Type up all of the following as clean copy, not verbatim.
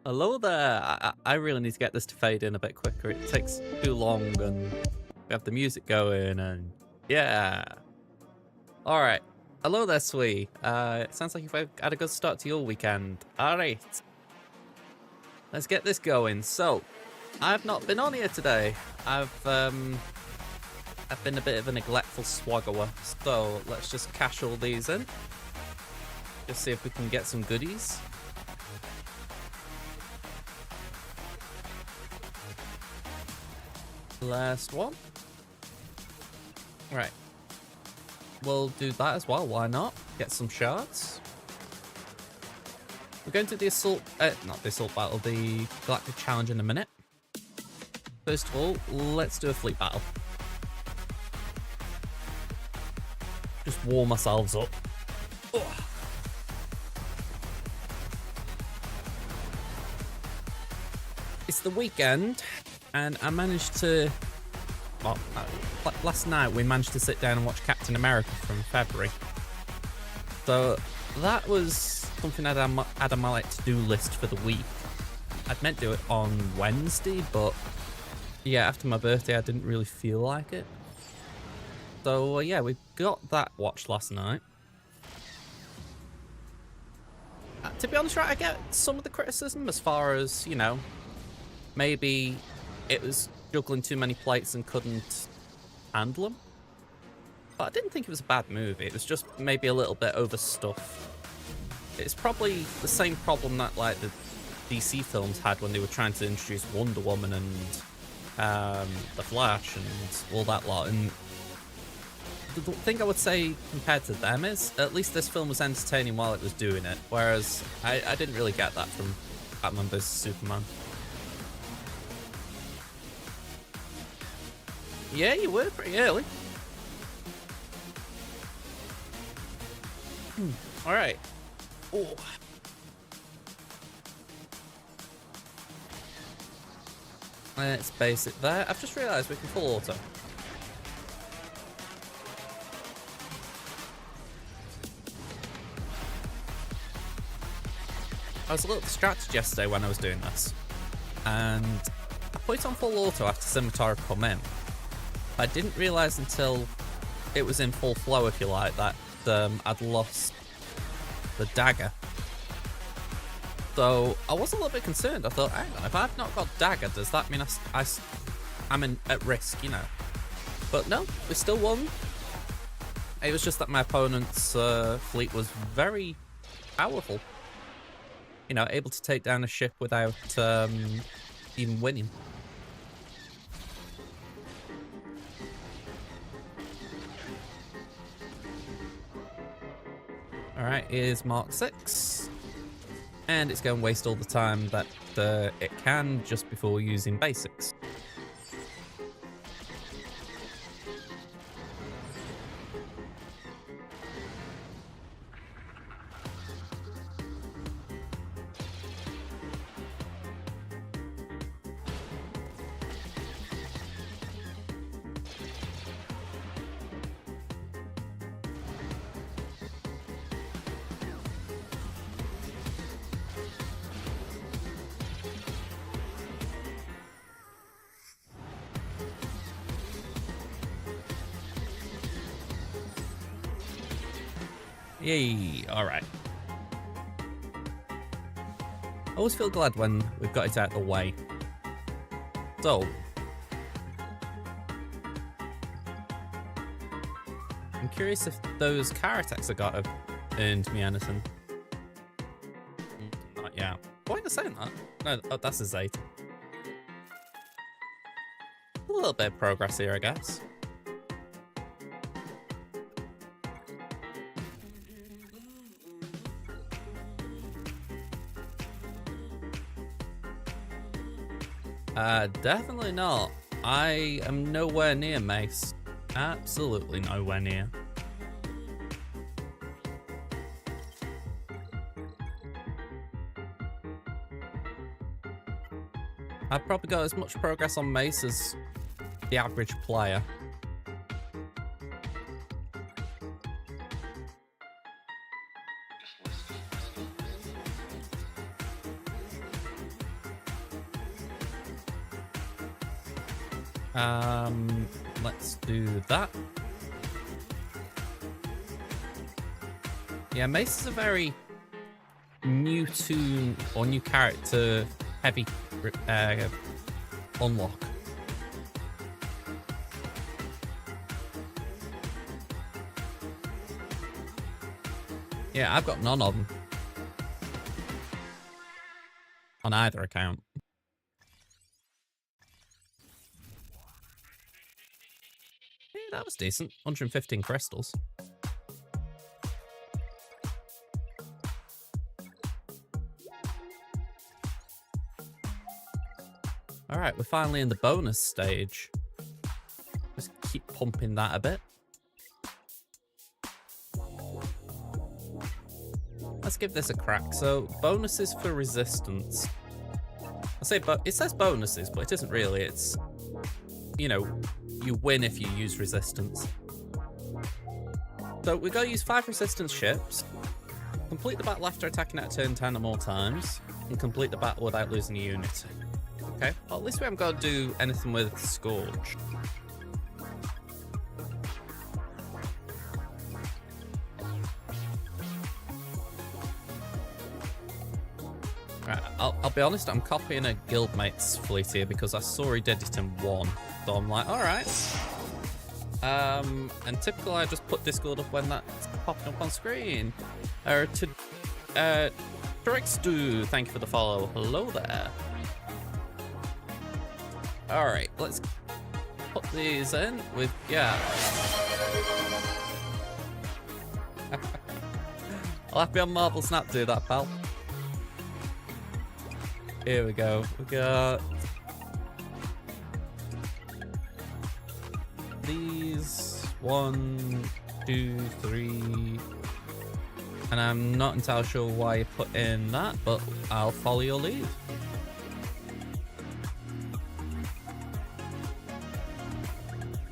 Hello there. I really need to get this to fade in a bit quicker. It takes too long, and we have the music going, and yeah. All right. Hello there, Sweet. It sounds like you've had a good start to your weekend. All right. Let's get this going. So, I've not been on here today. I've been a bit of a neglectful swaggerer. So let's just cash all these in. Just see if we can get some goodies. Last one. Right. We'll do that as well. Why not? Get some shards. We're going to the assault, not the assault battle, the galactic challenge in a minute. First of all, let's do a fleet battle. Just warm ourselves up. Ugh. It's the weekend, and I managed to, well, last night we managed to sit down and watch Captain America from February. So that was something I'd had on my like to-do list for the week. I'd meant to do it on Wednesday, but yeah, after my birthday I didn't really feel like it. So yeah, we got that watched last night. To be honest, right, I get some of the criticism as far as, you know, maybe it was juggling too many plates and couldn't handle them. But I didn't think it was a bad movie. It was just maybe a little bit overstuffed. It's probably the same problem that like the DC films had when they were trying to introduce Wonder Woman and The Flash and all that lot. And the thing I would say compared to them is at least this film was entertaining while it was doing it. Whereas I didn't really get that from Batman vs Superman. Yeah, you were pretty early. Alright. Oh. Let's base it there. I've just realised we can full auto. I was a little distracted yesterday when I was doing this. And I put it on full auto after Scimitar had come in. I didn't realise until it was in full flow, if you like, that I'd lost the dagger. So I was a little bit concerned. I thought, hang on, if I've not got dagger, does that mean I'm at risk, you know? But no, we still won. It was just that my opponent's fleet was very powerful. You know, able to take down a ship without even winning. Alright, here's Mark 6. And it's going to waste all the time that it can just before using basics. Yay, alright. I always feel glad when we've got it out of the way. So, I'm curious if those car attacks I got have earned me anything. Not yet. Why am I saying that? No, oh, that's a Zeta. A little bit of progress here, I guess. Definitely not. I am nowhere near Mace. Absolutely nowhere near. I've probably got as much progress on Mace as the average player. Let's do that. Yeah, Mace is a very new toon or new character heavy unlock. Yeah, I've got none of them on either account. Yeah, that was decent. 115 crystals. All right, we're finally in the bonus stage. Just keep pumping that a bit. Let's give this a crack. So, bonuses for resistance. I say, but it says bonuses, but it isn't really. It's, you know, you win if you use resistance. So we gotta use 5 resistance ships, complete the battle after attacking at a turn 10 or more times, and complete the battle without losing a unit. Okay, well, at least we haven't got to do anything with Scourge. Right, I'll be honest, I'm copying a guildmate's fleet here because I saw he did it in 1. So I'm like, alright. And typically I just put Discord up when that's popping up on screen. Trixdu, thank you for the follow. Hello there. Alright, let's put these in with, yeah. I'll have to be on Marble Snap to do that, pal. Here we go. We got these 1, 2, 3, and I'm not entirely sure why you put in that, but I'll follow your lead.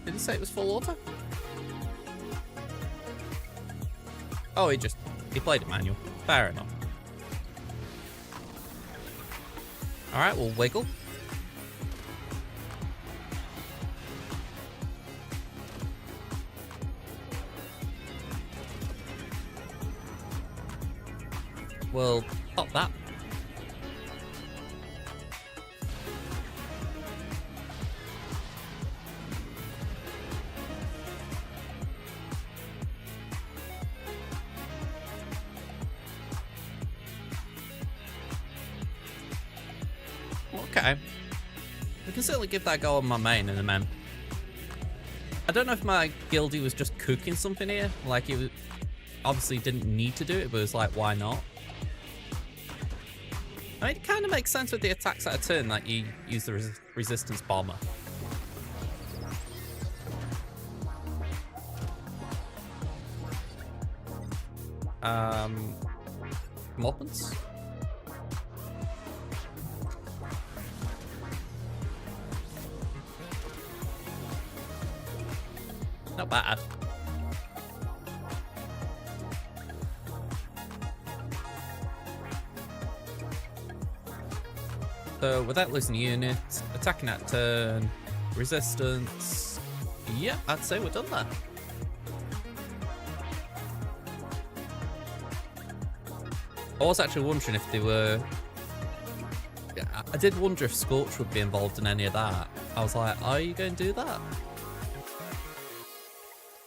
Did he say it was full auto? Oh, he played it manual. Fair enough. Alright, we'll wiggle. We'll pop that. Okay. We can certainly give that a go on my main in a minute. I don't know if my guildie was just cooking something here. Like, it was, obviously didn't need to do it, but it was like, why not? I mean, it kind of makes sense with the attacks at a turn that you use the resistance bomber. Comeuppance? Not bad. So without losing a unit, attacking at turn, resistance. Yeah, I'd say we're done there. I was actually wondering if they were... I did wonder if Scorch would be involved in any of that. I was like, are you going to do that?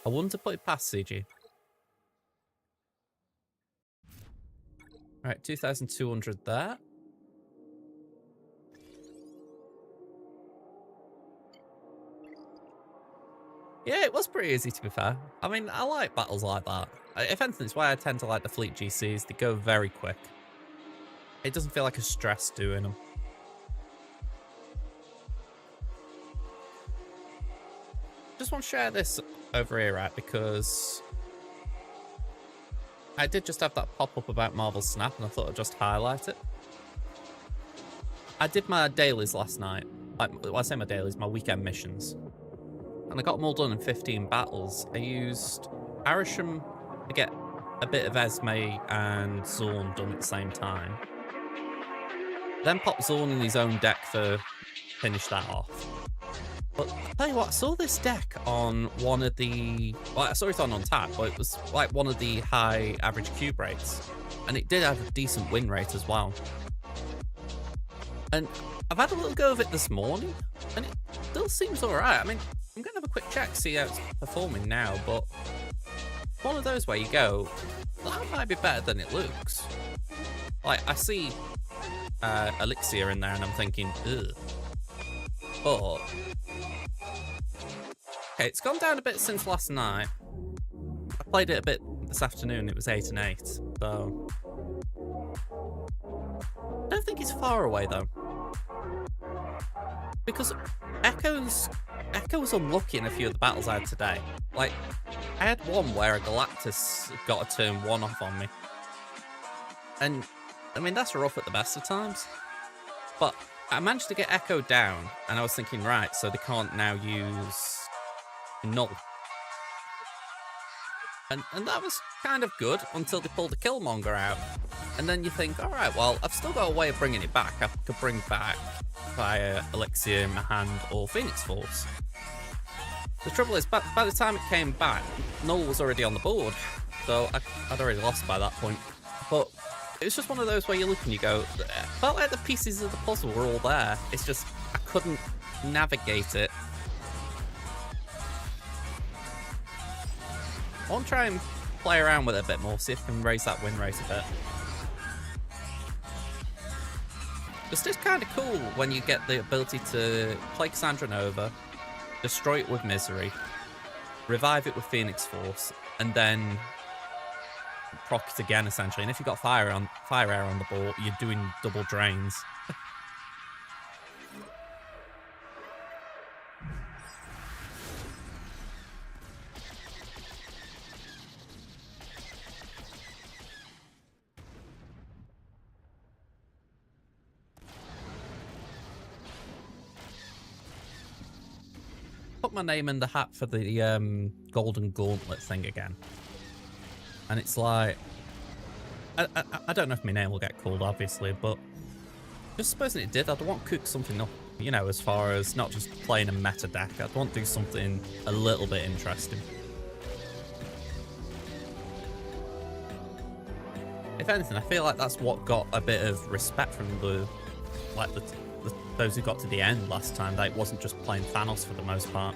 I wouldn't have put it past CG. Alright, 2,200 there. Yeah, it was pretty easy to be fair. I mean, I like battles like that. If anything, it's why I tend to like the Fleet GCs. They go very quick. It doesn't feel like a stress doing them. Just want to share this over here, right? Because I did just have that pop up about Marble Snap, and I thought I'd just highlight it. I did my dailies last night. Well, I say my dailies, my weekend missions. And I got them all done in 15 battles. I used Arishem to get a bit of Esme and Zorn done at the same time. Then popped Zorn in his own deck to finish that off. But tell you what, I saw this deck on one of the... Well, I saw it on tap, but it was like one of the high average cube rates. And it did have a decent win rate as well. And I've had a little go of it this morning, and it still seems alright. I mean, I'm going to have a quick check, see how it's performing now, but one of those where you go, that might be better than it looks. Like, I see Elixir in there, and I'm thinking, ugh. But... okay, it's gone down a bit since last night. I played it a bit this afternoon, it was 8 and 8, so... I don't think it's far away, though. Because Echo was unlucky in a few of the battles I had today. Like, I had one where a Galactus got a turn 1 off on me. And, I mean, that's rough at the best of times. But I managed to get Echo down, and I was thinking, right, so they can't now use Null. And that was kind of good until they pulled a Killmonger out. And then you think, alright, well, I've still got a way of bringing it back. I could bring back via Elixir in my hand or Phoenix Force. The trouble is, by the time it came back, Null was already on the board. So I'd already lost by that point. But it was just one of those where you look and you go, it felt like the pieces of the puzzle were all there. It's just, I couldn't navigate it. I want to try and play around with it a bit more, see if I can raise that win rate a bit. It's just kind of cool when you get the ability to play Cassandra Nova, destroy it with Misery, revive it with Phoenix Force, and then proc it again, essentially. And if you've got Fire Air on the board, you're doing double drains. Put my name in the hat for the Golden Gauntlet thing again. And it's like... I don't know if my name will get called, obviously, but just supposing it did, I'd want to cook something up, you know, as far as not just playing a meta deck. I'd want to do something a little bit interesting. If anything, I feel like that's what got a bit of respect from those who got to the end last time, that it wasn't just playing Thanos for the most part.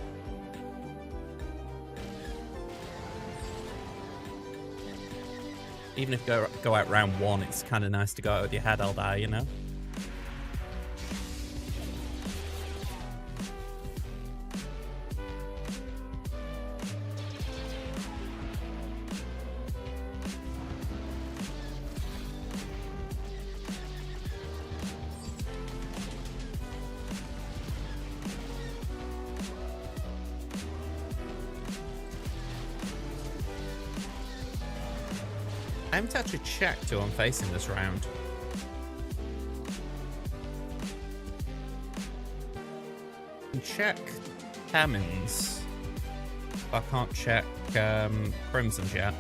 Even if you go out round 1, it's kind of nice to go out with your head held high, you know? I haven't actually checked who I'm facing this round. I can check Hammond's. I can't check Crimson's yet.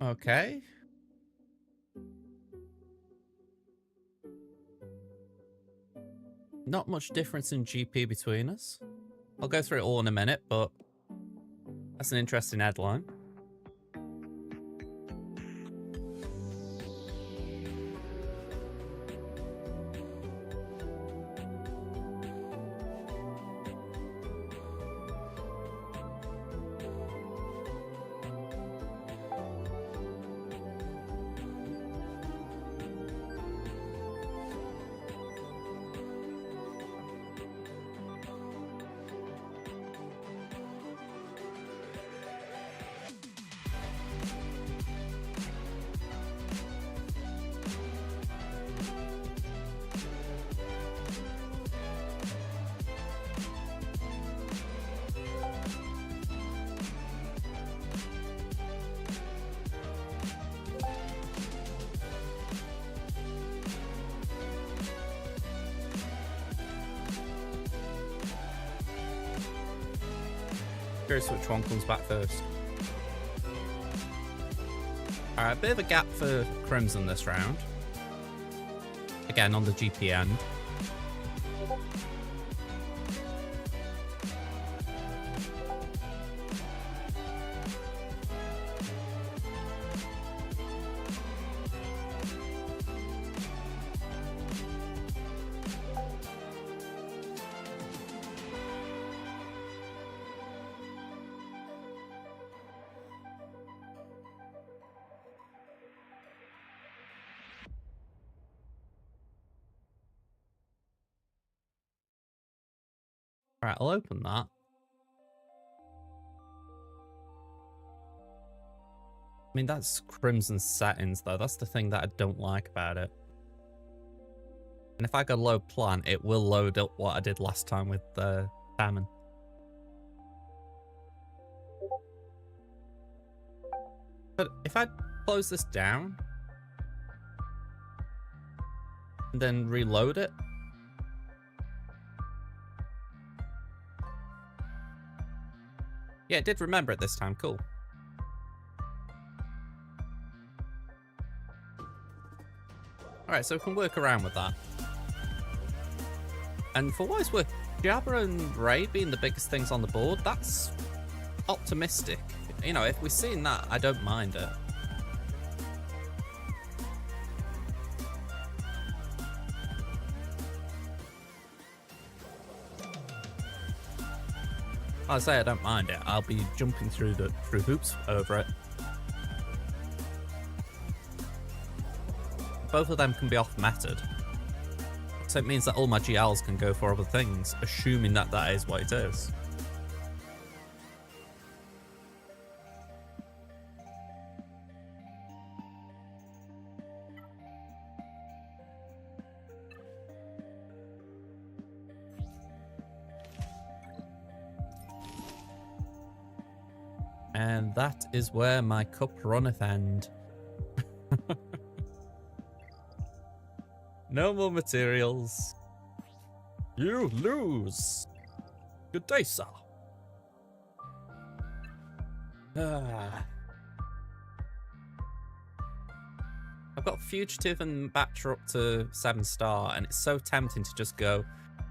Okay. Not much difference in GP between us. I'll go through it all in a minute, but that's an interesting headline. Curious which one comes back first. Alright, a bit of a gap for Crimson this round. Again, on the GP end. Alright, I'll open that. I mean, that's Crimson settings, though. That's the thing that I don't like about it. And if I go load plant, it will load up what I did last time with the salmon. But if I close this down and then reload it, yeah, it did remember it this time. Cool. Alright, so we can work around with that. And for what it's worth, Jabba and Rey being the biggest things on the board, that's optimistic. You know, if we've seen that, I don't mind it. I say I don't mind it. I'll be jumping through hoops over it. Both of them can be off-meted. So it means that all my GLs can go for other things, assuming that that is what it is. And that is where my cup runneth end. No more materials. You lose. Good day, sir. I've got Fugitive and Batcher up to 7-star, and it's so tempting to just go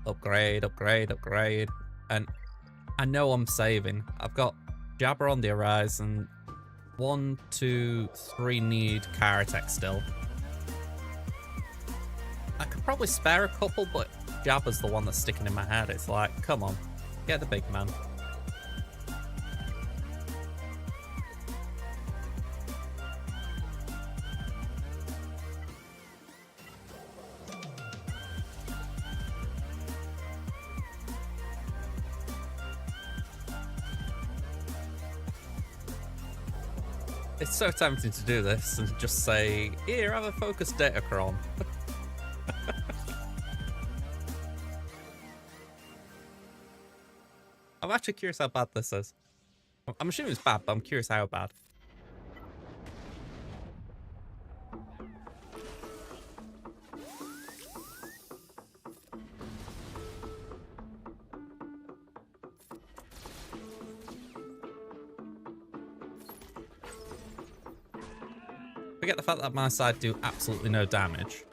upgrade, upgrade, upgrade. And I know I'm saving. I've got Jabba on the horizon. 1, 2, 3 need Karatech still. I could probably spare a couple, but Jabba's the one that's sticking in my head. It's like, come on, get the big man. It's so tempting to do this and just say, here, have a focused Datacron. I'm actually curious how bad this is. I'm assuming it's bad, but I'm curious how bad. Forget the fact that my side do absolutely no damage.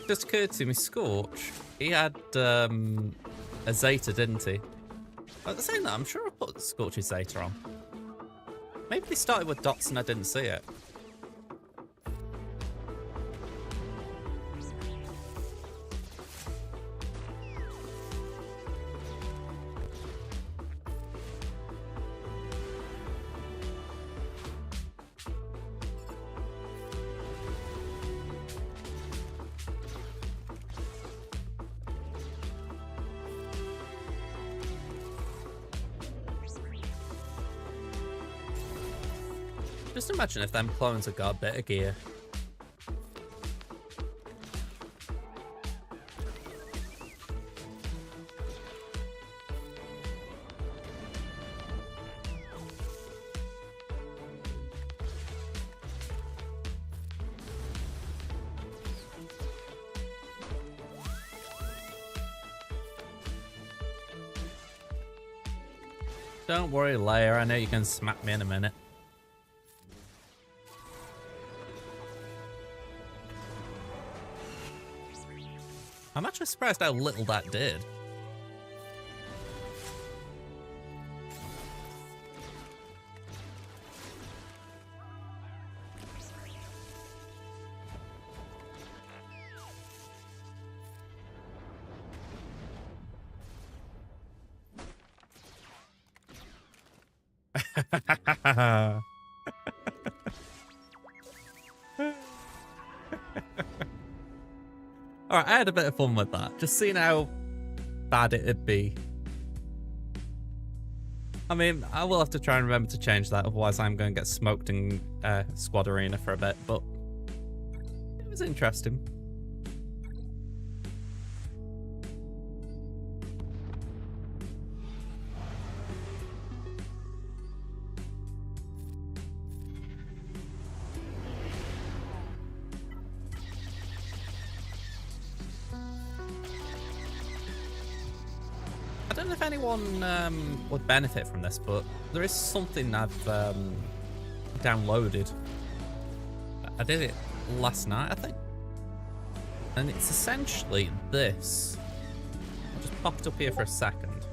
Just occurred to me, Scorch, he had a Zeta, didn't he? At the same time, I'm sure I put Scorch's Zeta on. Maybe they started with dots and I didn't see it. Just imagine if them clones had got a bit of gear. Don't worry, Leia. I know you can smack me in a minute. I'm actually surprised how little that did. Alright, I had a bit of fun with that. Just seeing how bad it'd be. I mean, I will have to try and remember to change that, otherwise I'm going to get smoked in Squad Arena for a bit, but it was interesting. I don't know if anyone would benefit from this, but there is something I've downloaded. I did it last night, I think. And it's essentially this. I'll just pop it up here for a second.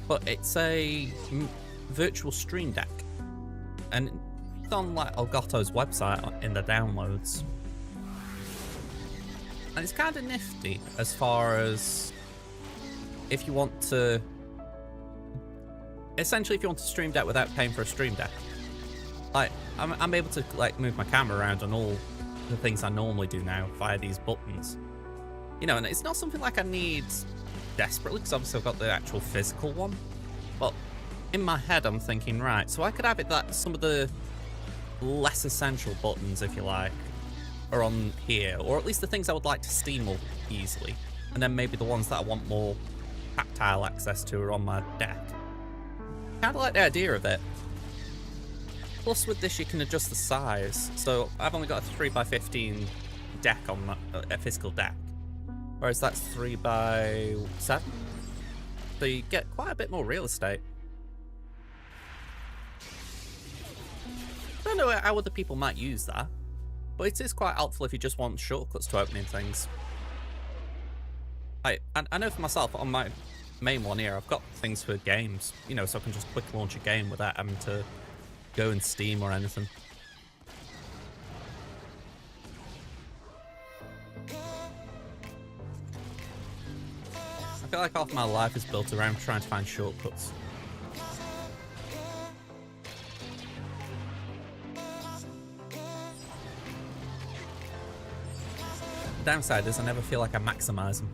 But it's a virtual stream deck. And it's on like Elgato's website in the downloads. And it's kind of nifty as far as if you want to, essentially if you want to stream deck without paying for a stream deck. Like, I'm able to like move my camera around and all the things I normally do now via these buttons. You know, and it's not something like I need desperately, because obviously I've got the actual physical one. But in my head I'm thinking, right, so I could have it that some of the less essential buttons, if you like, are on here, or at least the things I would like to steam more easily. And then maybe the ones that I want more tactile access to are on my deck. Kind of like the idea of it. Plus with this you can adjust the size, so I've only got a 3x15 deck on my physical deck, whereas that's 3x7, so you get quite a bit more real estate. I don't know how other people might use that, but it is quite helpful if you just want shortcuts to opening things. I know for myself, on my main one here, I've got things for games, you know, so I can just quick launch a game without having to go in Steam or anything. I feel like half my life is built around trying to find shortcuts. The downside is I never feel like I maximise them.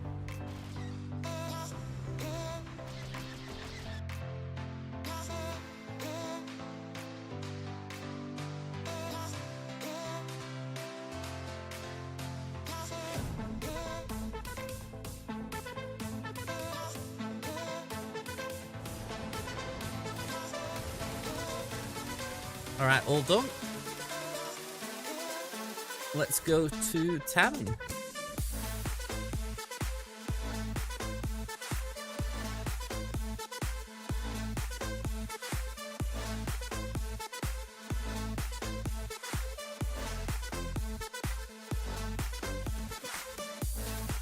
Alright, all done. Let's go to Tavern.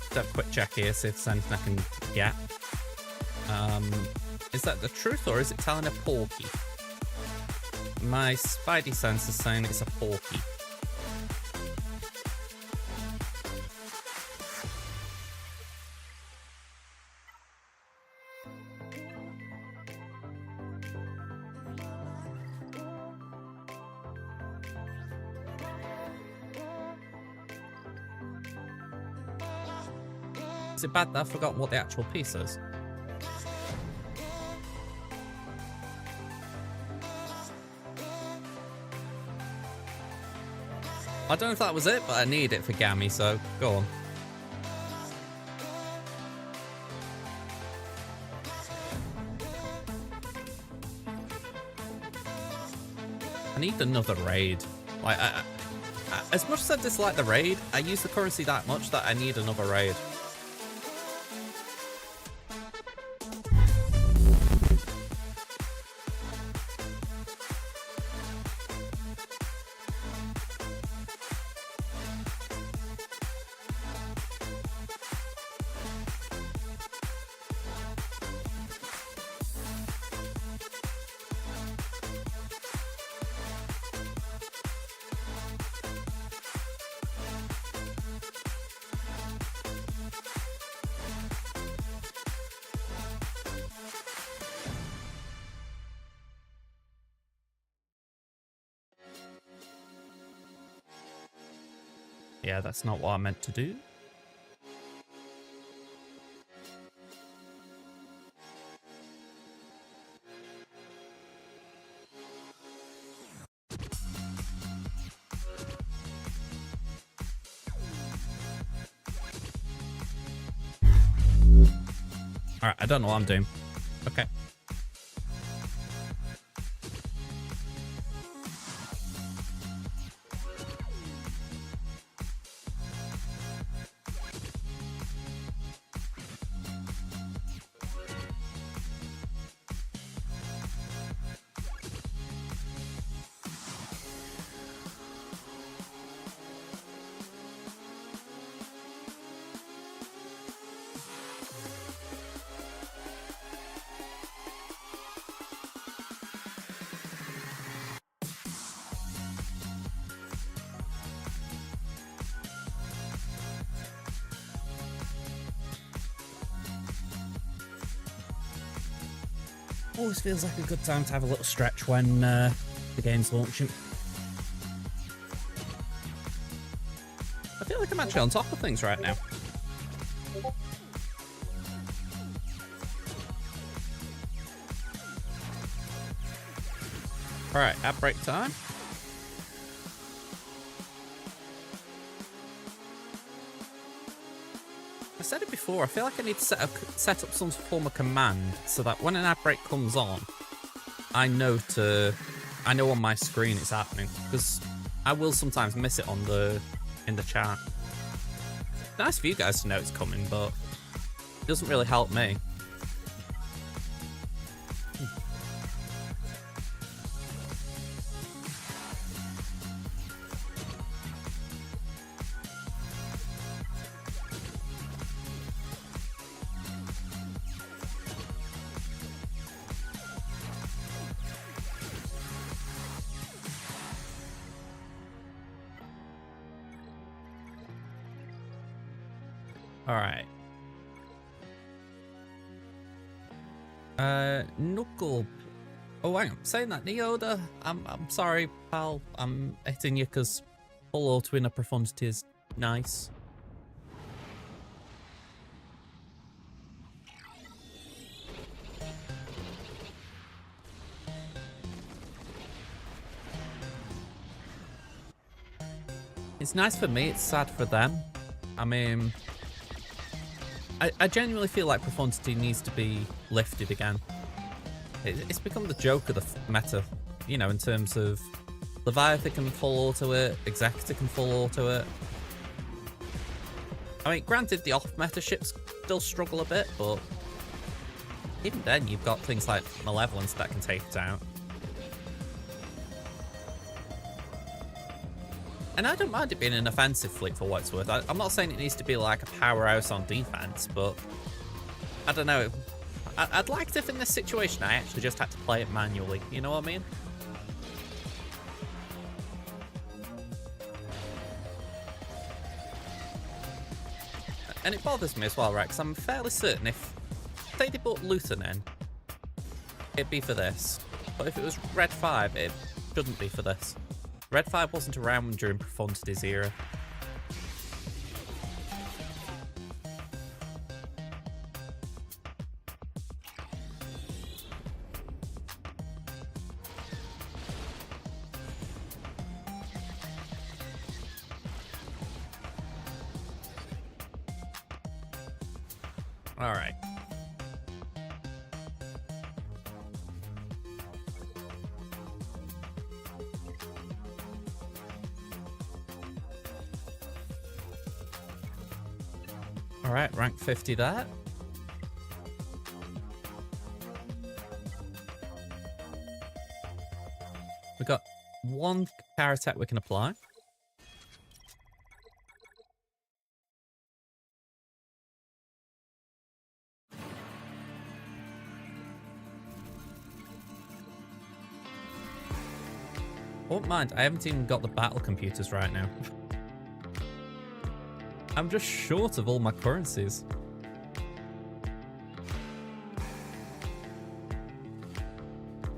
Let's have a quick check here, see if there's anything I can get. Is that the truth or is it telling a porky? My spidey sense is saying it's a porky. Is it bad that I've forgotten what the actual piece is? I don't know if that was it, but I need it for Gammy, so go on. I need another raid. Like, as much as I dislike the raid, I use the currency that much that I need another raid. Yeah, that's not what I meant to do. Alright, I don't know what I'm doing. Okay. Always feels like a good time to have a little stretch when the game's launching. I feel like I'm actually on top of things right now. Alright, ad break time. I said it before, I feel like I need to set up some form of command so that when an ad break comes on, I know on my screen it's happening, because I will sometimes miss it in the chat. Nice for you guys to know it's coming, but it doesn't really help me. Alright. Knuckle. Oh, hang on. Saying that, Neoda, I'm sorry, pal. I'm hitting you because full auto in a profundity is nice. It's nice for me, it's sad for them. I mean, I genuinely feel like profundity needs to be lifted again. It's become the joke of the meta, you know, in terms of Leviathan can full auto it, Executor can full auto it. I mean, granted, the off-meta ships still struggle a bit, but even then, you've got things like Malevolence that can take it out. And I don't mind it being an offensive fleet for what it's worth. I'm not saying it needs to be like a powerhouse on defense, but I don't know. I'd like it if in this situation I actually just had to play it manually. You know what I mean? And it bothers me as well, right? Because I'm fairly certain if, say they brought Luthor in, it'd be for this. But if it was Red 5, it shouldn't be for this. Red 5 wasn't around during Profundity's era. All right. All right, rank 50 there. We've got one power attack we can apply. Won't mind, I haven't even got the battle computers right now. I'm just short of all my currencies.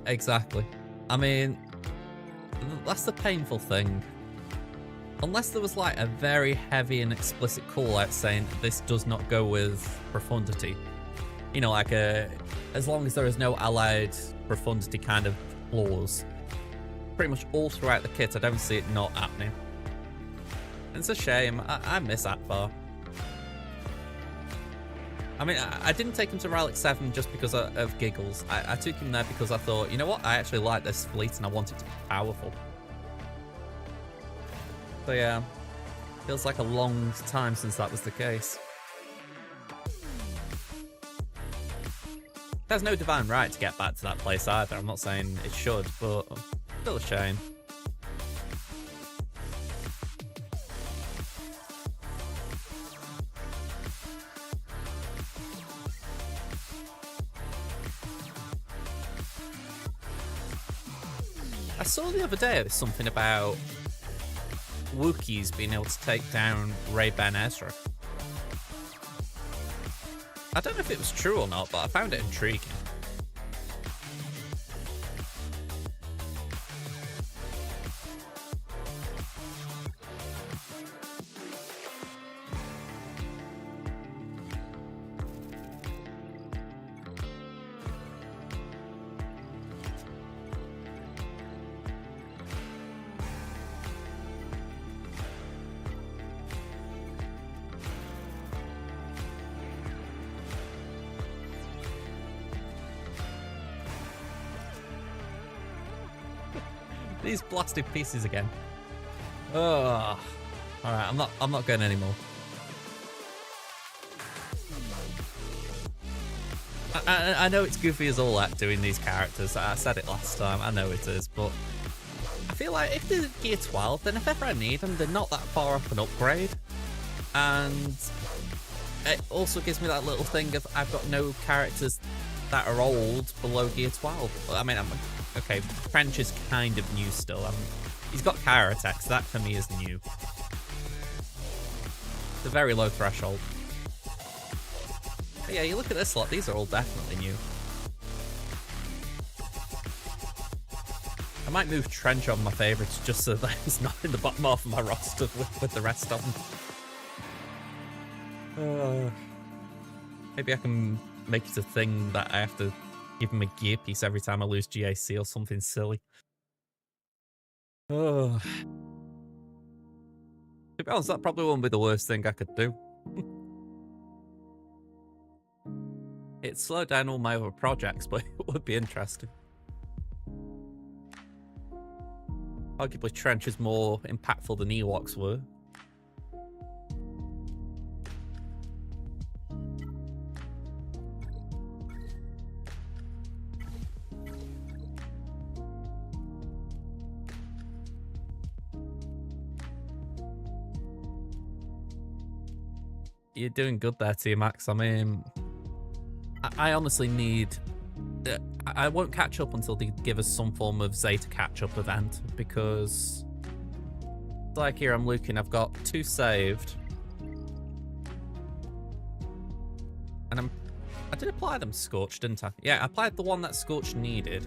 Exactly. I mean, that's the painful thing. Unless there was like a very heavy and explicit call out saying this does not go with profundity. You know, like as long as there is no allied profundity kind of clause. Pretty much all throughout the kit, I don't see it not happening. It's a shame. I miss Akbar. I mean, I didn't take him to Relic 7 just because of giggles. I took him there because I thought, you know what, I actually like this fleet and I want it to be powerful. So yeah, feels like a long time since that was the case. There's no divine right to get back to that place either. I'm not saying it should, but still a shame. I saw the other day something about Wookiees being able to take down Ray-Ban Ezra. I don't know if it was true or not, but I found it intriguing. These blasted pieces again. Oh, all right. I'm not going anymore. I know it's goofy as all that doing these characters. I said it last time. I know it is, but I feel like if they're Gear 12, then if ever I need them, they're not that far off an upgrade. And it also gives me that little thing of I've got no characters that are old below Gear 12. I mean, okay, French is kind of new still. He's got Kyra attacks. That for me is new. It's a very low threshold. But yeah, you look at this lot. These are all definitely new. I might move Trench on my favourites just so that he's not in the bottom half of my roster with the rest of them. Maybe I can make it a thing that I have to give him a gear piece every time I lose GAC or something silly. Oh. To be honest, that probably won't be the worst thing I could do. It'd slow down all my other projects, but it would be interesting. Arguably, Trench is more impactful than Ewoks were. You're doing good there, T-Max. I mean, I honestly need... I won't catch up until they give us some form of Zeta catch-up event, because... like here, I'm looking, I've got 2 saved. And I did apply them Scorch, didn't I? Yeah, I applied the one that Scorch needed.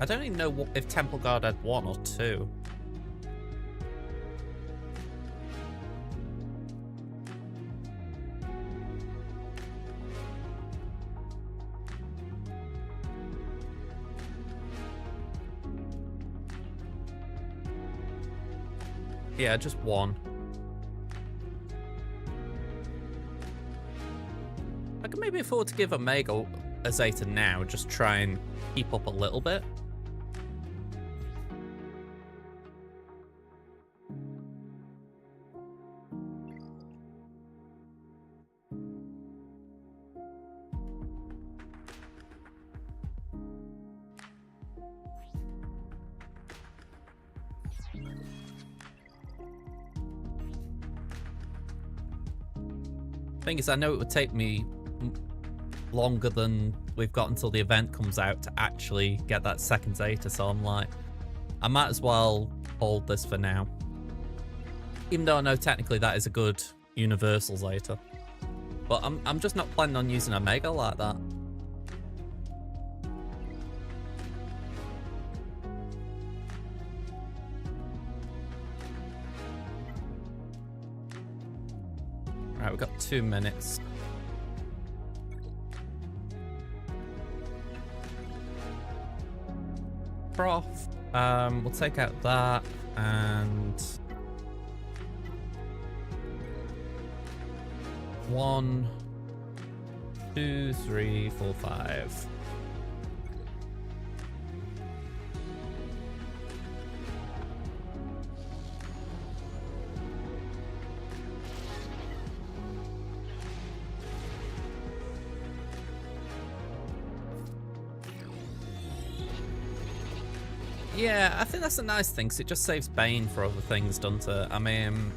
I don't even know if Temple Guard had 1 or 2. Yeah, just 1. I can maybe afford to give Omega a Zeta now, just try and keep up a little bit. Thing is, I know it would take me longer than we've got until the event comes out to actually get that second Zeta, so I'm like, I might as well hold this for now. Even though I know technically that is a good universal Zeta. But I'm just not planning on using Omega like that. Right, we've got 2 minutes. Prof. We'll take out that and 1, 2, 3, 4, 5. Yeah, I think that's a nice thing, because it just saves Bane for other things, doesn't it? I mean,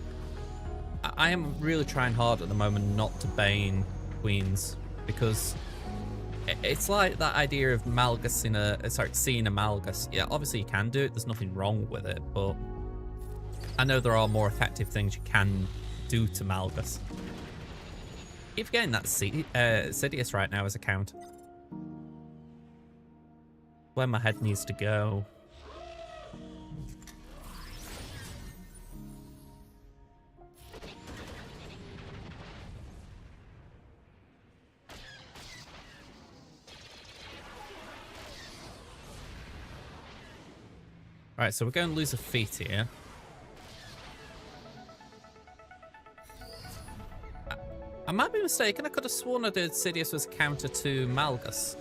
I am really trying hard at the moment not to Bane Queens, because it's like that idea of Malgus in a... Sorry, seeing a Malgus. Yeah, obviously you can do it, there's nothing wrong with it, but I know there are more effective things you can do to Malgus. Keep forgetting that Sidious right now as a counter. Where my head needs to go. Right, so we're going to lose a feat here. I might be mistaken. I could have sworn I did Sidious was a counter to Malgus.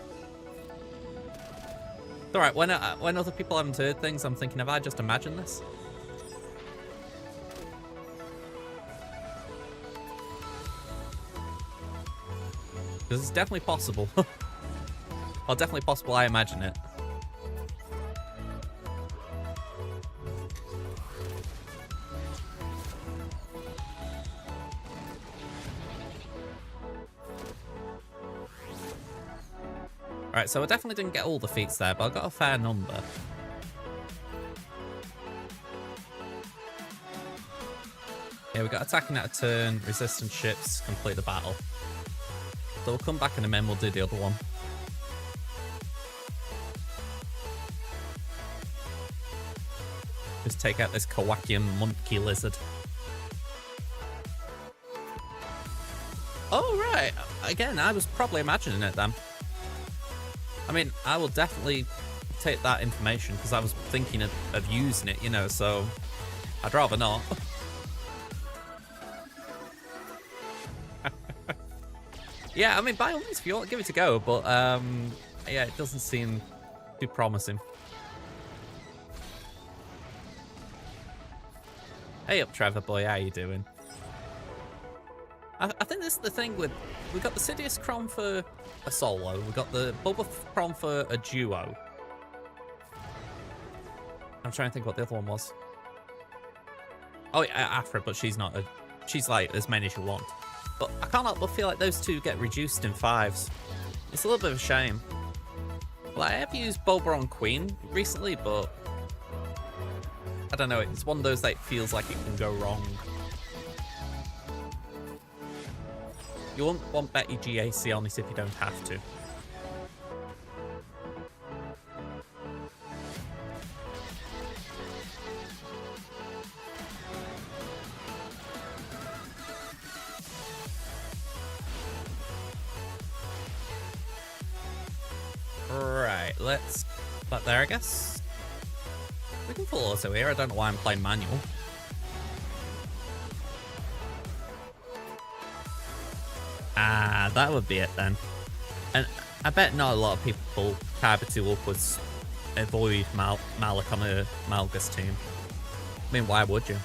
It's alright, when other people haven't heard things, I'm thinking, have I just imagined this? Because it's definitely possible. Well, definitely possible I imagine it. Alright, so I definitely didn't get all the feats there, but I got a fair number. Yeah, we got attacking out of turn, resistance ships, complete the battle. So we'll come back in a minute, we'll do the other one. Just take out this Kowakian monkey lizard. Oh, right. Again, I was probably imagining it then. I mean, I will definitely take that information because I was thinking of using it, you know, so I'd rather not. Yeah, I mean, by all means, if you want, give it a go, but yeah, it doesn't seem too promising. Hey up, Trevor boy, how you doing? I think this is the thing with... We got the Sidious Chrom for a solo. We got the Boba Chrom for a duo. I'm trying to think what the other one was. Oh, yeah, Afra, but she's not a... She's like as many as you want. But I can't help but feel like those two get reduced in 5s. It's a little bit of a shame. Well, I have used Boba on Queen recently, but... I don't know, it's one of those that feels like it can go wrong. You won't want Betty GAC on this if you don't have to. Right, let's put that there, I guess. We can full auto here, I don't know why I'm playing manual. Ah, that would be it then. And I bet not a lot of people Kyber 2 upwards avoid Malak on a Malgus team. I mean, why would you?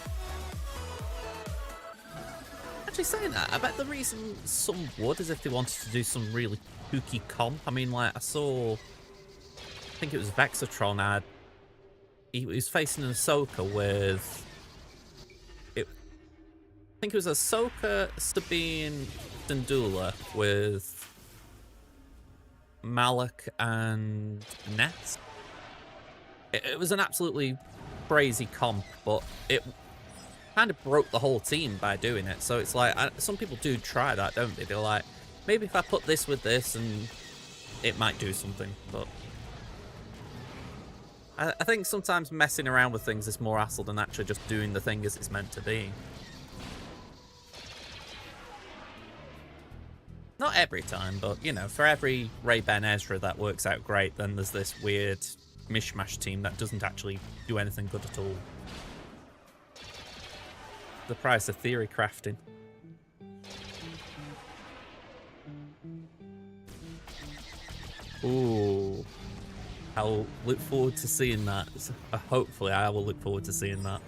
Actually saying that, I bet the reason some would is if they wanted to do some really kooky comp. I mean, like, I saw... I think it was Vexatron he was facing an Ahsoka with... I think it was Ahsoka, Sabine, Syndulla with Malak and Ness. It was an absolutely crazy comp, but it kind of broke the whole team by doing it. So it's like, some people do try that, don't they? They're like, maybe if I put this with this and it might do something, but... I think sometimes messing around with things is more hassle than actually just doing the thing as it's meant to be. every time, but, you know, for every Ray-Ben Ezra that works out great, then there's this weird mishmash team that doesn't actually do anything good at all. The price of theory crafting. Ooh. I'll look forward to seeing that. Hopefully, I will look forward to seeing that.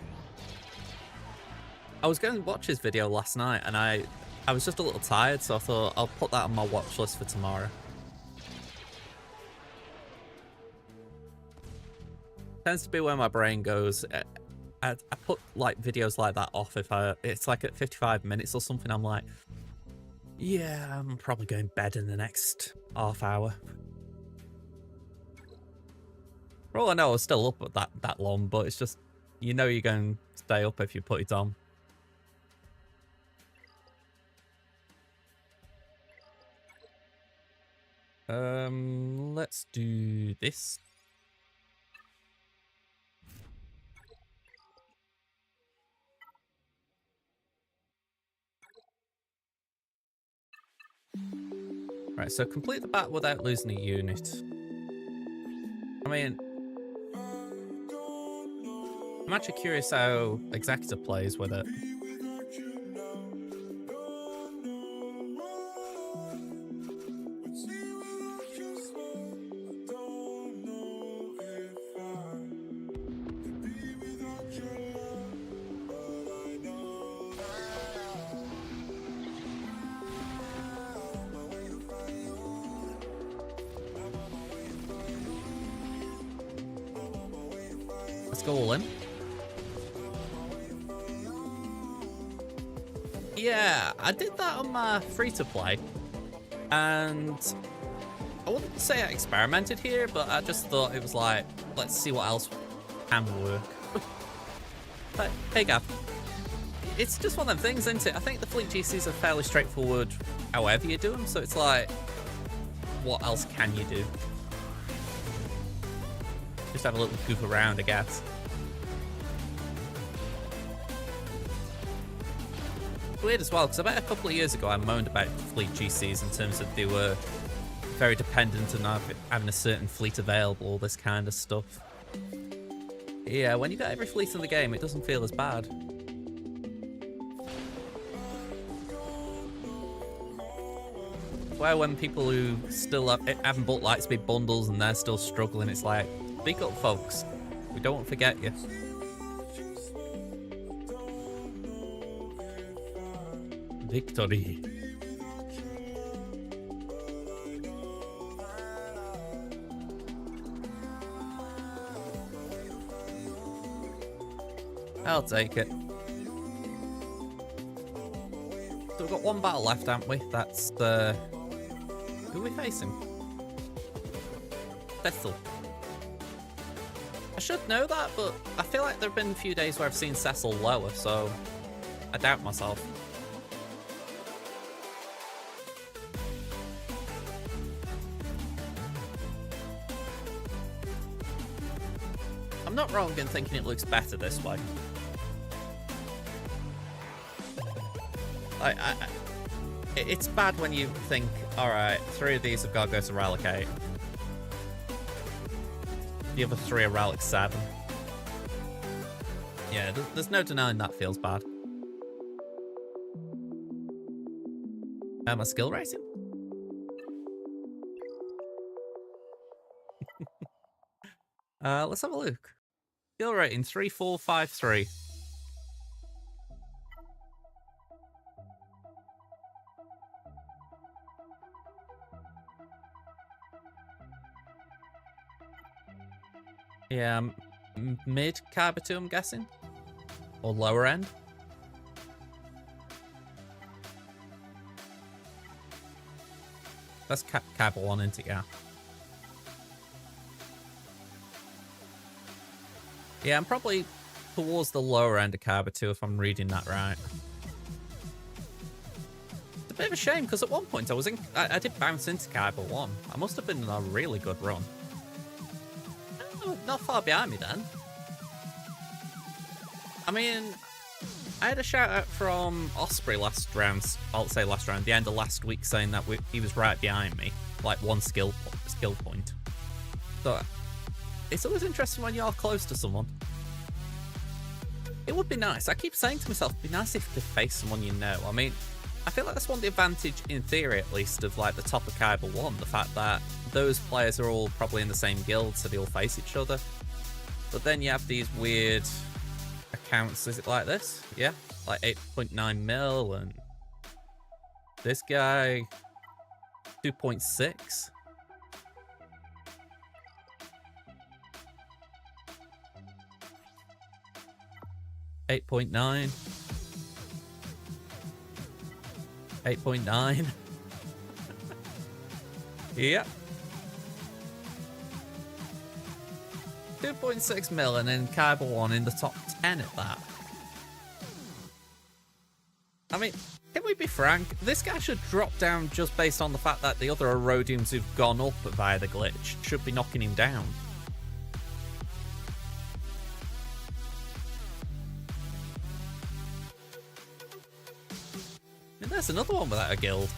I was going to watch his video last night, and I was just a little tired, so I thought I'll put that on my watch list for tomorrow. Tends to be where my brain goes. I put like videos like that off if it's like at 55 minutes or something. I'm like, yeah, I'm probably going to bed in the next half hour. For all I know, I was still up at that long, but it's just, you know, you're going to stay up if you put it on. Let's do this. Right, so complete the battle without losing a unit. I mean, I'm actually curious how Executor plays with it. Let's go all in. Yeah, I did that on my free-to-play, and I wouldn't say I experimented here, but I just thought it was like, let's see what else can work. But, hey Gav, it's just one of them things, isn't it? I think the Fleet GCs are fairly straightforward however you do them, so it's like, what else can you do? Just have a little goof around, I guess. Weird as well, because I bet a couple of years ago I moaned about Fleet GCs in terms of they were very dependent on having a certain fleet available, all this kind of stuff. Yeah, when you got every fleet in the game, it doesn't feel as bad. Where when people who still haven't bought Lightspeed bundles and they're still struggling, it's like, speak up, folks. We don't want to forget you. Victory. I'll take it. So we've got one battle left, haven't we? That's the... Who are we facing? Cecil. I should know that, but I feel like there have been a few days where I've seen Cecil lower, so I doubt myself. I'm not wrong in thinking it looks better this way. It's bad when you think, alright, 3 of these have got to go to Relic 8. The other 3 are Relic 7. Yeah, there's no denying that feels bad. Am I skill rating? Let's have a look. Skill rating 3453. Yeah, mid Kyber 2, I'm guessing? Or lower end? That's Kyber 1, isn't it? Yeah. Yeah, I'm probably towards the lower end of Kyber 2 if I'm reading that right. It's a bit of a shame because at one point I did bounce into Kyber 1. I must have been in a really good run. Oh, not far behind me then. I mean, I had a shout out from Osprey last round. I'll say last round, the end of last week, saying that he was right behind me, like one skill point. So it's always interesting when you're close to someone. It would be nice. I keep saying to myself, it'd be nice if you could face someone you know. I mean, I feel like that's one of the advantage, in theory at least, of like the top of Kaiba 1. The fact that those players are all probably in the same guild, so they all face each other. But then you have these weird accounts. Is it like this? Yeah, like 8.9 mil, and this guy 2.6. $8.9. 8.9. Yep. 2.6 mil, and then Kaiba 1 in the top 10 at that. I mean, can we be frank? This guy should drop down just based on the fact that the other Erodiums who've gone up via the glitch should be knocking him down. And there's another one without a guild.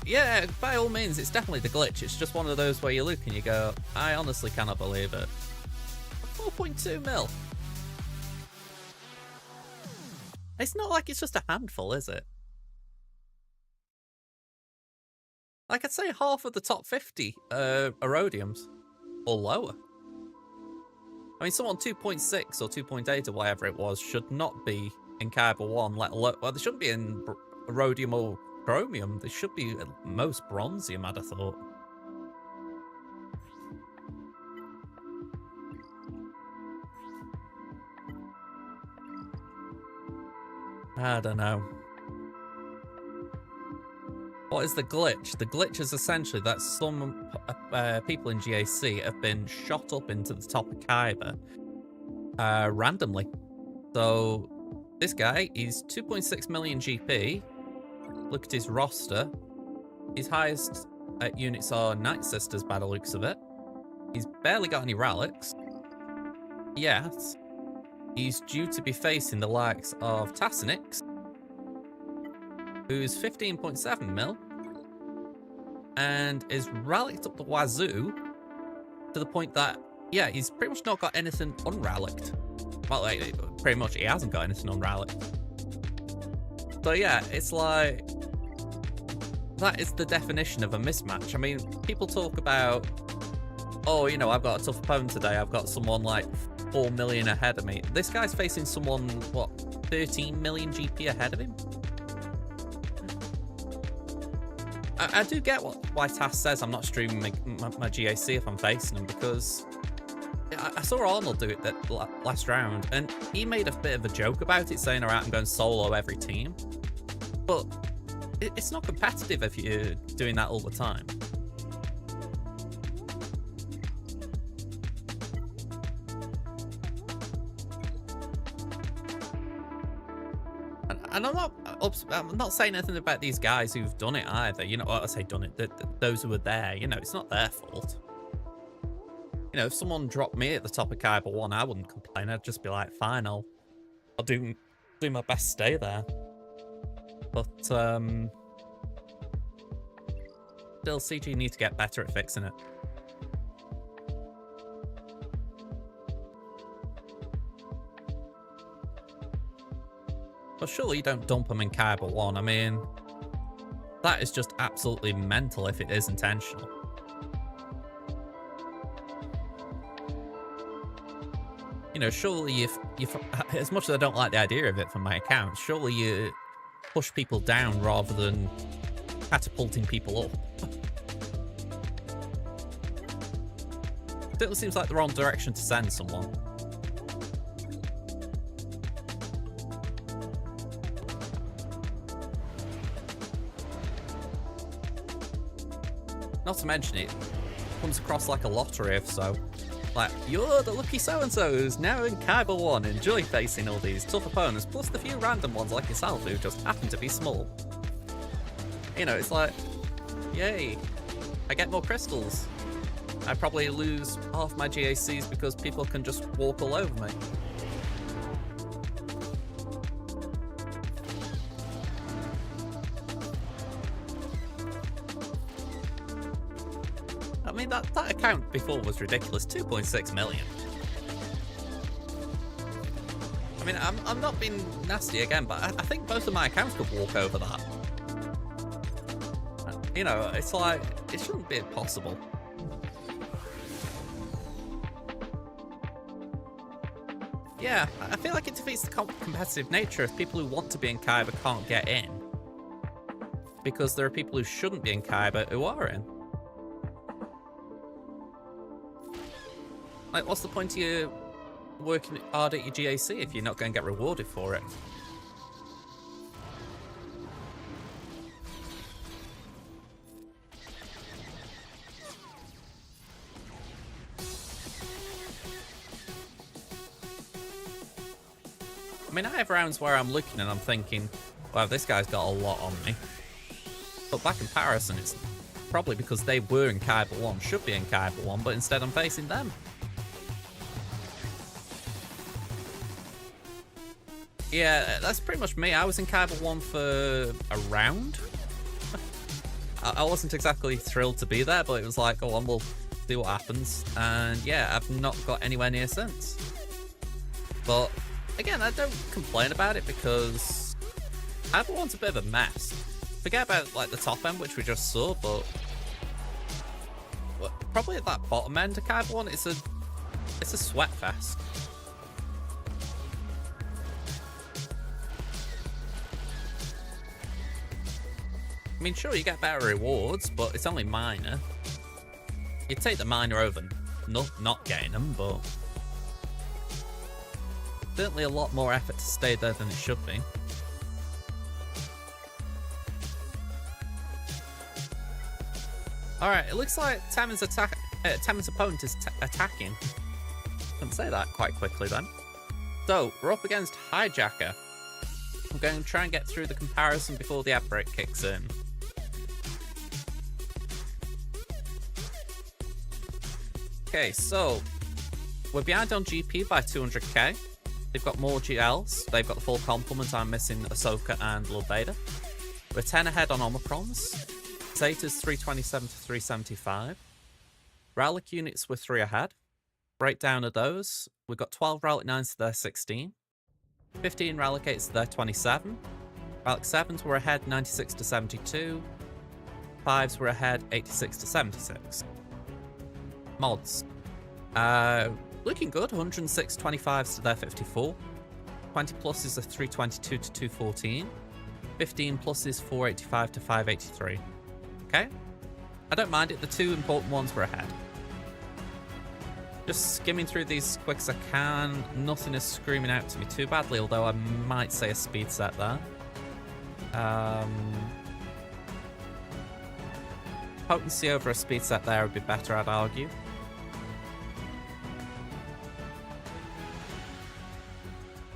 Yeah, by all means, it's definitely the glitch. It's just one of those where you look and you go, I honestly cannot believe it. 4.2 mil. It's not like it's just a handful, is it? Like, I'd say half of the top 50 Erodiums, or lower. I mean, someone 2.6 or 2.8 or whatever it was should not be in Kaiba 1, let alone, well, they shouldn't be in Rhodium or Chromium. They should be at most Bronzium, I'd have thought. I don't know. What is the glitch? The glitch is essentially that some people in GAC have been shot up into the top of Kaiba randomly. So this guy, he's 2.6 million GP. Look at his roster. His highest units are Night Sisters by the looks of it. He's barely got any relics. Yet, he's due to be facing the likes of Tassinix, who's 15.7 mil, and is relicked up the wazoo to the point that, yeah, he's pretty much not got anything unrelicked. Well, like, pretty much he hasn't got anything unrelicked. So yeah, it's like, that is the definition of a mismatch. I mean, people talk about, oh, you know, I've got a tough opponent today. I've got someone like 4 million ahead of me. This guy's facing someone, what, 13 million GP ahead of him? I do get why Tass says I'm not streaming my GAC if I'm facing him, because I saw Arnold do it that last round, and he made a bit of a joke about it, saying, alright, I'm going solo every team. But it's not competitive if you're doing that all the time. And I'm not saying anything about these guys who've done it either. You know, I say done it, those who were there, you know, it's not their fault. You know, if someone dropped me at the top of Kaiba 1, I wouldn't complain. I'd just be like, fine, I'll do my best to stay there. But still, CG need to get better at fixing it. But surely you don't dump them in Kaiba 1. I mean, that is just absolutely mental if it is intentional. You know, surely if as much as I don't like the idea of it from my account, surely you push people down rather than catapulting people up. It seems like the wrong direction to send someone. Not to mention it comes across like a lottery if so. Like, you're the lucky so-and-so who's now in Kaiba 1. Enjoy facing all these tough opponents, plus the few random ones like yourself who just happen to be small. You know, it's like, yay, I get more crystals. I probably lose half my GACs because people can just walk all over me. count before was ridiculous. 2.6 million. I mean, I'm not being nasty again, but I think both of my accounts could walk over that. You know, it's like, it shouldn't be possible. Yeah, I feel like it defeats the competitive nature if people who want to be in Kaiba can't get in. Because there are people who shouldn't be in Kaiba who are in. Like, what's the point of you working hard at your GAC if you're not going to get rewarded for it? I mean, I have rounds where I'm looking and I'm thinking, wow, this guy's got a lot on me. But by comparison, it's probably because they were in Kaiba 1, should be in Kaiba 1, but instead I'm facing them. Yeah, that's pretty much me. I was in Kaiba 1 for a round. I wasn't exactly thrilled to be there, but it was like, oh, we'll see what happens. And yeah, I've not got anywhere near since. But again, I don't complain about it because Kaiba 1's a bit of a mess. Forget about like the top end, which we just saw, but probably at that bottom end of Kaiba 1, it's a sweat fest. I mean, sure, you get better rewards, but it's only minor. You'd take the minor over not getting them, but certainly a lot more effort to stay there than it should be. Alright, it looks like Tamen's opponent is attacking. Couldn't say that quite quickly then. So, we're up against Hijacker. I'm going to try and get through the comparison before the ad break kicks in. Okay, so we're behind on GP by 200k. They've got more GLs. They've got the full complement. I'm missing Ahsoka and Lord Vader. We're 10 ahead on Omicrons. Zeta's 327 to 375. Relic units were 3 ahead. Breakdown of those. We've got 12 Relic 9s to their 16. 15 Relic 8s to their 27. Relic 7s were ahead 96 to 72. 5s were ahead 86 to 76. Mods. Looking good. 106 25s to their 54. 20 pluses are 322 to 214. 15 pluses 485 to 583. Okay. I don't mind it. The 2 important ones were ahead. Just skimming through these as quick as I can. Nothing is screaming out to me too badly, although I might say a speed set there. Potency over a speed set there would be better, I'd argue.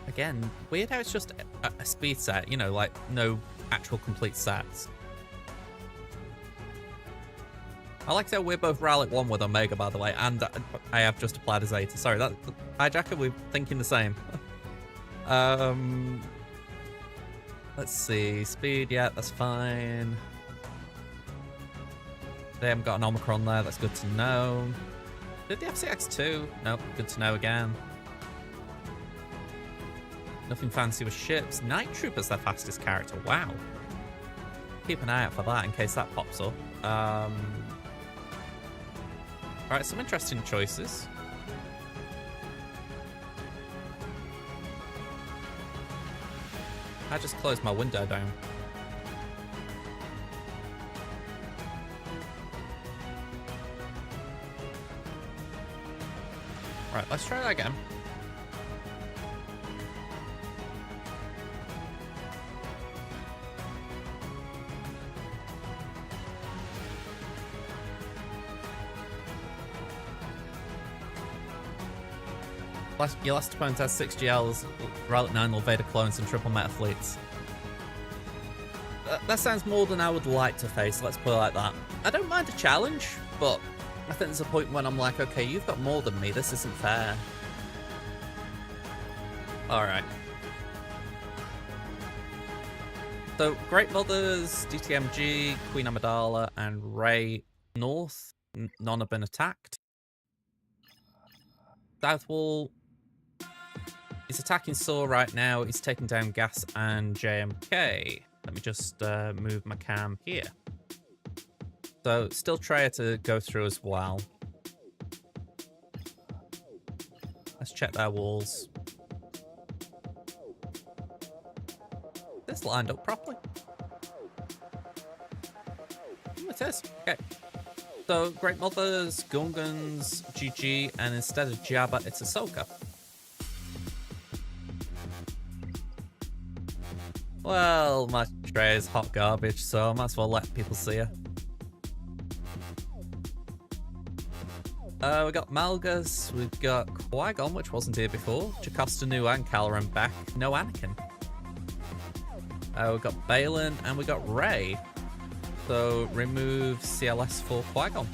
Again, weird how it's just a speed set, you know, like no actual complete sets. I like how we're both Relic 1 with Omega, by the way, and I have just applied a Zeta. Sorry, that Hijacker, we're thinking the same. Let's see. Speed, yeah, that's fine. They haven't got an Omicron there, that's good to know. Did they have CX2? Nope, good to know again. Nothing fancy with ships. Night Trooper's their fastest character, wow. Keep an eye out for that in case that pops up. Alright, some interesting choices. I just closed my window down. Right, let's try that again. Your last opponent has 6 GLs, Relic 9 Lord Vader clones, and triple meta fleets. That sounds more than I would like to face, let's put it like that. I don't mind a challenge, but I think there's a point when I'm like, okay, you've got more than me, this isn't fair. Alright. So, Great Mothers, DTMG, Queen Amidala, and Rey North, none have been attacked. South Wall. He's attacking Saw right now. He's taking down Gas and JMK. Let me just move my cam here. So still Treya to go through as well. Let's check their walls. This lined up properly. It is. Okay. So Great Mothers, Gungans, GG, and instead of Jabba, it's Ahsoka. Well, my tray is hot garbage, so I might as well let people see her. We got Malgus, we've got Qui-Gon, which wasn't here before, Jocasta Nu and Caloran back, no Anakin. We've got Balin, and we got Rey. So remove CLS for Qui-Gon.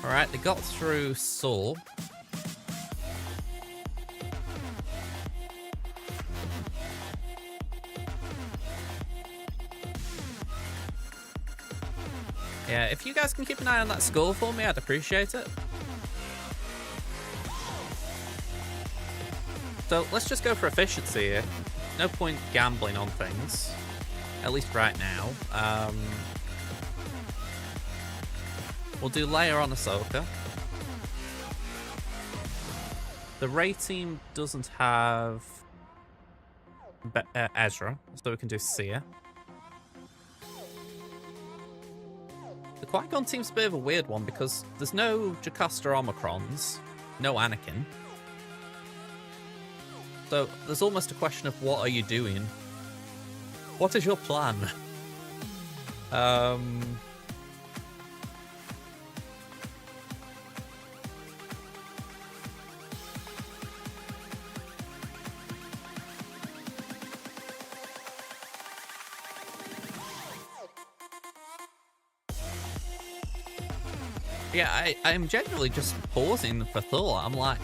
Alright, they got through Saw. Yeah, if you guys can keep an eye on that score for me, I'd appreciate it. So let's just go for efficiency here. No point gambling on things, at least right now. We'll do Leia on Ahsoka. The Rey team doesn't have Ezra, so we can do Sia. The Qui-Gon team's a bit of a weird one because there's no Jocasta Omicrons, no Anakin. So there's almost a question of what are you doing? What is your plan? Yeah, I'm generally just pausing for thought. I'm like,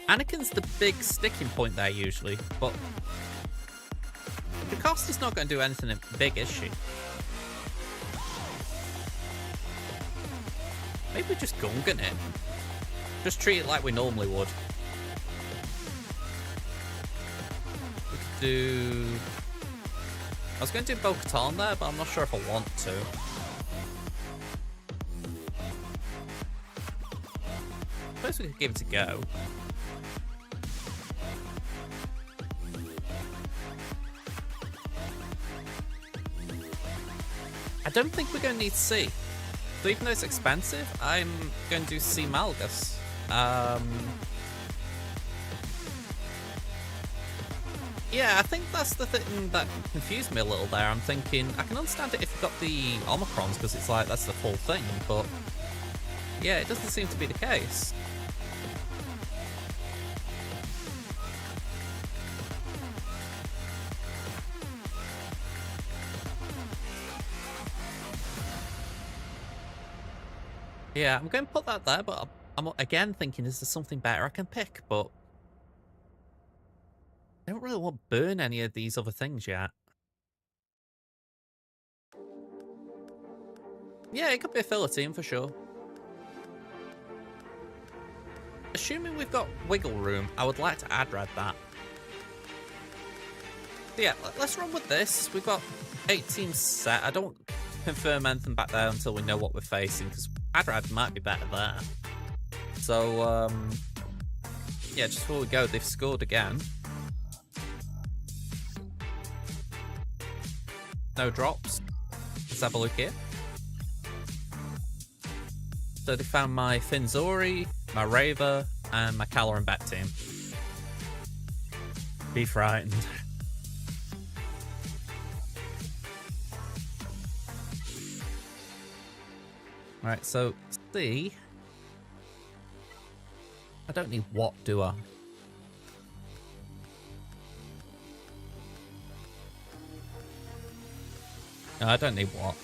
Anakin's the big sticking point there usually, but Jocasta's not going to do anything big, is she? Maybe we just Gungan it. Just treat it like we normally would. We could do... I was going to do Bo-Katan there, but I'm not sure if I want to. I suppose we could give it a go. I don't think we're going to need C. So even though it's expensive, I'm going to do C Malgus. Yeah, I think that's the thing that confused me a little there. I'm thinking, I can understand it if you've got the Omicrons, because it's like, that's the full thing, but yeah, it doesn't seem to be the case. Yeah, I'm going to put that there, but I'm again thinking, is there something better I can pick? But I don't really want to burn any of these other things yet. Yeah, it could be a filler team for sure. Assuming we've got wiggle room, I would like to add-rad that. So yeah, let's run with this. We've got 8 teams set. I don't confirm anything back there until we know what we're facing, because add-rad might be better there. So, yeah, just before we go, they've scored again. No drops. Let's have a look here. So they found my Finzori, my Raver, and my Caloran Bat team. Be frightened. Alright, so C. I don't need what, do I? No, I don't need what.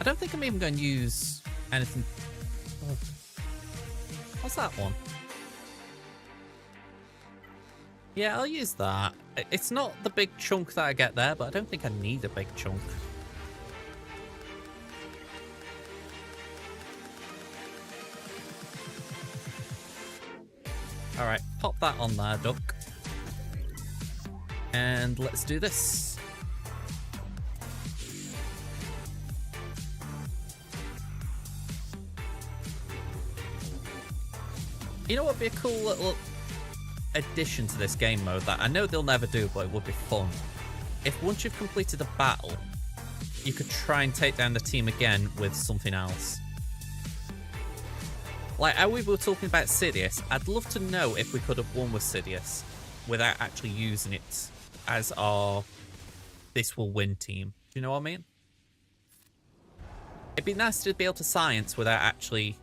I don't think I'm even going to use anything. Oh. What's that one? Yeah, I'll use that. It's not the big chunk that I get there, but I don't think I need a big chunk. Alright, pop that on there, duck. And let's do this. You know what would be a cool little addition to this game mode that I know they'll never do, but it would be fun? If once you've completed a battle, you could try and take down the team again with something else. Like how we were talking about Sidious, I'd love to know if we could have won with Sidious without actually using it as our this will win team. Do you know what I mean? It'd be nice to be able to science without actually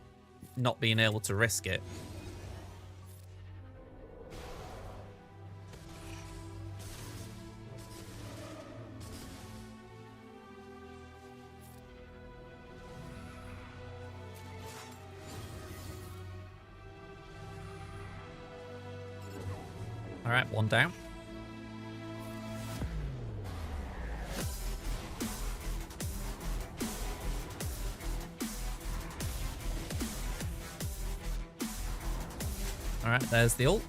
not being able to risk it. All right, one down. All right, there's the ult.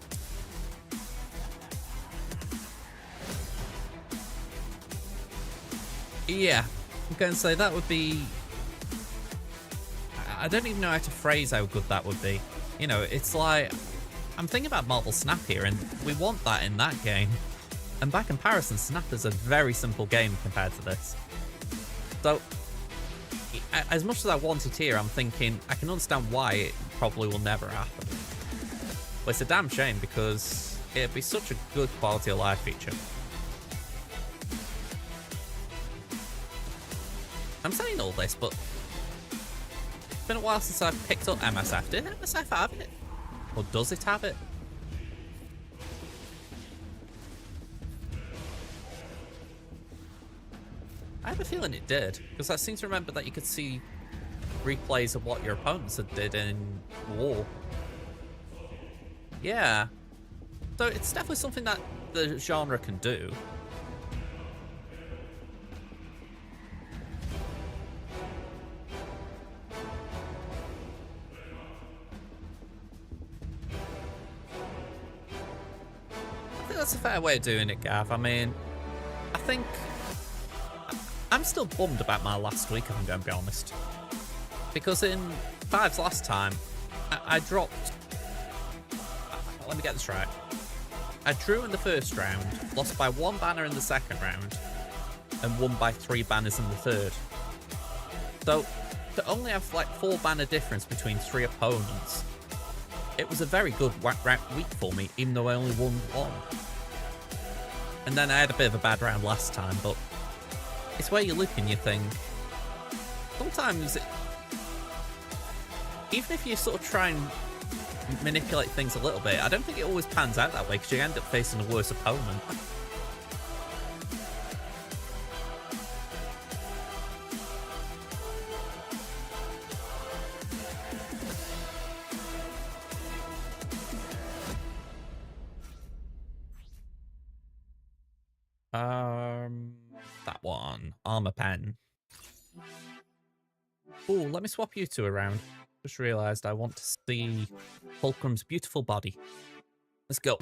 Yeah, I'm going to say that would be... I don't even know how to phrase how good that would be. You know, it's like... I'm thinking about Marvel Snap here, and we want that in that game. And by comparison, Snap is a very simple game compared to this. So, as much as I want it here, I'm thinking I can understand why it probably will never happen. But it's a damn shame because it'd be such a good quality of life feature. I'm saying all this, but it's been a while since I've picked up MSF. Did MSF have it? Or does it have it? I have a feeling it did, because I seem to remember that you could see replays of what your opponents had did in War. Yeah. So it's definitely something that the genre can do. That's a fair way of doing it, Gav. I mean, I think I'm still bummed about my last week, if I'm going to be honest. Because in Five's last time, I dropped... Let me get this right. I drew in the first round, lost by 1 banner in the second round, and won by 3 banners in the third. So, to only have like 4 banner difference between 3 opponents, it was a very good week for me, even though I only won 1. And then I had a bit of a bad round last time, but it's where you look and you think, sometimes, even if you sort of try and manipulate things a little bit, I don't think it always pans out that way because you end up facing a worse opponent. That one. Armor pen. Oh, let me swap you two around. Just realised I want to see Fulcrum's beautiful body. Let's go.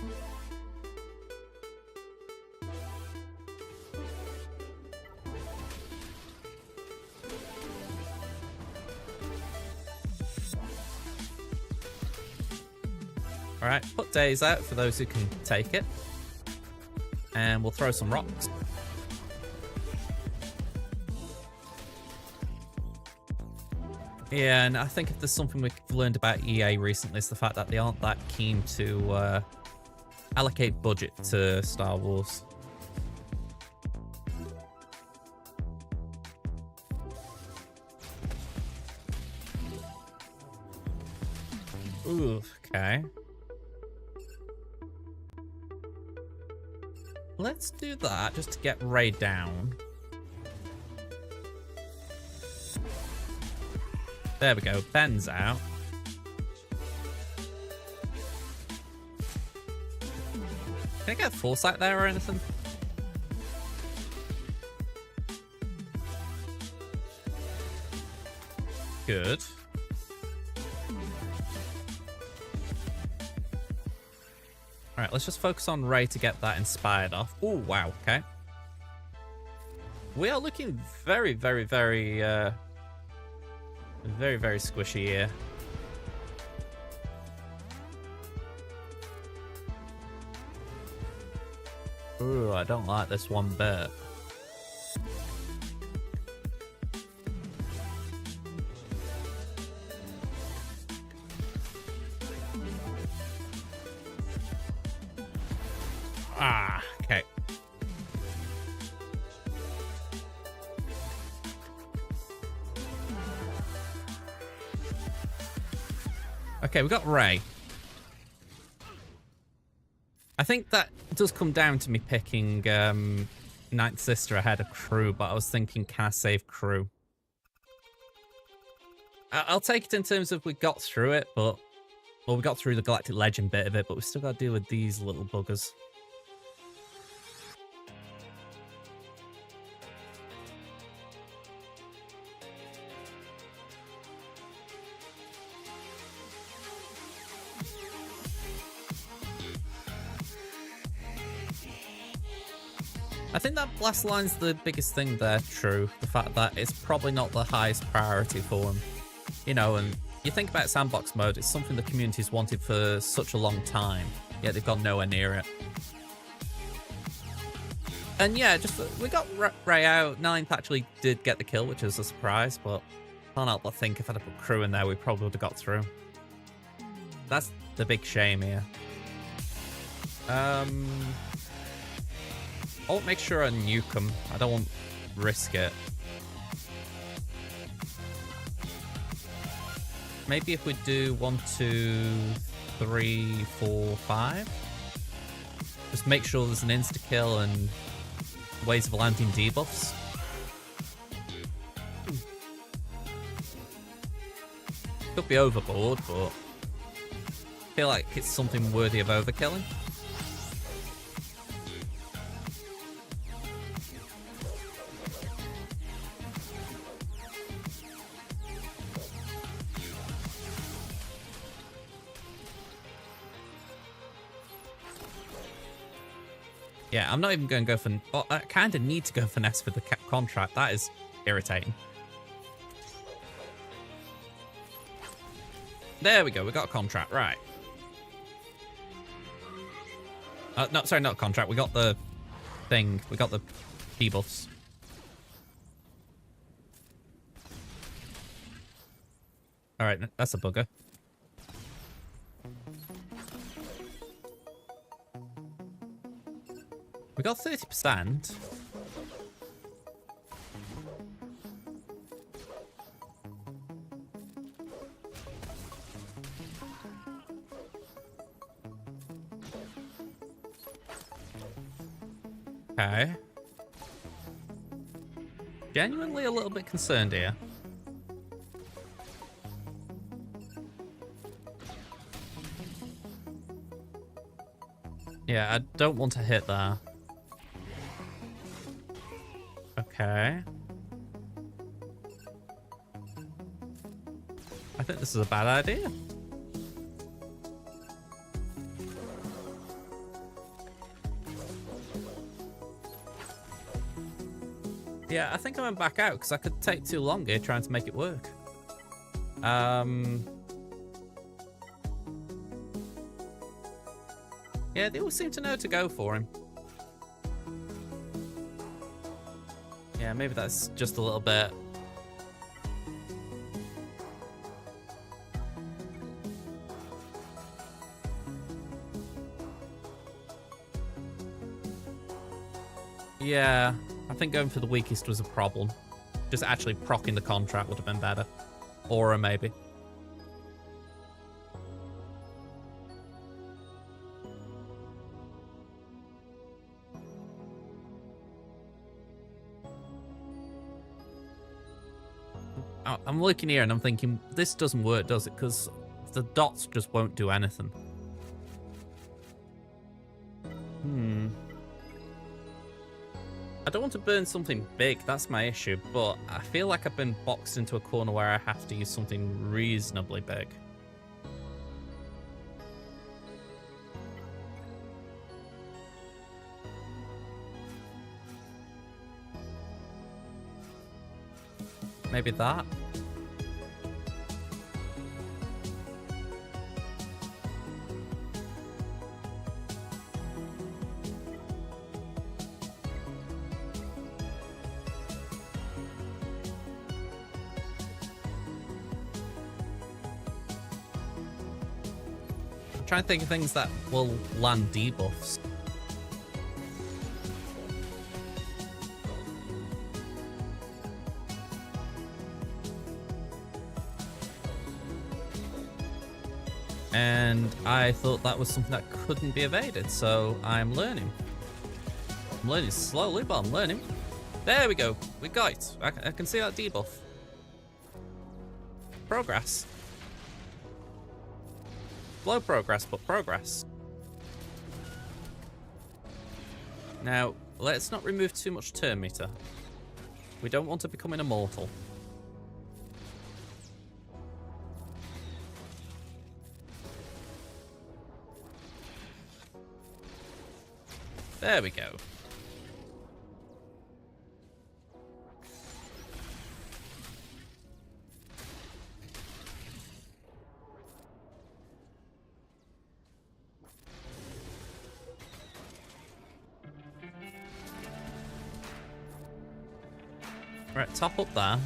Alright, put Daze out for those who can take it. And we'll throw some rocks. Yeah, and I think if there's something we've learned about EA recently, it's the fact that they aren't that keen to allocate budget to Star Wars. Ooh, okay. Let's do that just to get Rey down. There we go, Ben's out. Can I get foresight there or anything? Good. Alright, let's just focus on Ray to get that inspired off. Oh, wow, okay. We are looking very, very, very, very squishy here. Ooh, I don't like this one bit. Ah, okay. Okay, we got Ray. I think that does come down to me picking Ninth Sister ahead of Crew, but I was thinking, can I save Crew? I'll take it in terms of we got through it, but... Well, we got through the Galactic Legend bit of it, but we still got to deal with these little buggers. I think that blast line's the biggest thing there, True. The fact that it's probably not the highest priority for him. You know, and you think about sandbox mode, it's something the community's wanted for such a long time, yet they've gone nowhere near it. And yeah, just we got Ray out. Ninth actually did get the kill, which was a surprise, but I can't help but think if I'd have put Crew in there, we probably would have got through. That's the big shame here. I'll make sure I nuke them. I don't want to risk it. Maybe if we do 1, 2, 3, 4, 5. Just make sure there's an insta-kill and ways of landing debuffs. Could be overboard, but I feel like it's something worthy of overkilling. Yeah, I'm not even going to go for... Well, I kind of need to go for Nest for the contract. That is irritating. There we go. We got a contract. Right. No, sorry, not a contract. We got the thing. We got the debuffs. All right, that's a bugger. We got 30%. Okay. Genuinely a little bit concerned here. Yeah, I don't want to hit there. Okay. I think this is a bad idea. Yeah, I think I went back out because I could take too long here trying to make it work. Yeah, they all seem to know to go for him. Yeah, maybe that's just a little bit. Yeah, I think going for the weakest was a problem. Just actually proccing the contract would have been better. Aura, maybe. I'm looking here and I'm thinking, this doesn't work, does it? Because the dots just won't do anything. I don't want to burn something big, that's my issue, but I feel like I've been boxed into a corner where I have to use something reasonably big. Maybe that? I'm trying to think of things that will land debuffs. And I thought that was something that couldn't be evaded, so I'm learning. I'm learning slowly, but I'm learning. There we go. We got it. I can see that debuff. Progress. Slow progress, but progress. Now, let's not remove too much turn meter. We don't want to become an immortal. There we go. Right, top up there.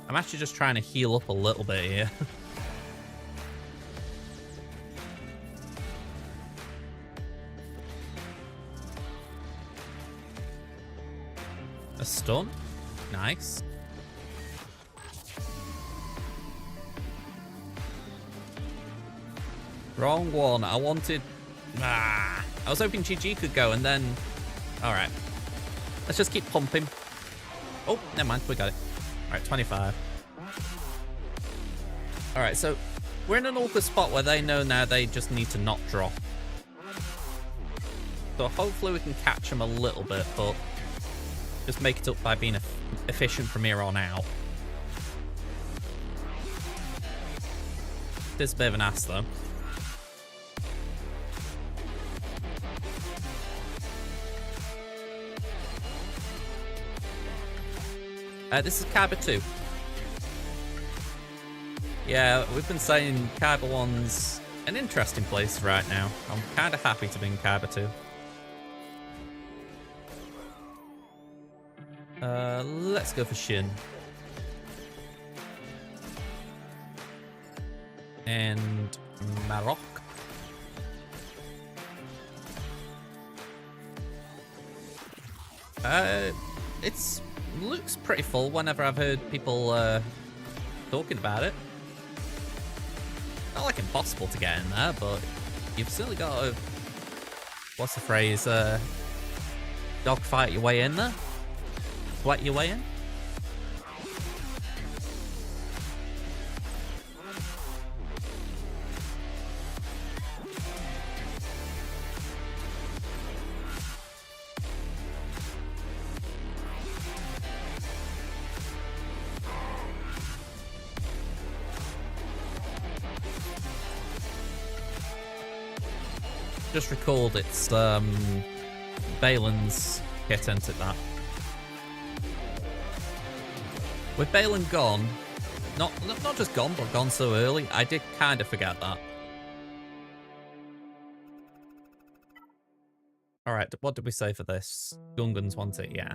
I'm actually just trying to heal up a little bit here. A stun? Nice. Wrong one. I wanted... Ah, I was hoping GG could go and then... Alright. Let's just keep pumping. Oh, never mind. We got it. Alright, 25. Alright, so we're in an awkward spot where they know now they just need to not drop. So hopefully we can catch them a little bit, but just make it up by being efficient from here on out. This is a bit of an ass, though. This is Kaiba 2. Yeah, we've been saying Kaiba 1's an interesting place right now. I'm kind of happy to be in Kaiba 2. Let's go for Shin. And Marok. It's looks pretty full whenever I've heard people talking about it. Not like impossible to get in there, but you've certainly got to, what's the phrase, dogfight your way in there? Sweat your way in? Just recalled it's Balin's kit entered that. With Balin gone, not just gone, but gone so early, I did kind of forget that. Alright, what did we say for this? Gungans want it, yeah.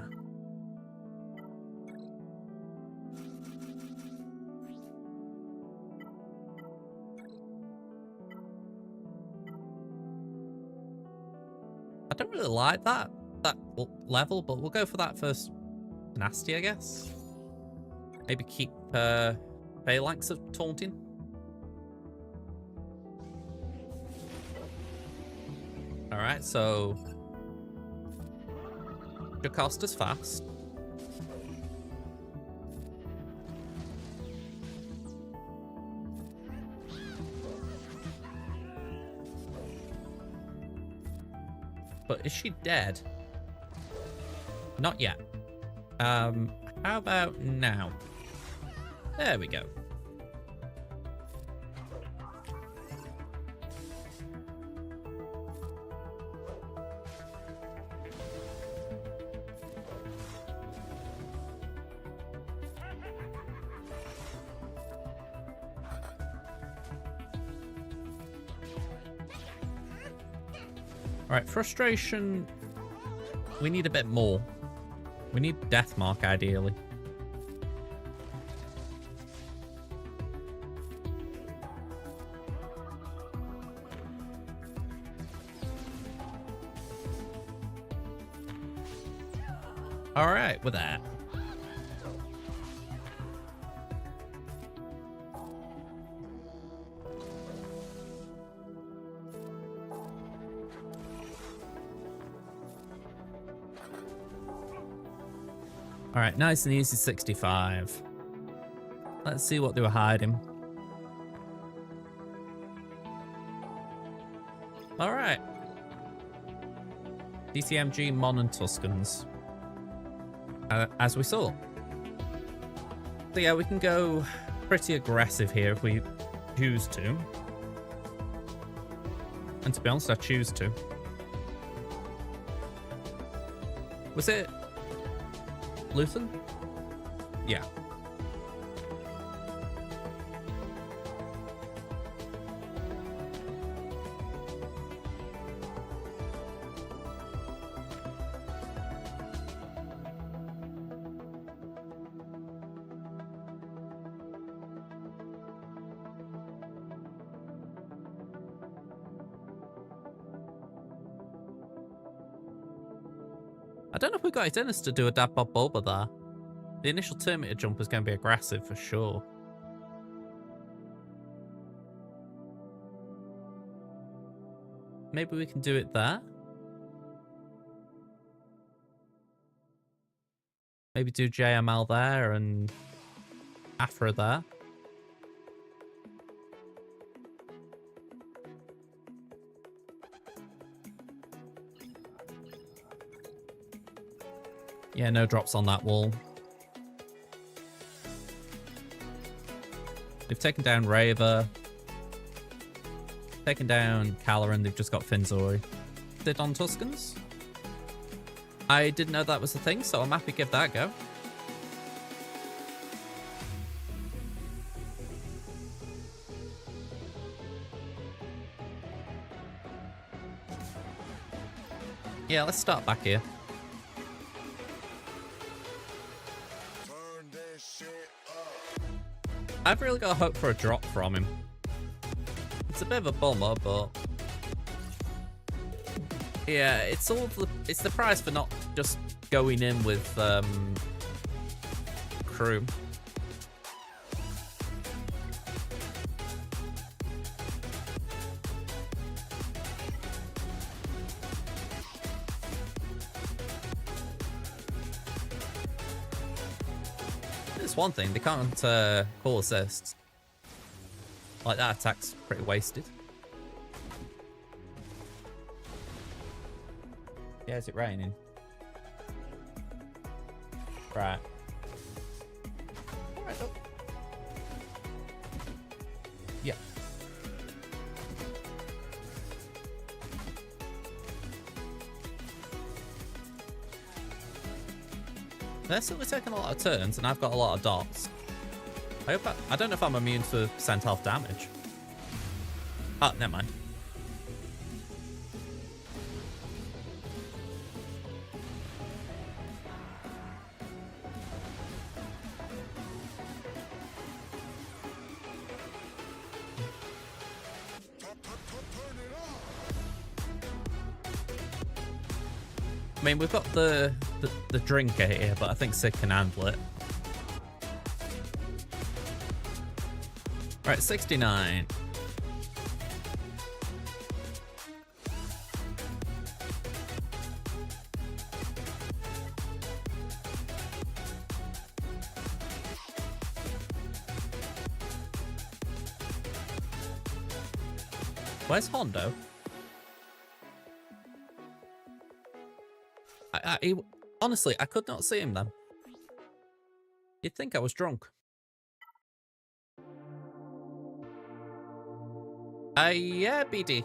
I don't really like that level, but we'll go for that first nasty, I guess. Maybe keep Phalanx of taunting. Alright, so Jocasta's fast. But is she dead? Not yet. How about now? There we go. Alright, frustration. We need a bit more. We need Deathmark, ideally. Alright, with that. Alright, nice and easy 65. Let's see what they were hiding. Alright. DCMG, Mon and Tuscans. As we saw. So yeah, we can go pretty aggressive here if we choose to. And to be honest, I choose to. Was it Luton? Yeah. I don't know if we got it in us to do a Dab Bob Bulba there. The initial Terminator jump is going to be aggressive for sure. Maybe we can do it there. Maybe do JML there and Afra there. Yeah, no drops on that wall. They've taken down Raver. Taken down Caloran, they've just got Finzori. Did on Tuscans? I didn't know that was a thing, so I'm happy to give that a go. Yeah, let's start back here. I've really got to hope for a drop from him. It's a bit of a bummer, but yeah, it's the price for not just going in with crew. It's one thing, they can't call assists. Like, that attack's pretty wasted. Yeah, is it raining? Right. Alright, look. Yeah. They're still taking a lot of turns, and I've got a lot of dots. I don't know if I'm immune to percent health damage. Oh, never mind. I mean, we've got the drinker here, but I think Sid can handle it. Right, 69. Where's Hondo? Honestly, I could not see him then. You'd think I was drunk. Yeah, BD.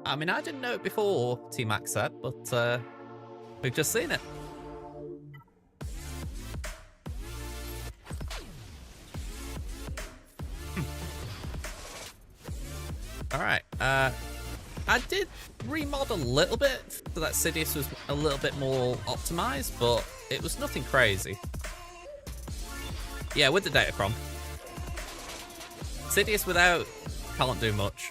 I mean, I didn't know it before, T-Max said, but we've just seen it. All right. I did remod a little bit so that Sidious was a little bit more optimized, but it was nothing crazy. Yeah, with the Datacron. Sidious without can't do much.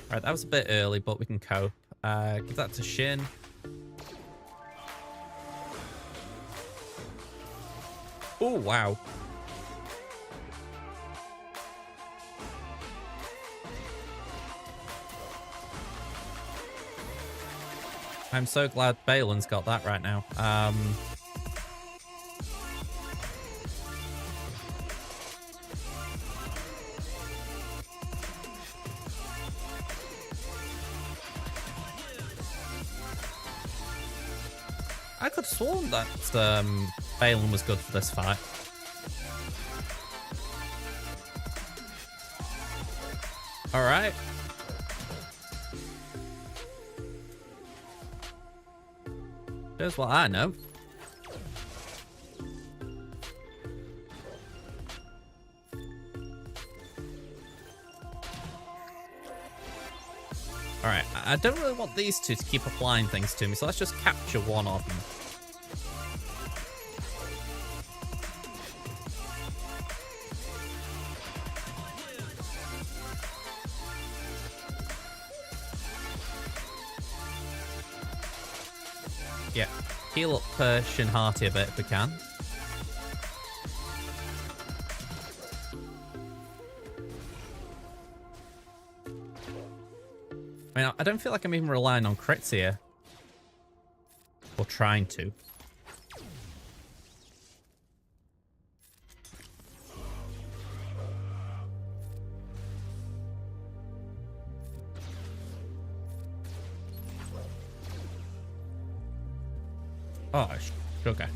Alright, that was a bit early, but we can cope. Give that to Shin. Oh, wow. I'm so glad Balin's got that right now. I could have sworn that Balin was good for this fight. All right. Here's what I know. Alright, I don't really want these two to keep applying things to me, so let's just capture one of them. Yeah, heal up Shin Hearty a bit if we can. I mean, I don't feel like I'm even relying on crits here. Or trying to. Oh, sugar.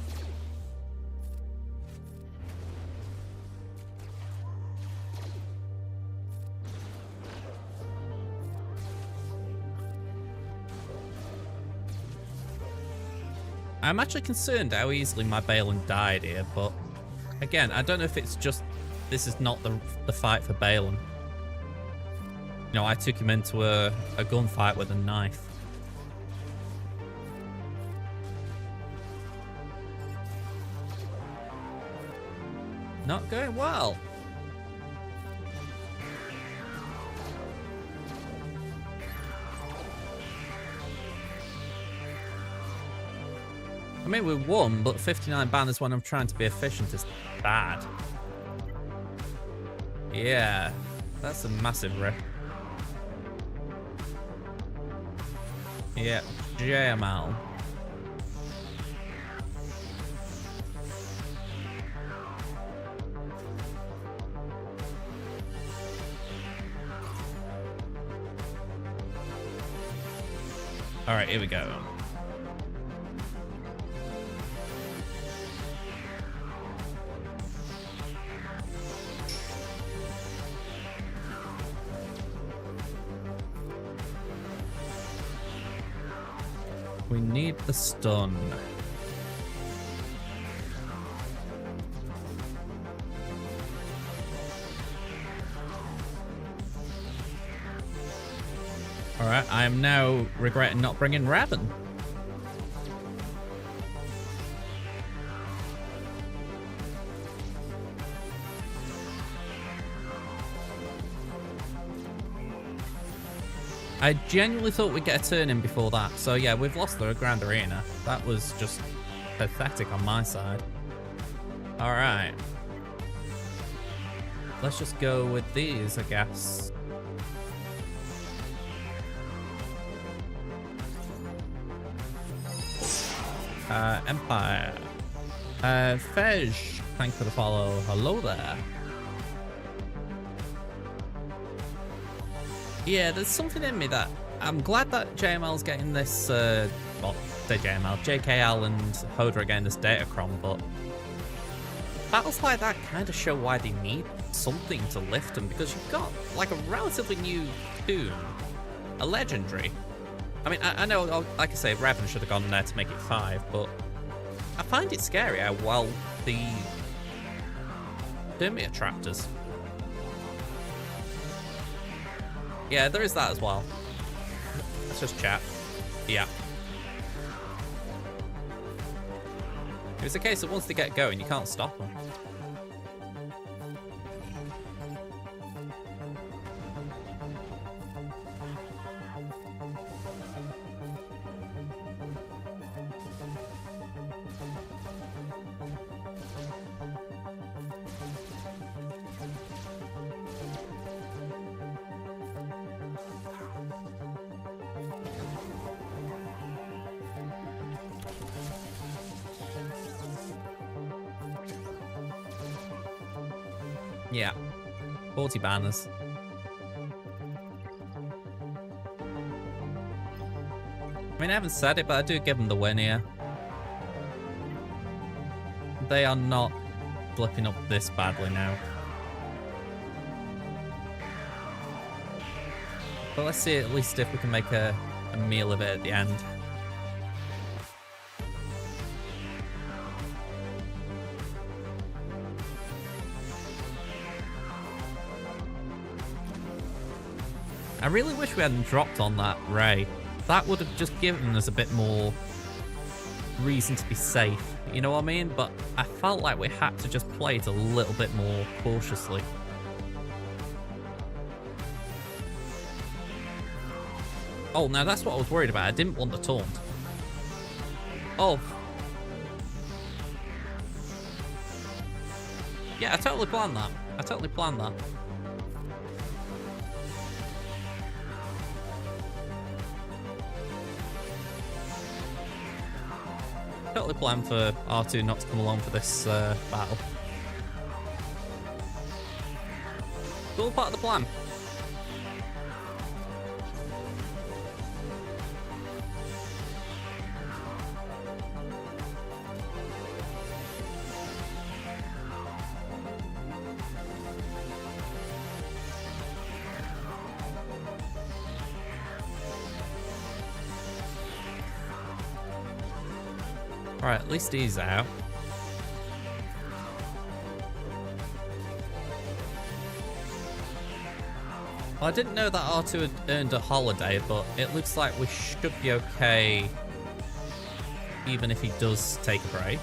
I'm actually concerned how easily my Balin died here, but again, I don't know if it's just this is not the fight for Balin. You know, I took him into a gunfight with a knife. Not going well. I mean, we won, but 59 banners when I'm trying to be efficient is bad. Yeah, that's a massive rip. Yeah, JML. All right, here we go. We need the stun. Alright, I am now regretting not bringing Raven. I genuinely thought we'd get a turn in before that. So yeah, we've lost the Grand Arena. That was just pathetic on my side. Alright. Let's just go with these, I guess. Empire. Fej, thanks for the follow. Hello there. Yeah, there's something in me that I'm glad that JML's getting this, well, say JML, JKL and Hoda are getting this Datacron, but battles like that kind of show why they need something to lift them, because you've got like a relatively new toon, a legendary. I mean, I know, like I say, Revan should have gone there to make it 5, but I find it scary how well the Dermia Traptors. Yeah, there is that as well. Let's just chat. Yeah. It's a case of once they get going, you can't stop them. Yeah. 40 banners. I mean, I haven't said it, but I do give them the win here. They are not flipping up this badly now. But let's see at least if we can make a meal of it at the end. I really wish we hadn't dropped on that Ray. That would have just given us a bit more reason to be safe. You know what I mean? But I felt like we had to just play it a little bit more cautiously. Oh, now that's what I was worried about. I didn't want the taunt. Oh. Yeah, I totally planned that. I totally planned that. Totally planned for R2 not to come along for this battle. It's all part of the plan. Alright, at least he's out. Well, I didn't know that R2 had earned a holiday, but it looks like we should be okay even if he does take a break.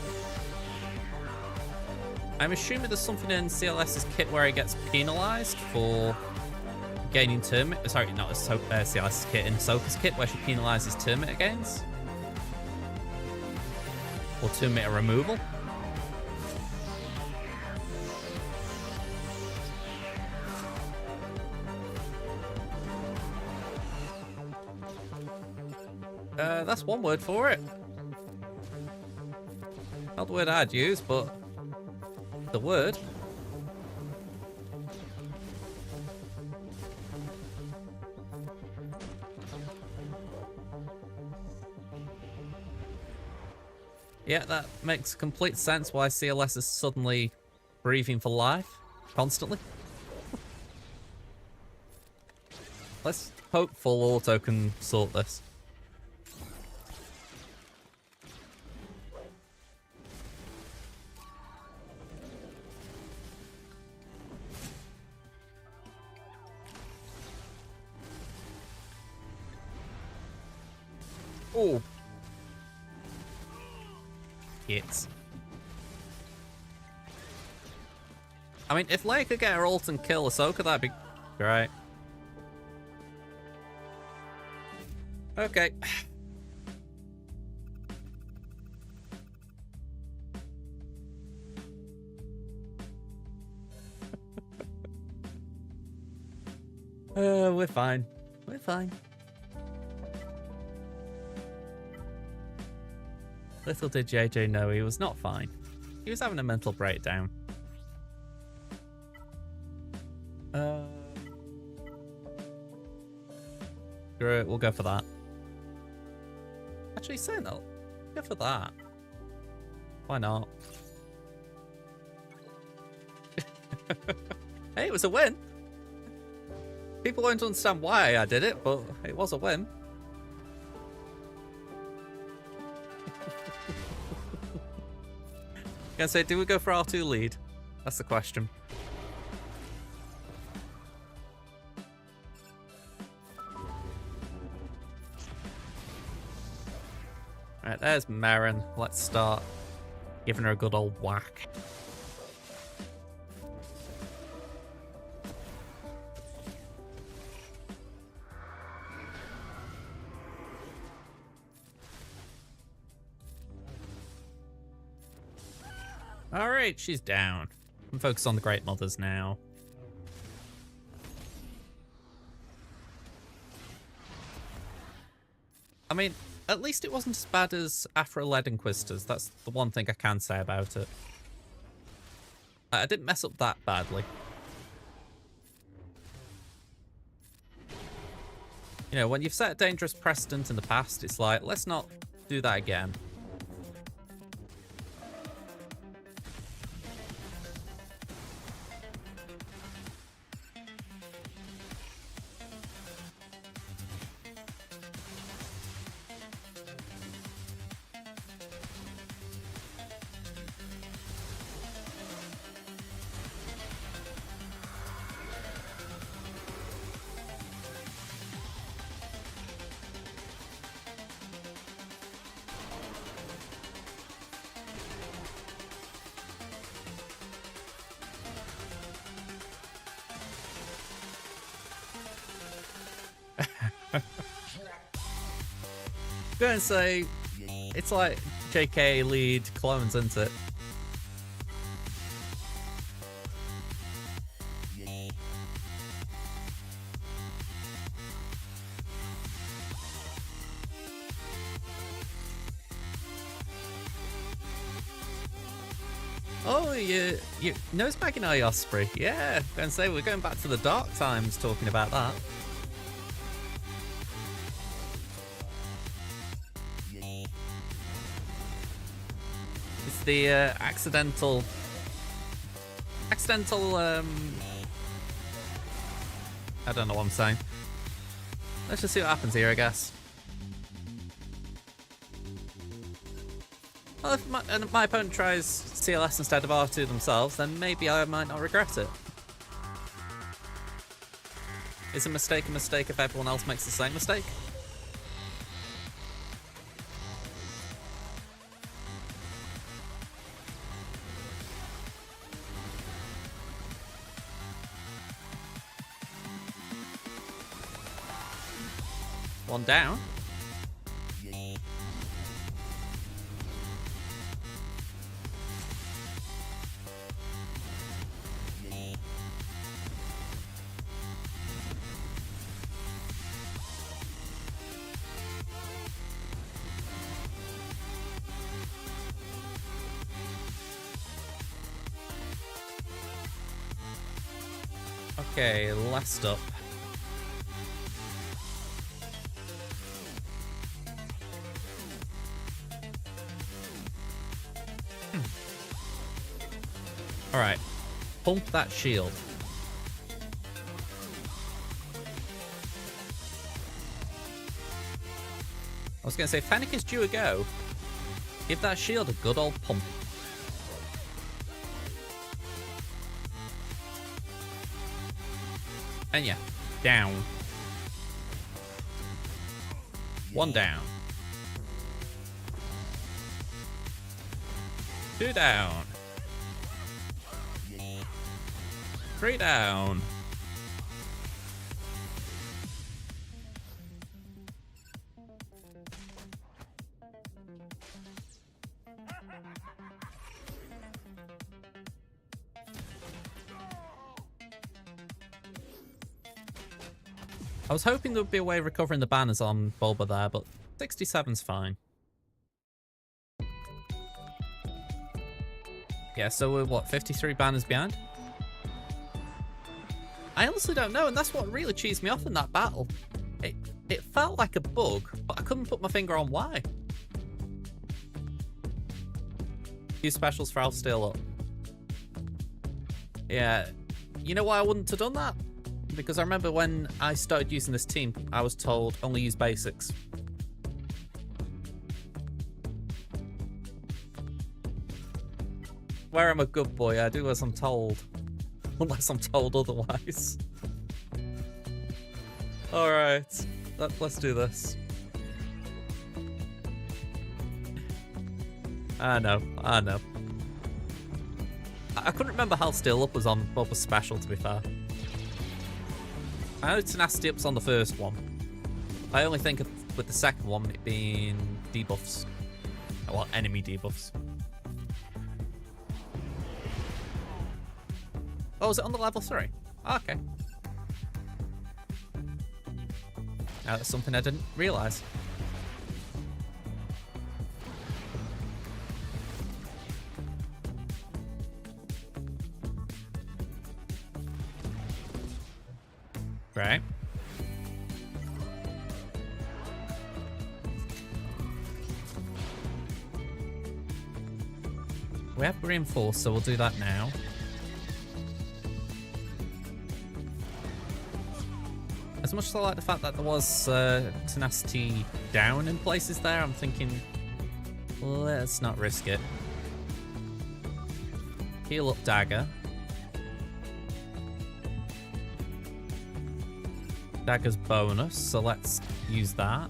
I'm assuming there's something in CLS's kit where he gets penalised for gaining Termite. Sorry, not CLS's kit, in Soka's kit where she penalises Termite gains. Or Termite removal. That's one word for it. Not the word I'd use, but the word. Yeah, that makes complete sense why CLS is suddenly breathing for life, constantly. Let's hope full auto can sort this. Oh. Hits. I mean, if Leia could get her ult and kill Ahsoka, that'd be great. Okay. We're fine. We're fine. Little did JJ know he was not fine. He was having a mental breakdown. Great, we'll go for that. Actually, saying that, go for that. Why not? Hey, it was a win. People won't understand why I did it, but it was a win. Gonna say, do we go for R2 lead? That's the question. Right, there's Merrin. Let's start giving her a good old whack. Alright, she's down. I'm focused on the Great Mothers now. I mean, at least it wasn't as bad as Aphra-led Inquisitors. That's the one thing I can say about it. I didn't mess up that badly. You know, when you've set a dangerous precedent in the past, it's like, let's not do that again. I'm gonna say it's like JK lead clones, isn't it? Oh, you nosebagging our Osprey. Yeah, I'm gonna say we're going back to the dark times talking about that. The accidental I don't know what I'm saying. Let's just see what happens here, I guess. Well, if my opponent tries CLS instead of R2 themselves, then maybe I might not regret it. Is a mistake if everyone else makes the same mistake? One down. Okay, last up. Alright, pump that shield. I was going to say, Fennec is due a go. Give that shield a good old pump. And yeah, down. One down. Two down. Three down. I was hoping there would be a way of recovering the banners on Bulba there, but 67's fine. Yeah, so we're what, 53 banners behind? I honestly don't know, and that's what really cheesed me off in that battle. It felt like a bug, but I couldn't put my finger on why. Few specials for I'll Steel Up. Yeah, you know why I wouldn't have done that? Because I remember when I started using this team, I was told only use basics. Where I'm a good boy, I do as I'm told. Unless I'm told otherwise. Alright, let's do this. I know. I couldn't remember how Steel Up was on Bubba's special, to be fair. I know Tenacity Up's on the first one. I only think of, with the second one, it being debuffs. Well, enemy debuffs. Oh, is it on the level 3? Oh, okay. Now that's something I didn't realise. Right. We have reinforce, so we'll do that now. As much as I like the fact that there was tenacity down in places there, I'm thinking, let's not risk it. Heal up dagger. Dagger's bonus, so let's use that.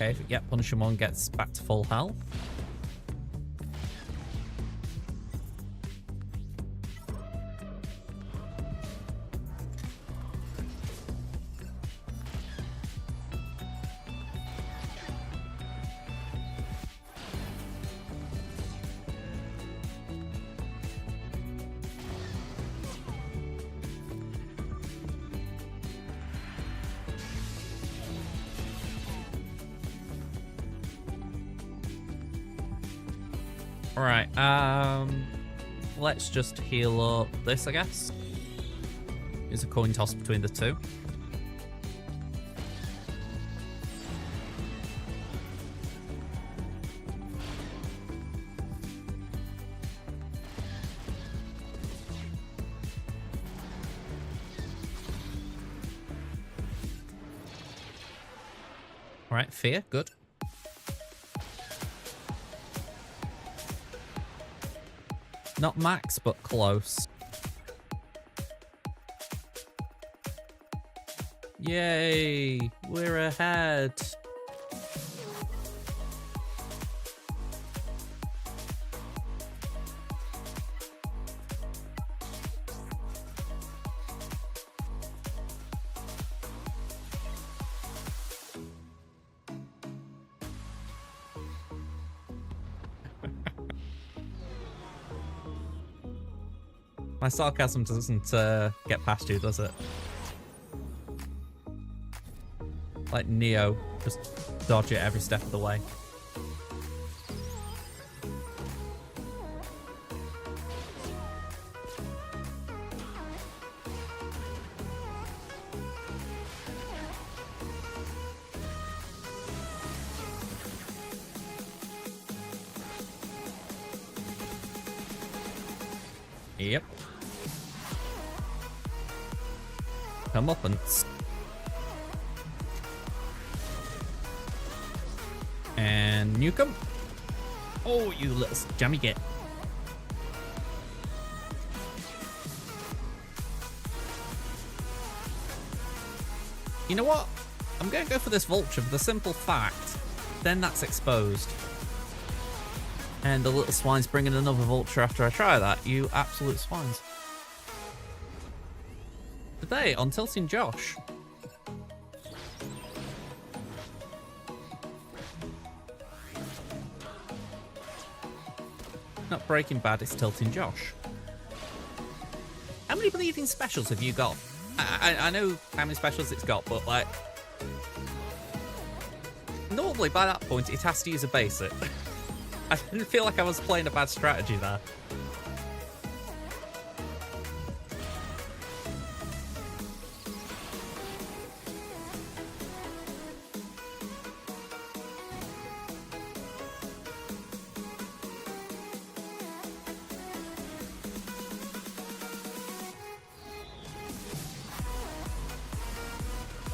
Okay, yeah, Punishing One gets back to full health. Alright, let's just heal up this, I guess. It's a coin toss between the two. Alright, fear, good. Not max, but close. Yay! We're ahead. My sarcasm doesn't get past you, does it? Like Neo, just dodge it every step of the way. Yep. Comeuppance. And Nukem. Oh, you little jammy git. You know what? I'm going to go for this Vulture for the simple fact, then that's exposed. And the little swine's bringing another Vulture after I try that. You absolute swines. Today on Tilting Josh. Not Breaking Bad, it's Tilting Josh. How many bleeding specials have you got? I know how many specials it's got, but like normally by that point it has to use a basic. I didn't feel like I was playing a bad strategy there.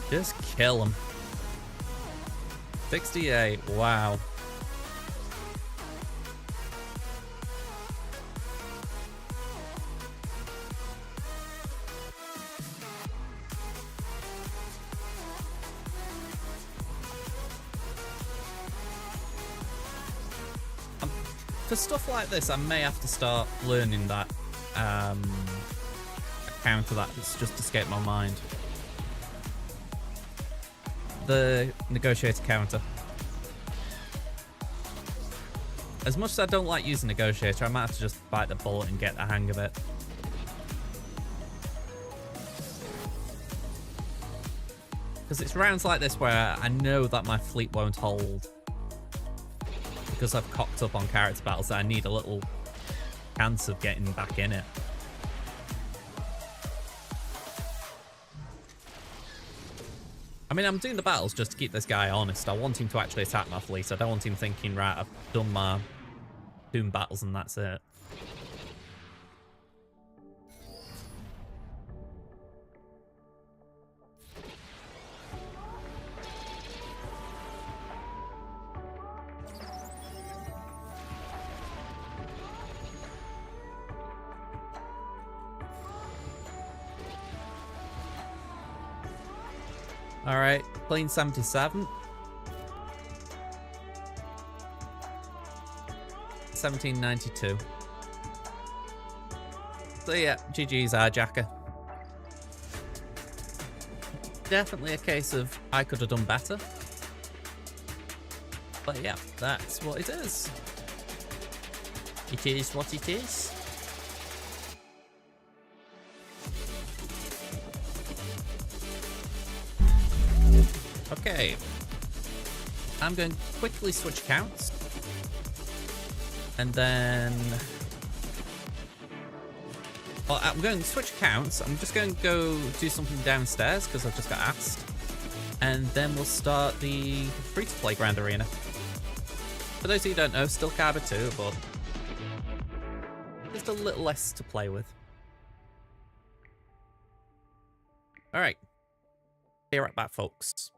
Just kill him. 68, wow. For stuff like this, I may have to start learning that counter that's just escaped my mind. The negotiator counter. As much as I don't like using negotiator, I might have to just bite the bullet and get the hang of it. Because it's rounds like this where I know that my fleet won't hold. Because I've cocked up on character battles, I need a little chance of getting back in it. I mean, I'm doing the battles just to keep this guy honest. I want him to actually attack my fleet. I don't want him thinking, right, I've done my doom battles and that's it. All right, plane 77. 1792. So yeah, GG's hijacker. Definitely a case of I could have done better. But yeah, that's what it is. It is what it is. Okay, I'm going to quickly switch counts, and then, well, I'm going to switch counts. I'm just going to go do something downstairs because I've just got asked, and then we'll start the free-to-play Grand Arena. For those of you who don't know, still Kaiba 2, but just a little less to play with. All right, be right back, folks.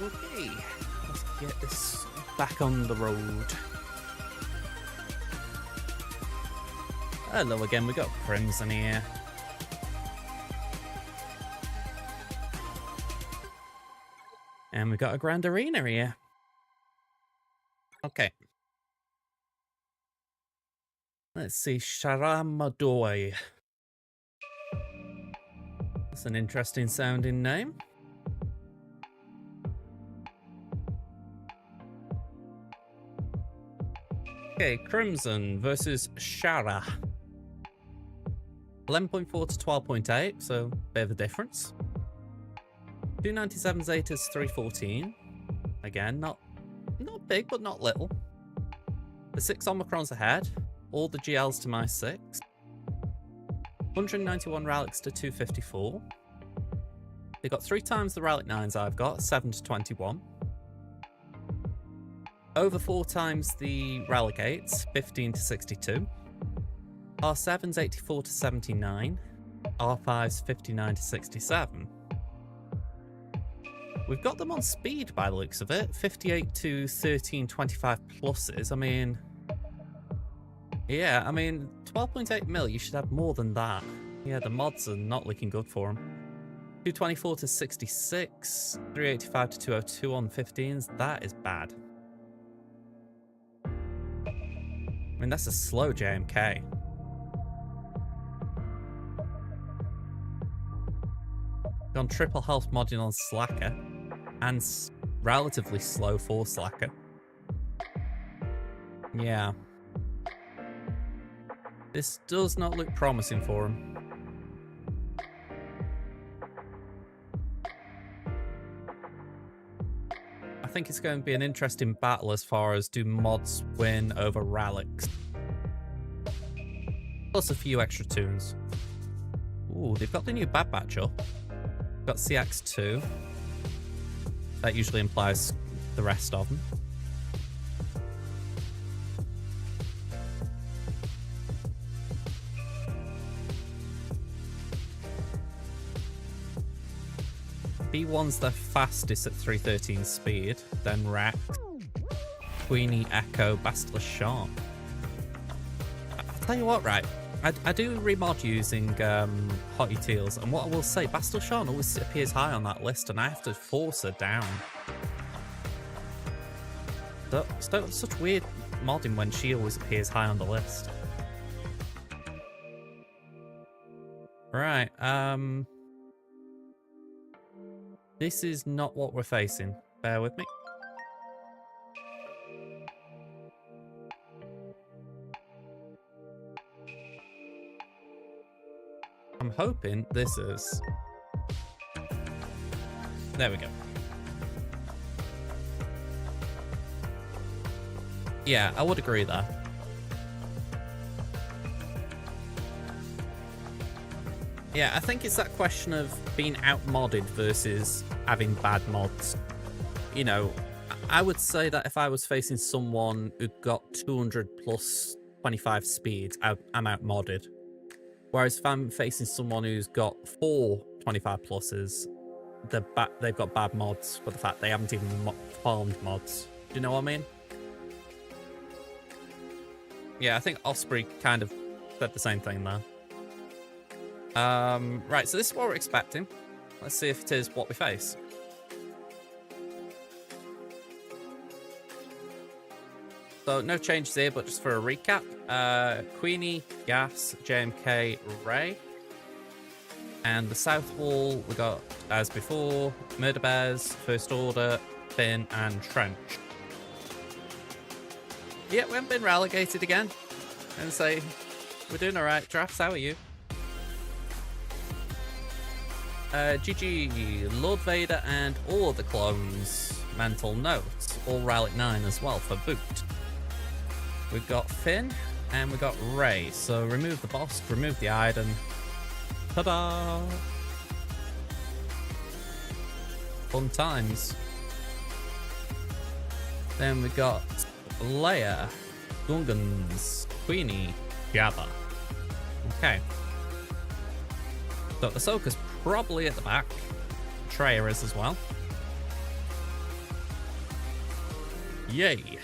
Okay, let's get this back on the road. Hello again, we got Crimson here. And we got a Grand Arena here. Okay. Let's see, Sharamadoi. That's an interesting sounding name. Okay, Crimson versus Shara. 11.4 to 12.8, so a bit of a difference. 297 Zetas, 314. Again, not big, but not little. The 6 Omicrons ahead. All the GLs to my 6. 191 Relics to 254. They got 3 times the Relic 9s I've got, 7 to 21. Over 4 times the Relic 8s, 15 to 62. R7's 84 to 79. R5's 59 to 67. We've got them on speed by the looks of it. 58 to 1325 pluses. I mean... yeah, I mean, 12.8 mil, you should have more than that. Yeah, the mods are not looking good for them. 224 to 66. 385 to 202 on 15s. That is bad. I mean, that's a slow JMK. Gone triple health modding on Slacker. And relatively slow for Slacker. Yeah. This does not look promising for him. I think it's going to be an interesting battle as far as do mods win over relics. Plus a few extra tunes. Ooh, they've got the new Bad Batch up. Got CX2. That usually implies the rest of them. B1's the fastest at 313 speed, then Rex, Queenie, Echo, Bastila Sharp. I'll tell you what, right? I do remod using Hottie Teals, and what I will say, Bastila Sharp always appears high on that list, and I have to force her down. Such weird modding when she always appears high on the list. Right, this is not what we're facing. Bear with me. I'm hoping this is... there we go. Yeah, I would agree there. Yeah, I think it's that question of being out-modded versus having bad mods. You know, I would say that if I was facing someone who got 200 plus 25 speeds, I'm out-modded. Whereas if I'm facing someone who's got 4 25 pluses, they've got bad mods for the fact they haven't even farmed mods. Do you know what I mean? Yeah, I think Osprey kind of said the same thing there. Right, so this is what we're expecting. Let's see if it is what we face. So no changes here, but just for a recap. Queenie, Gas, JMK, Ray. And the South Wall, we got, as before, Murder Bears, First Order, Finn, and Trench. Yeah, we haven't been relegated again. And say, we're doing alright. Drafts, how are you? GG, Lord Vader and all of the clones. Mental notes. All Relic 9 as well for boot. We've got Finn and we've got Ray. So remove the boss, remove the Iden. Ta-da! Fun times. Then we got Leia, Gungans, Queenie, Jabba. Okay. So Ahsoka's probably at the back. Traya is as well. Yay.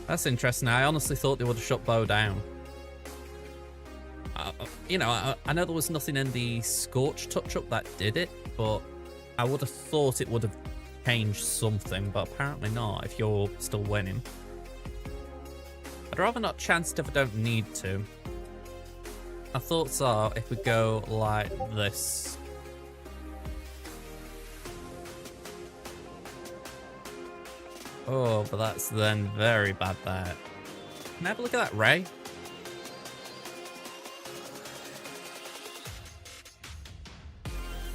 That's interesting. I honestly thought they would have shut Bo down. You know, I know there was nothing in the Scorch touch-up that did it, but I would have thought it would have changed something, but apparently not if you're still winning. I'd rather not chance it if I don't need to. My thoughts are if we go like this. Oh, but that's then very bad there. Can I have a look at that, Ray?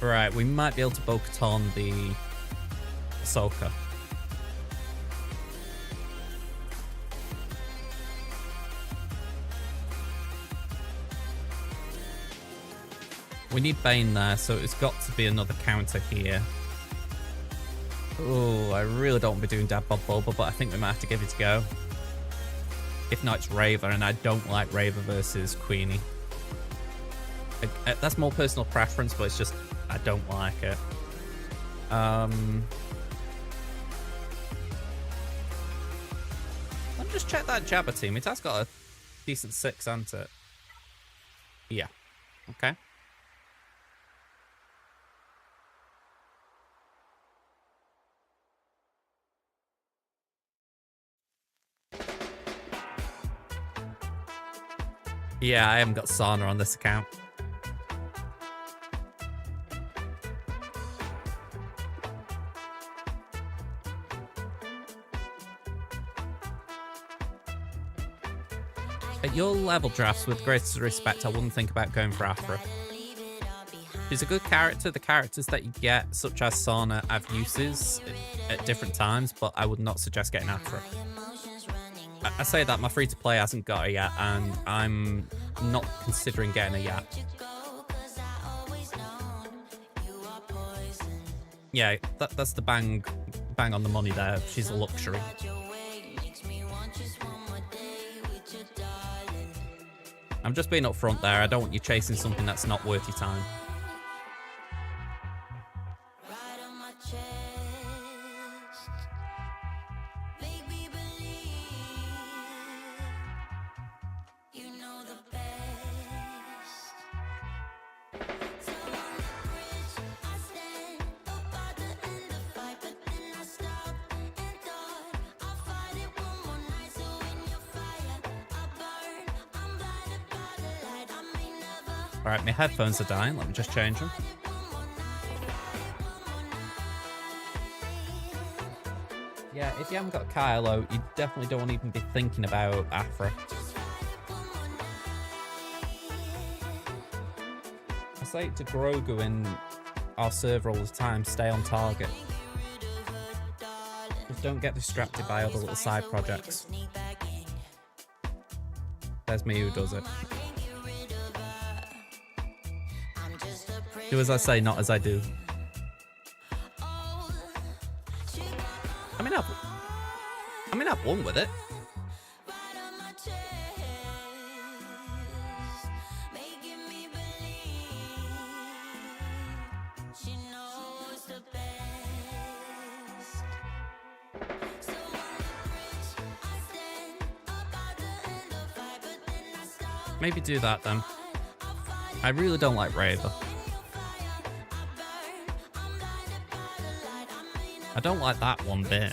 Right, we might be able to Bo-Katan the Ahsoka. We need Bane there, so it's got to be another counter here. Oh, I really don't want to be doing Dad Bod Bulba, but I think we might have to give it a go. If not, it's Raver, and I don't like Raver versus Queenie. That's more personal preference, but it's just, I don't like it. Let me just check that Jabba team. It has got a decent 6, hasn't it? Yeah. Okay. Yeah, I haven't got Sana on this account. At your level drafts, with greatest respect, I wouldn't think about going for Aphra. She's a good character. The characters that you get, such as Sana, have uses at different times, but I would not suggest getting Aphra. I say that my free-to-play hasn't got her yet, and I'm not considering getting her yet. Yeah, that's the bang on the money there. She's a luxury. I'm just being upfront there. I don't want you chasing something that's not worth your time. Alright, my headphones are dying. Let me just change them. Yeah, if you haven't got Kylo, you definitely don't even be thinking about Aphra. I say it to Grogu in our server all the time, stay on target. Just don't get distracted by other little side projects. There's me who does it. Do as I say, not as I do. I mean, I've won with it. Maybe do that then. I really don't like Raver. I don't like that one bit.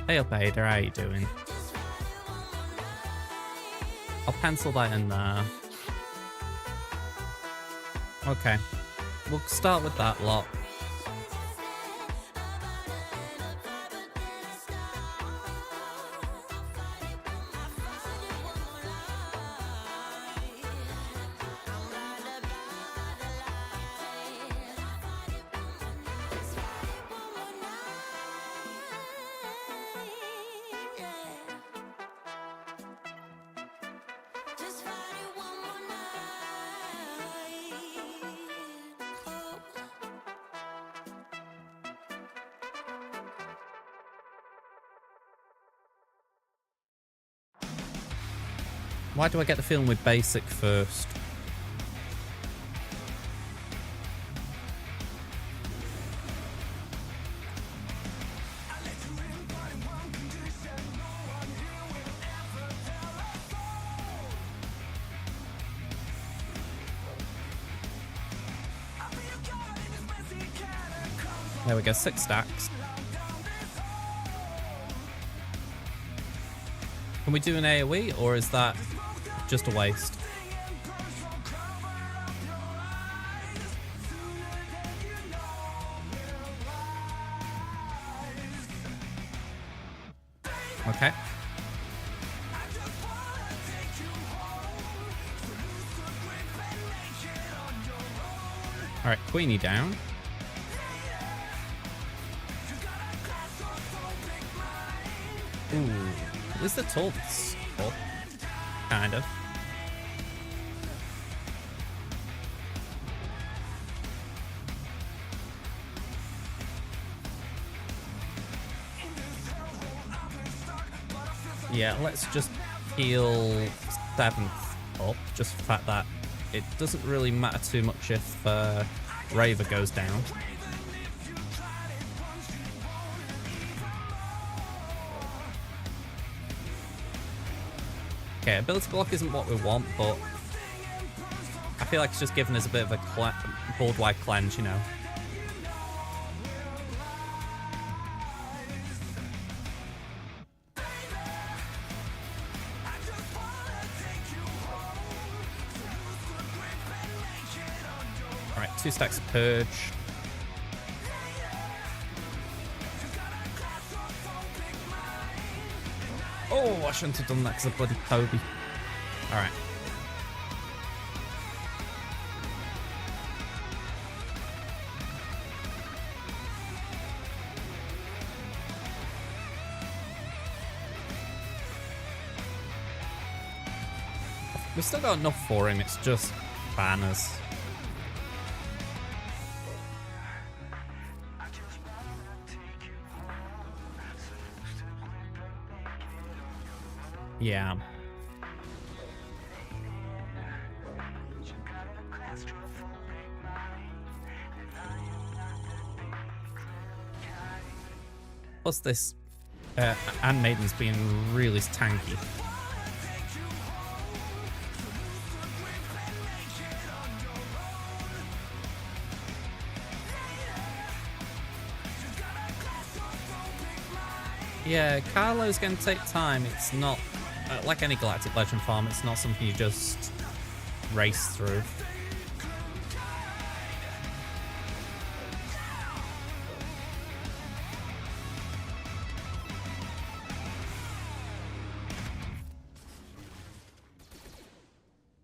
Hey up, Ada, how you doing? I'll pencil that in there. Okay. We'll start with that lot. Why do I get the feeling with basic first? There we go, 6 stacks. Can we do an AoE, or is that just a waste? Okay. Alright, Queenie down. Ooh. At least the taunts up. Kind of. Yeah, let's just heal 7th up. Just the fact that it doesn't really matter too much if Raver goes down. Okay, ability block isn't what we want, but I feel like it's just giving us a bit of a board-wide cleanse, you know. Alright, 2 stacks of Purge. Oh, I shouldn't have done that because of bloody Kobe. Alright. We've still got enough for him, it's just banners. Yeah. Plus this Handmaiden's being really tanky. Yeah, Carlo's going to take time. It's not, like any Galactic Legend farm, it's not something you just race through.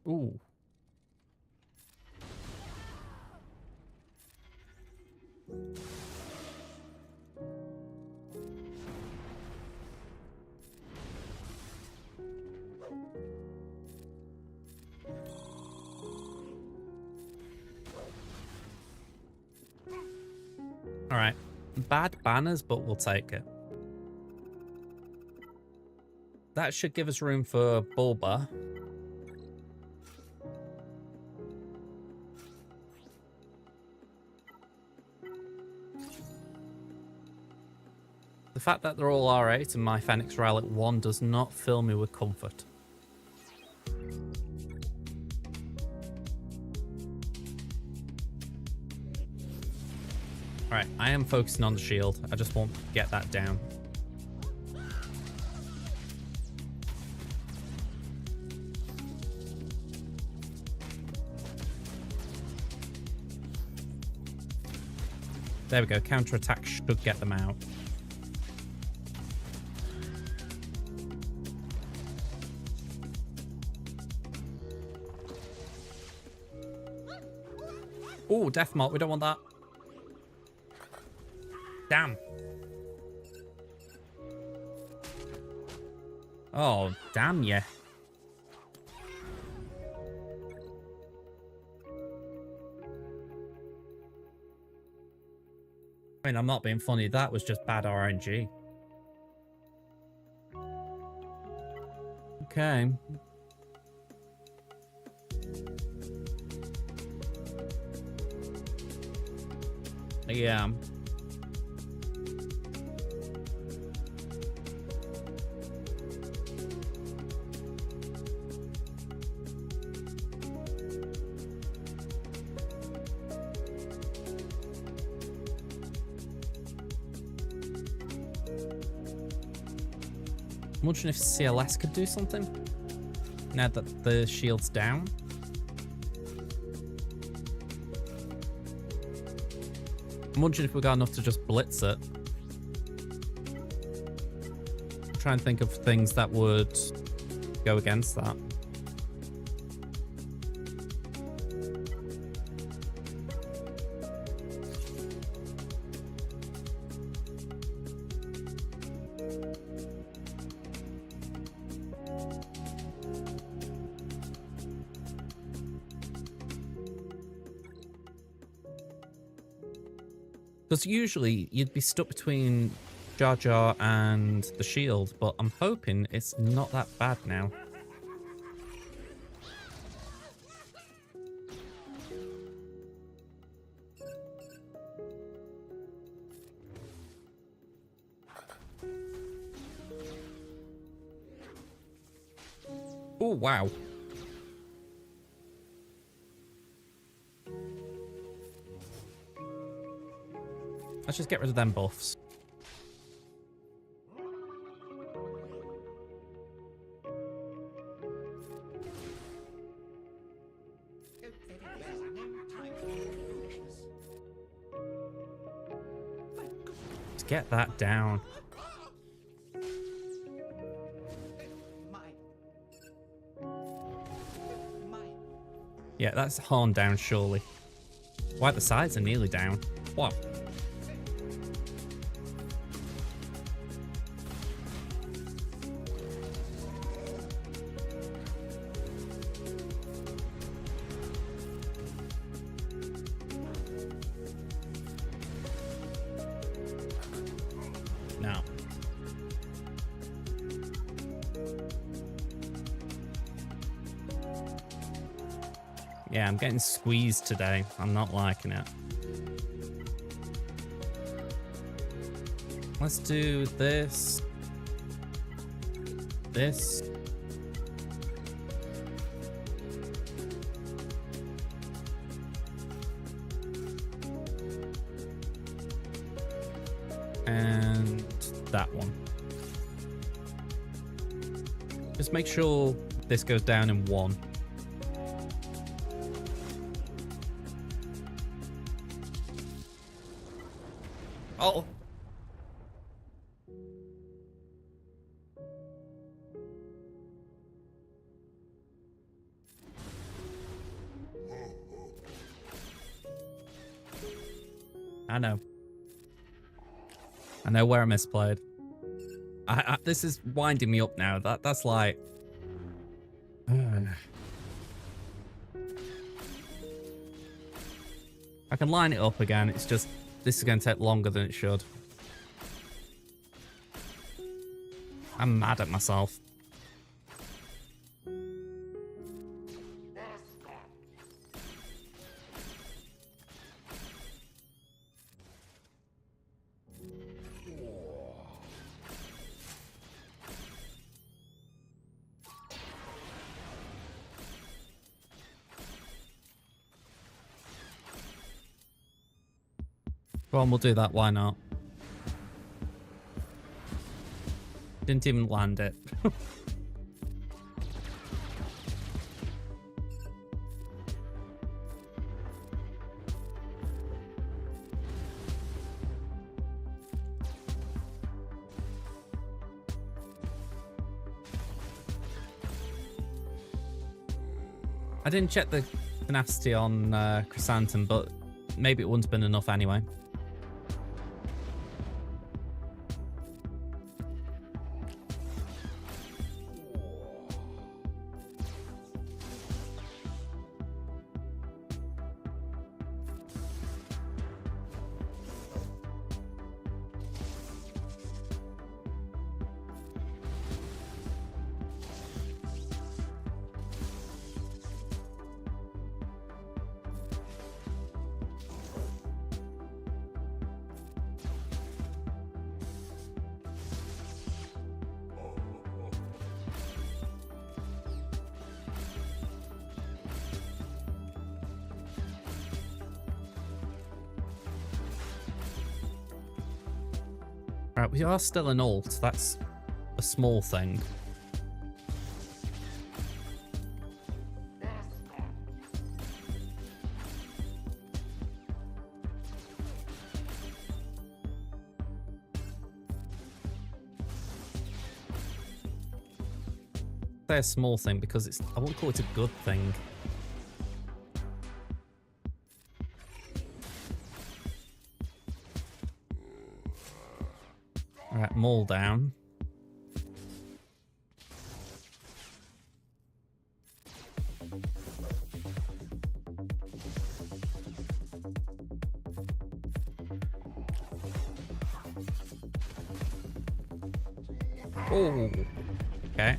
Ooh. Alright. Bad banners, but we'll take it. That should give us room for Bulba. The fact that they're all R8 and my Fenix Relic 1 does not fill me with comfort. Alright, I am focusing on the shield. I just won't get that down. There we go. Counterattack should get them out. Oh, Death Mark. We don't want that. Damn. Oh, damn yeah. I mean, I'm not being funny. That was just bad RNG. Okay. Yeah. I'm wondering if CLS could do something now that the shield's down. I'm wondering if we got enough to just blitz it. Try and think of things that would go against that. Because usually you'd be stuck between Jar Jar and the shield, but I'm hoping it's not that bad now. Oh, wow. Let's just get rid of them buffs. Let's get that down. Yeah, that's Horn down, surely. Why, the sides are nearly down. What? No. Yeah, I'm getting squeezed today. I'm not liking it. Let's do this. This. And that one. Just make sure this goes down in one. Oh. I know. I know where I misplayed. This is winding me up now. That's like... I can line it up again. It's just... This is going to take longer than it should. I'm mad at myself. Go on, we'll do that. Why not? Didn't even land it. I didn't check the tenacity on Chrysanthemum, but maybe it wouldn't have been enough anyway. Right, we are still an ult. That's a small thing. Say a small thing because it's, I won't call it a good thing. Alright, Maul down. Oh, okay.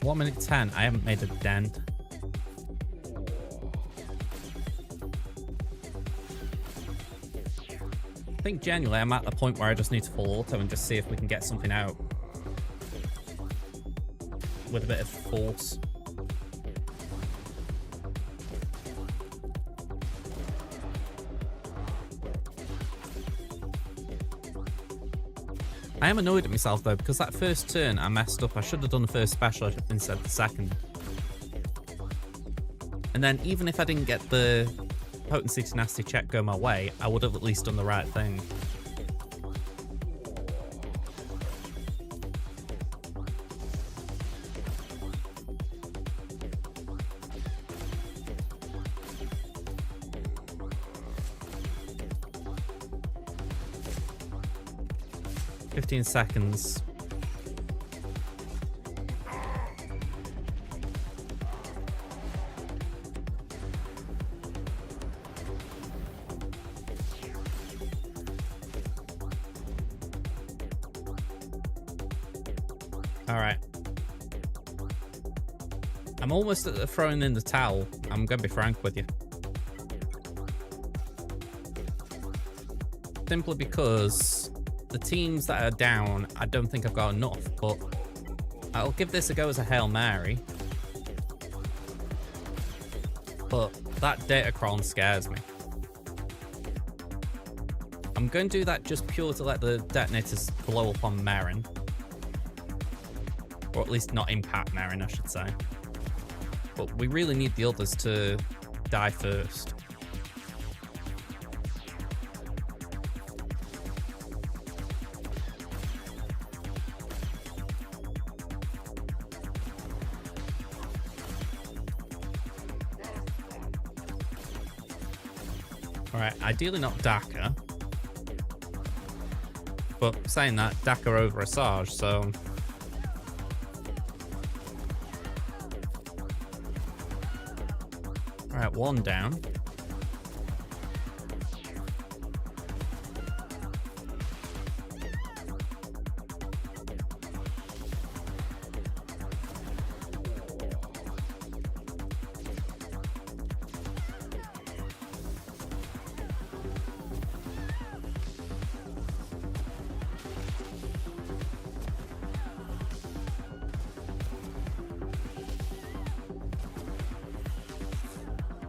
One minute 10. I haven't made a dent. I think genuinely I'm at the point where I just need to full auto and just see if we can get something out with a bit of force. I am annoyed at myself though, because that first turn I messed up. I should have done the first special instead of the second. And then even if I didn't get the potency tenacity check go my way, I would have at least done the right thing. Seconds. All right. I'm almost at the throwing in the towel. I'm going to be frank with you. Simply because the teams that are down, I don't think I've got enough, but I'll give this a go as a Hail Mary. But that Datacron scares me. I'm going to do that just pure to let the detonators blow up on Marin. Or at least not impact Marin, I should say. But we really need the others to die first. Alright, ideally not Daka. But saying that, Daka over Asajj, so... Alright, one down.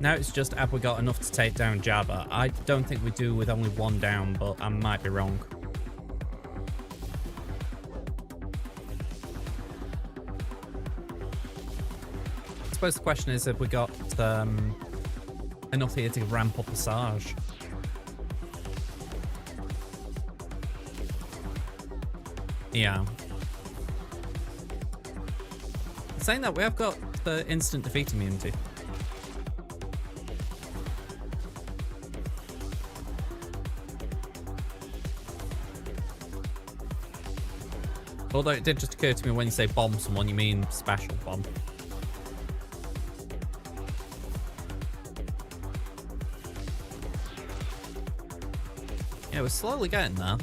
Now it's just, have we got enough to take down Jabba? I don't think we do with only one down, but I might be wrong. I suppose the question is, have we got enough here to ramp up Asajj? Yeah. Saying that, we have got the instant defeat immunity. Although it did just occur to me when you say bomb someone, you mean special bomb. Yeah, we're slowly getting there.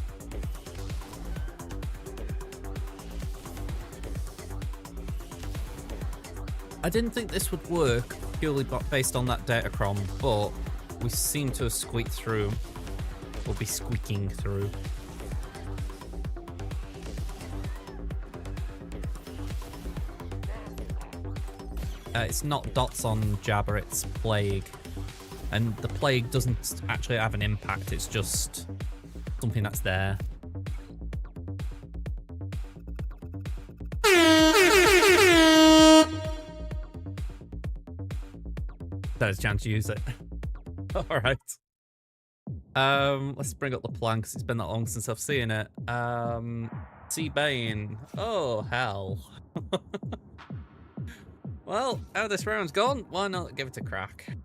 I didn't think this would work purely based on that Datacron, but we seem to have squeaked through. We'll be squeaking through. It's not dots on Jabba, it's plague. And the plague doesn't actually have an impact, it's just something that's there. There's a chance to use it. Alright. Let's bring up the plan because it's been that long since I've seen it. Sea Bane. Oh, hell. Well, how this round's gone, why not give it a crack?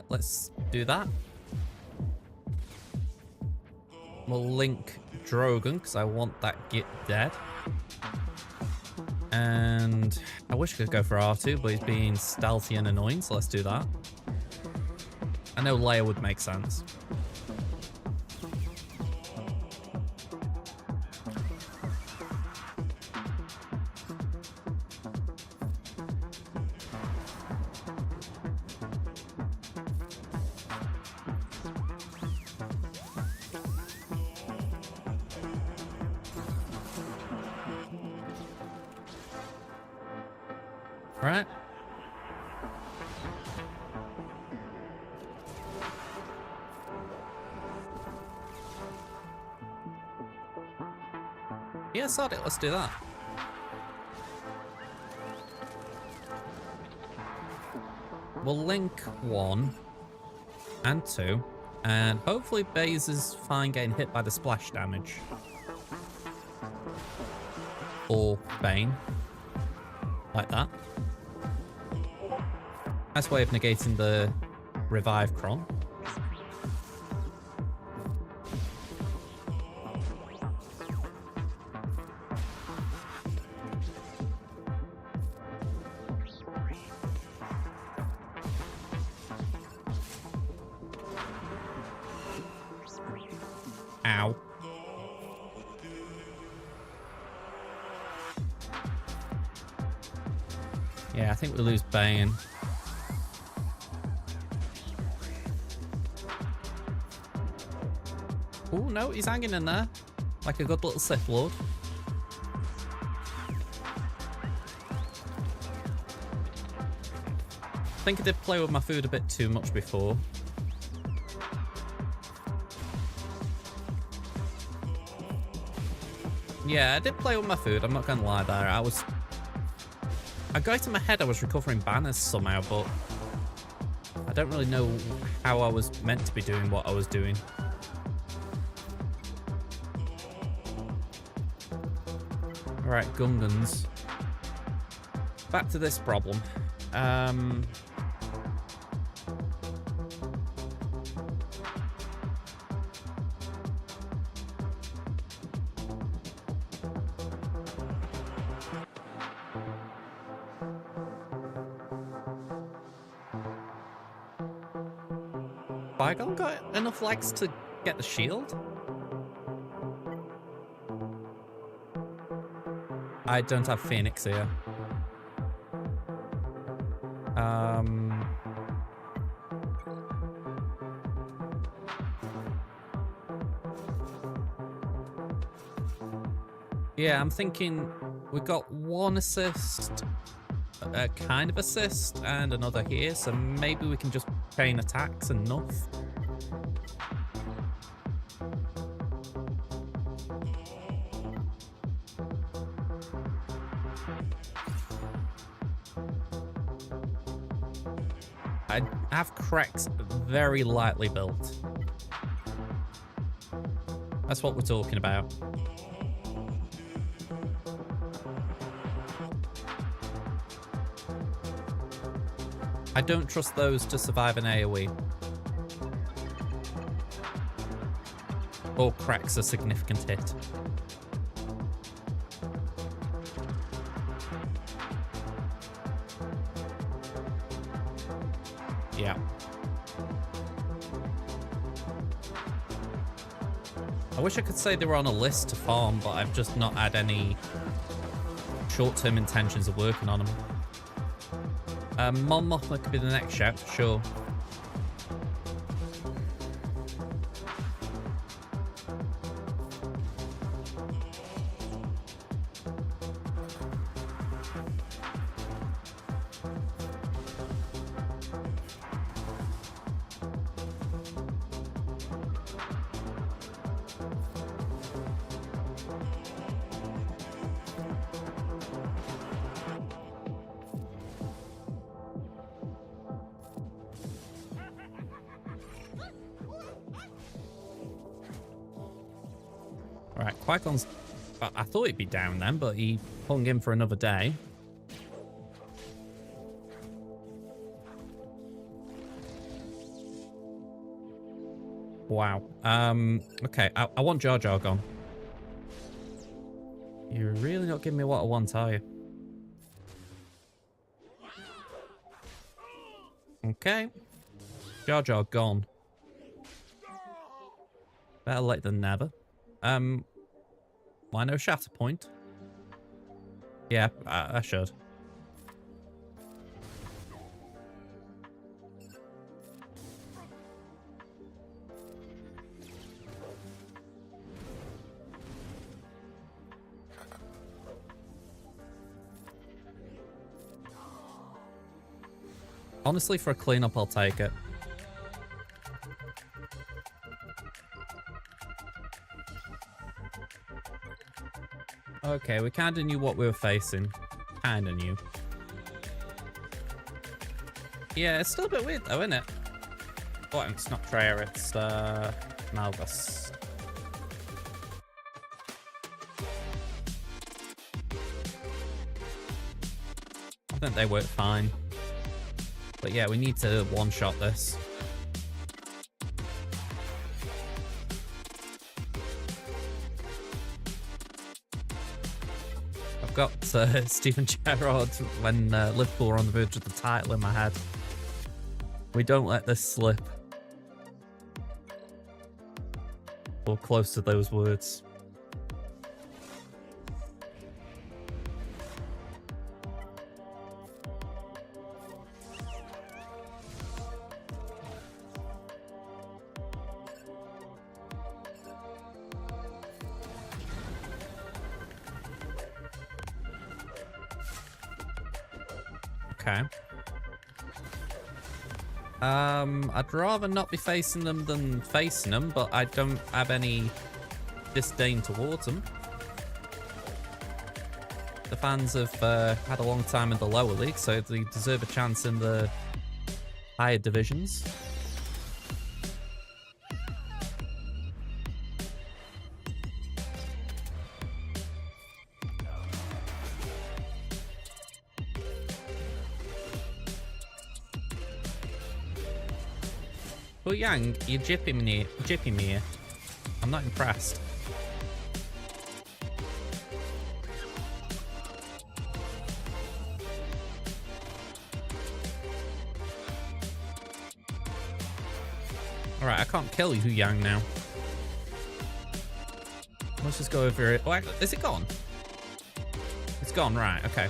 Let's do that. We'll link Drogon because I want that Git dead. And I wish I could go for R2, but he's being stealthy and annoying, so let's do that. I know Leia would make sense. Right. Yeah, sod it, let's do that. We'll link 1 and 2, and hopefully Baze is fine getting hit by the splash damage. Or Bane. Like that. Nice way of negating the revive Kron. Ow. Yeah, I think we lose Bane. Oh no, he's hanging in there. Like a good little Sith Lord. I think I did play with my food a bit too much before. Yeah, I did play with my food, I'm not gonna lie there. I got it in my head I was recovering banners somehow, but I don't really know how I was meant to be doing what I was doing. Alright, Gungans. Back to this problem. Qui-Gon got enough legs to get the shield? I don't have Phoenix here. Yeah, I'm thinking we got one assist, a kind of assist, and another here, so maybe we can just chain attacks enough. I have Krex very lightly built. That's what we're talking about. I don't trust those to survive an AoE. Or Krex a significant hit. Yeah. I wish I could say they were on a list to farm, but I've just not had any short-term intentions of working on them. Mon Mothma could be the next shout, for sure. Right, Qui-Gon's... I thought he'd be down then, but he hung in for another day. Wow. Okay, I want Jar Jar gone. You're really not giving me what I want, are you? Okay. Jar Jar gone. Better late than never. Why no Shatterpoint? Yeah, I should. Honestly, for a cleanup, I'll take it. Okay, we kinda knew what we were facing. Kinda knew. Yeah, it's still a bit weird though, isn't it? Oh, it's not Freya, it's Malgus. I think they work fine. But yeah, we need to one-shot this. I've got Steven Gerrard when Liverpool were on the verge of the title in my head. We don't let this slip. Or close to those words. Okay. I'd rather not be facing them than facing them, but I don't have any disdain towards them. The fans have had a long time in the lower league, so they deserve a chance in the higher divisions. But Yang, you're jipping me here. I'm not impressed. Alright, I can't kill you, Yang, now. Let's just go over it. Oh, is it gone? It's gone, right, okay.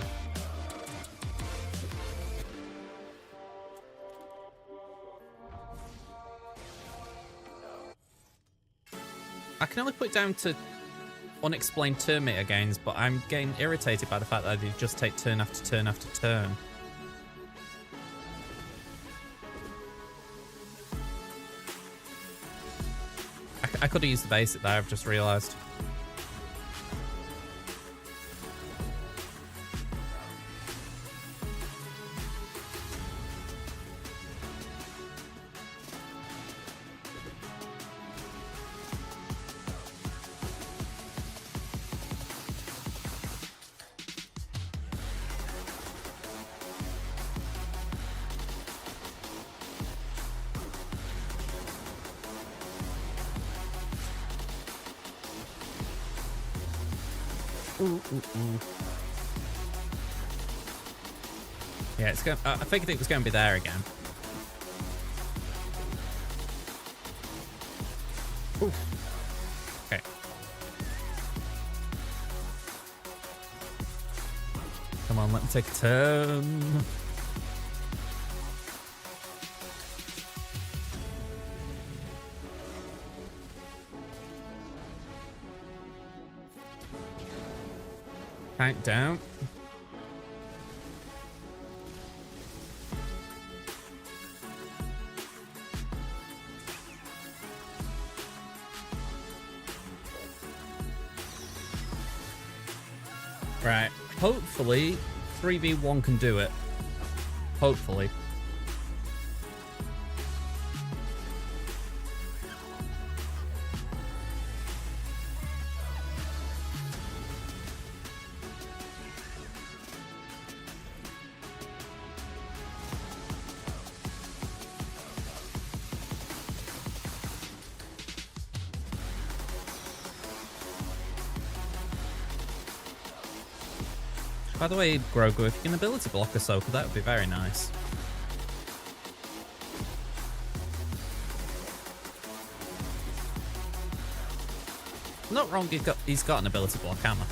I can only put it down to unexplained Terminator gains, but I'm getting irritated by the fact that they just take turn after turn after turn. I could have used the basic there, I've just realised. Yeah, it's going. I figured it was going to be there again. Oof. Okay. Come on, let me take a turn. Count down. Right. Hopefully, 3v1 can do it. Hopefully. By the way, Grogu, if you can ability block Ahsoka, that would be very nice. Not wrong, he's got an ability block hammer.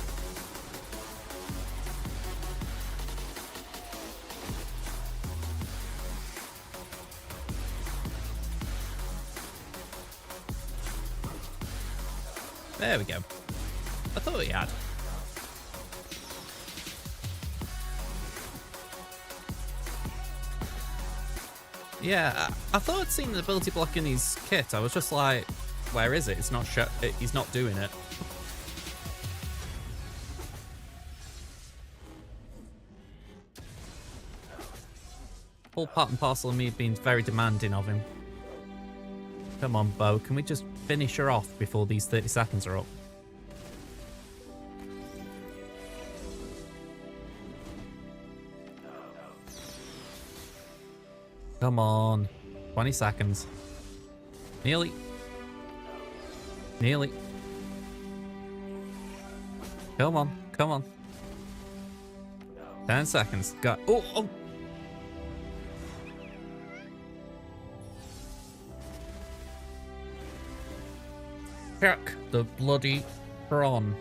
There we go. I thought he had. Yeah, I thought I'd seen the ability block in his kit. I was just like, where is it? It's not he's not doing it. All part and parcel of me being very demanding of him. Come on, Bo, can we just finish her off before these 30 seconds are up? Come on. 20 seconds. Nearly. Nearly. Come on. Come on. 10 seconds. Got. Oh, oh. Check the bloody prawn.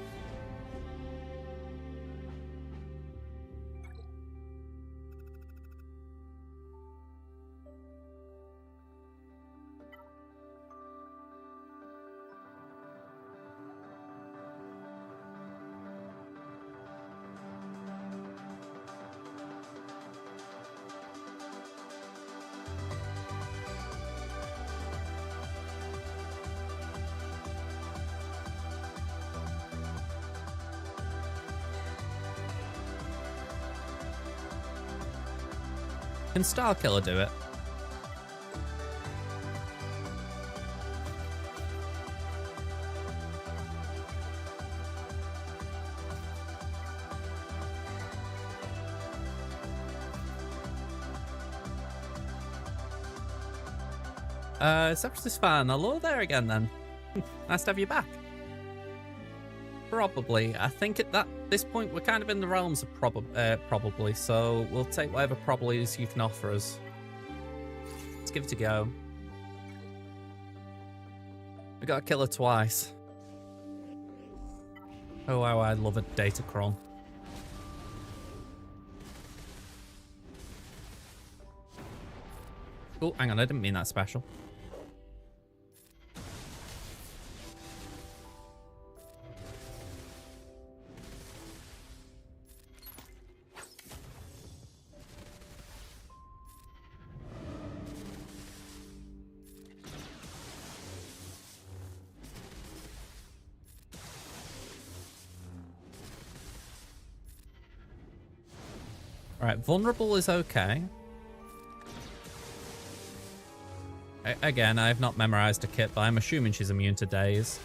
Can Starkiller do it? Separatist fan, hello there again then. Nice to have you back. Probably. I think at this point we're kind of in the realms of probably, so we'll take whatever probablys you can offer us. Let's give it a go. We got to kill her twice. Oh wow, I love a Datacron. Oh, hang on, I didn't mean that special. Alright, vulnerable is okay. Again, I have not memorized a kit, but I'm assuming she's immune to daze.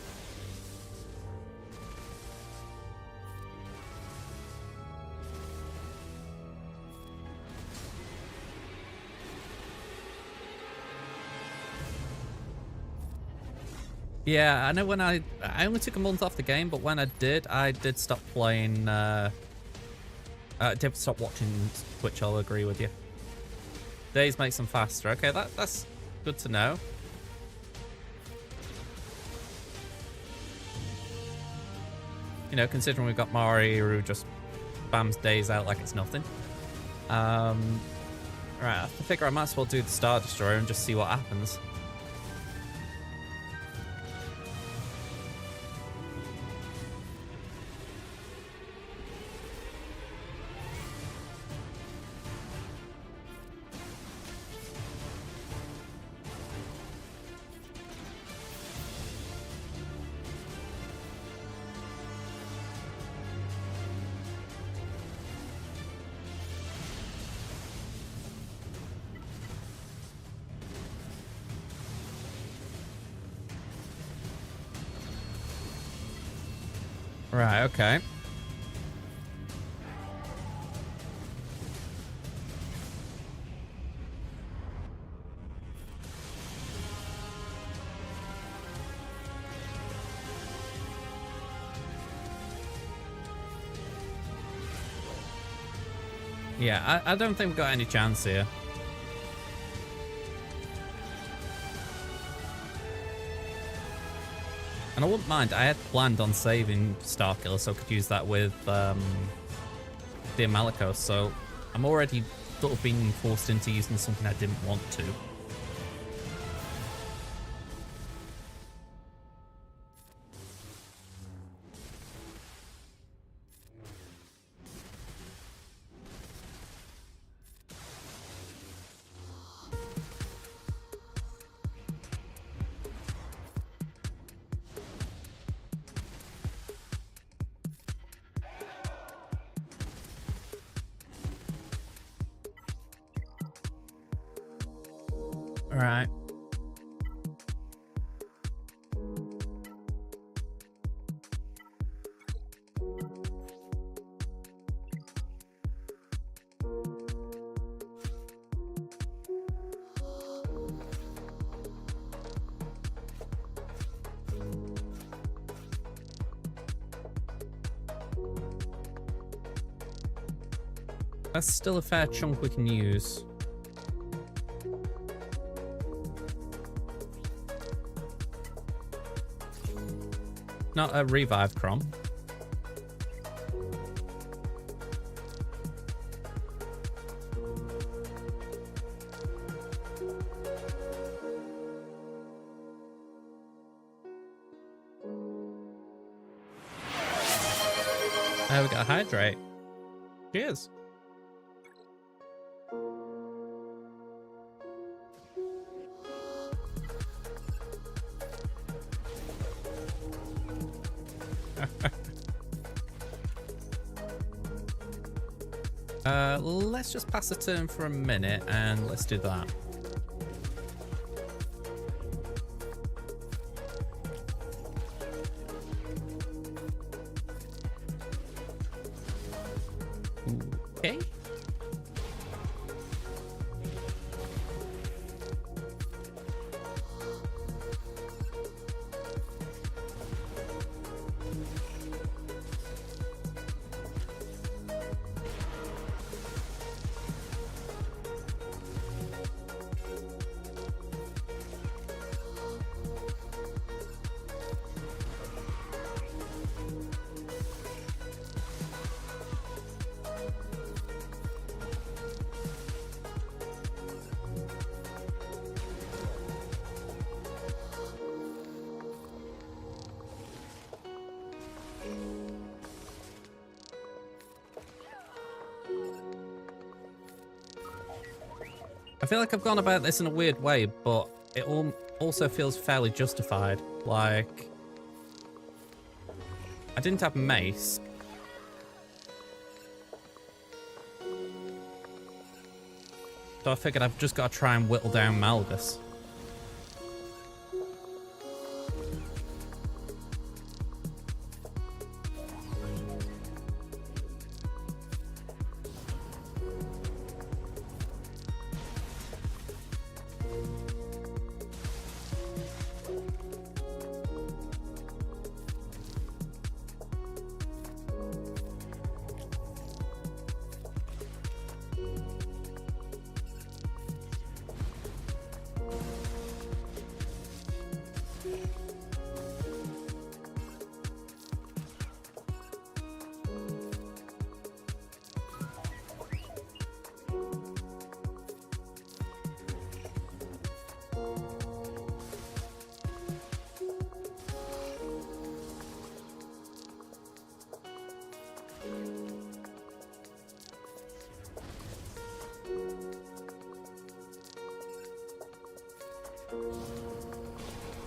Yeah, I know when I only took a month off the game, but when I did stop playing, did stop watching Twitch, I'll agree with you. Days makes them faster. Okay, that's good to know. You know, considering we've got Mari who just spams days out like it's nothing. Right, I figure I might as well do the Star Destroyer and just see what happens. Right, okay. Yeah, I don't think we've got any chance here. And I wouldn't mind. I had planned on saving Starkiller so I could use that with the Malicos. So I'm already sort of being forced into using something I didn't want to. Right. That's still a fair chunk we can use. Not a revive Crom. We got a hydrate. Cheers. Let's just pass a turn for a minute and let's do that. Okay. I feel like I've gone about this in a weird way, but it also feels fairly justified. Like, I didn't have mace. So I figured I've just got to try and whittle down Malgus.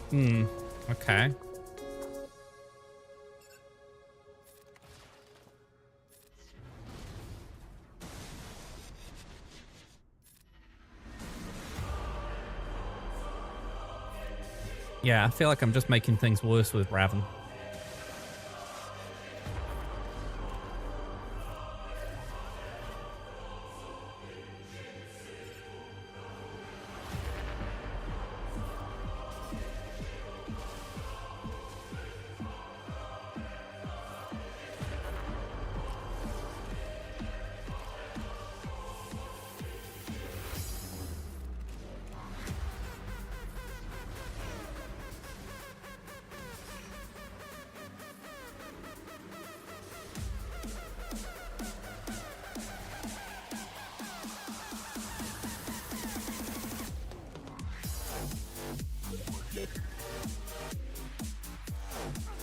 Hmm. Okay. Yeah, I feel like I'm just making things worse with Raven.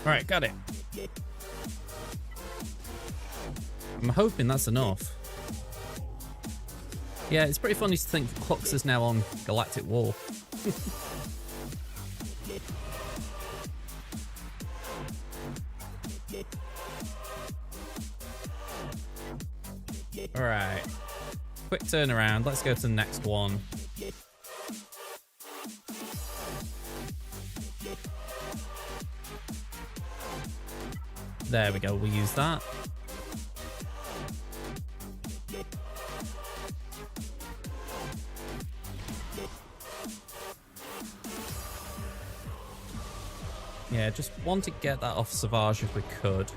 All right, got it. I'm hoping that's enough. Yeah, it's pretty funny to think Hux is now on Galactic War. All right. Quick turnaround. Let's go to the next one. There we go. We'll use that. Yeah, just want to get that off Savage if we could.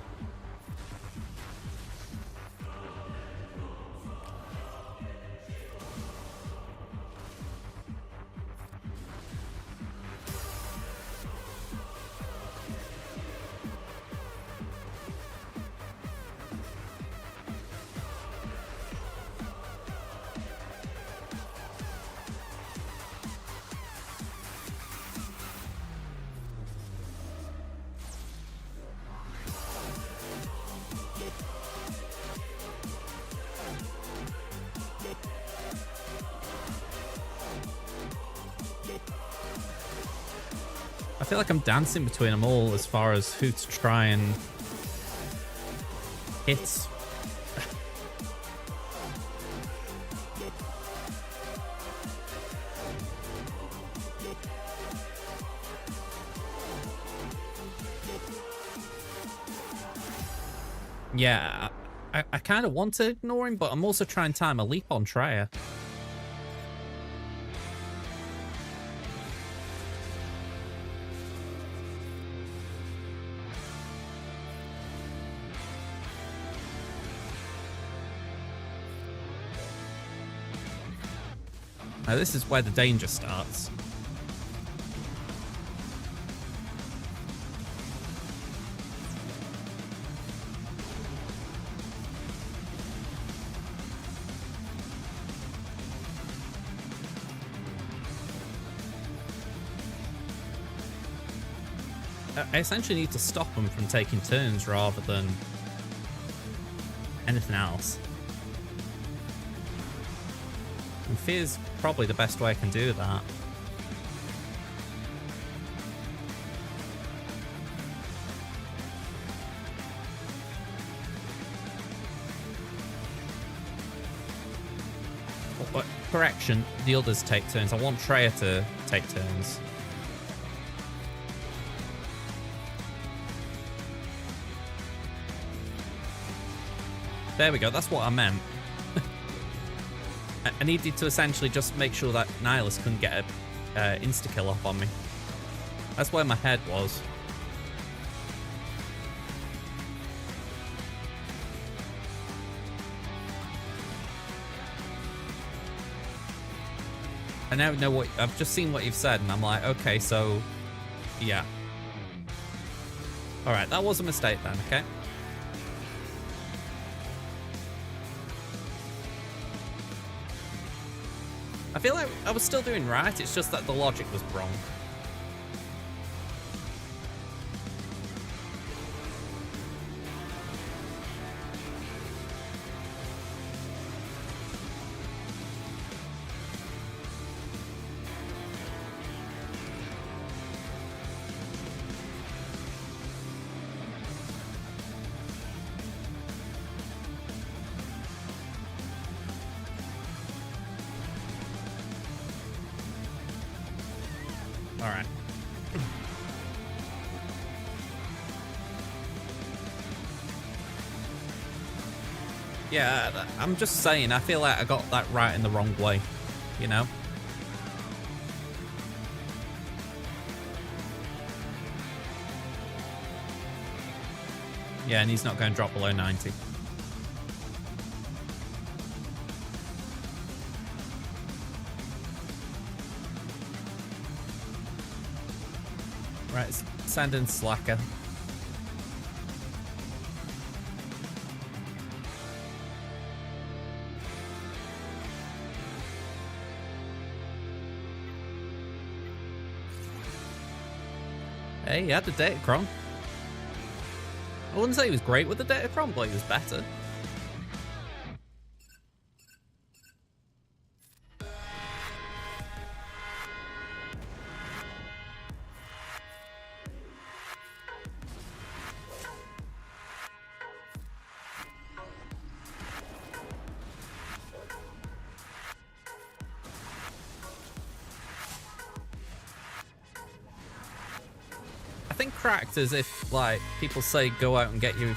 I feel like I'm dancing between them all as far as who to try and hit. Yeah, I kind of want to ignore him, but I'm also trying to time a leap on Traya. Now this is where the danger starts. I essentially need to stop them from taking turns rather than anything else. And fear's probably the best way I can do that. But correction, the others take turns. I want Traya to take turns. There we go, that's what I meant. I needed to essentially just make sure that Nihilus couldn't get a insta-kill up on me. That's where my head was. I now know what... I've just seen what you've said, and I'm like, okay, so... yeah. Alright, that was a mistake then, okay? I feel like I was still doing right, it's just that the logic was wrong. All right. Yeah, I'm just saying, I feel like I got that right in the wrong way, you know? Yeah, and he's not going to drop below 90. Right, send in Slacker. Hey, he had the Datacron. I wouldn't say he was great with the Datacron, but he was better. I think cracked as if, like, people say go out and get your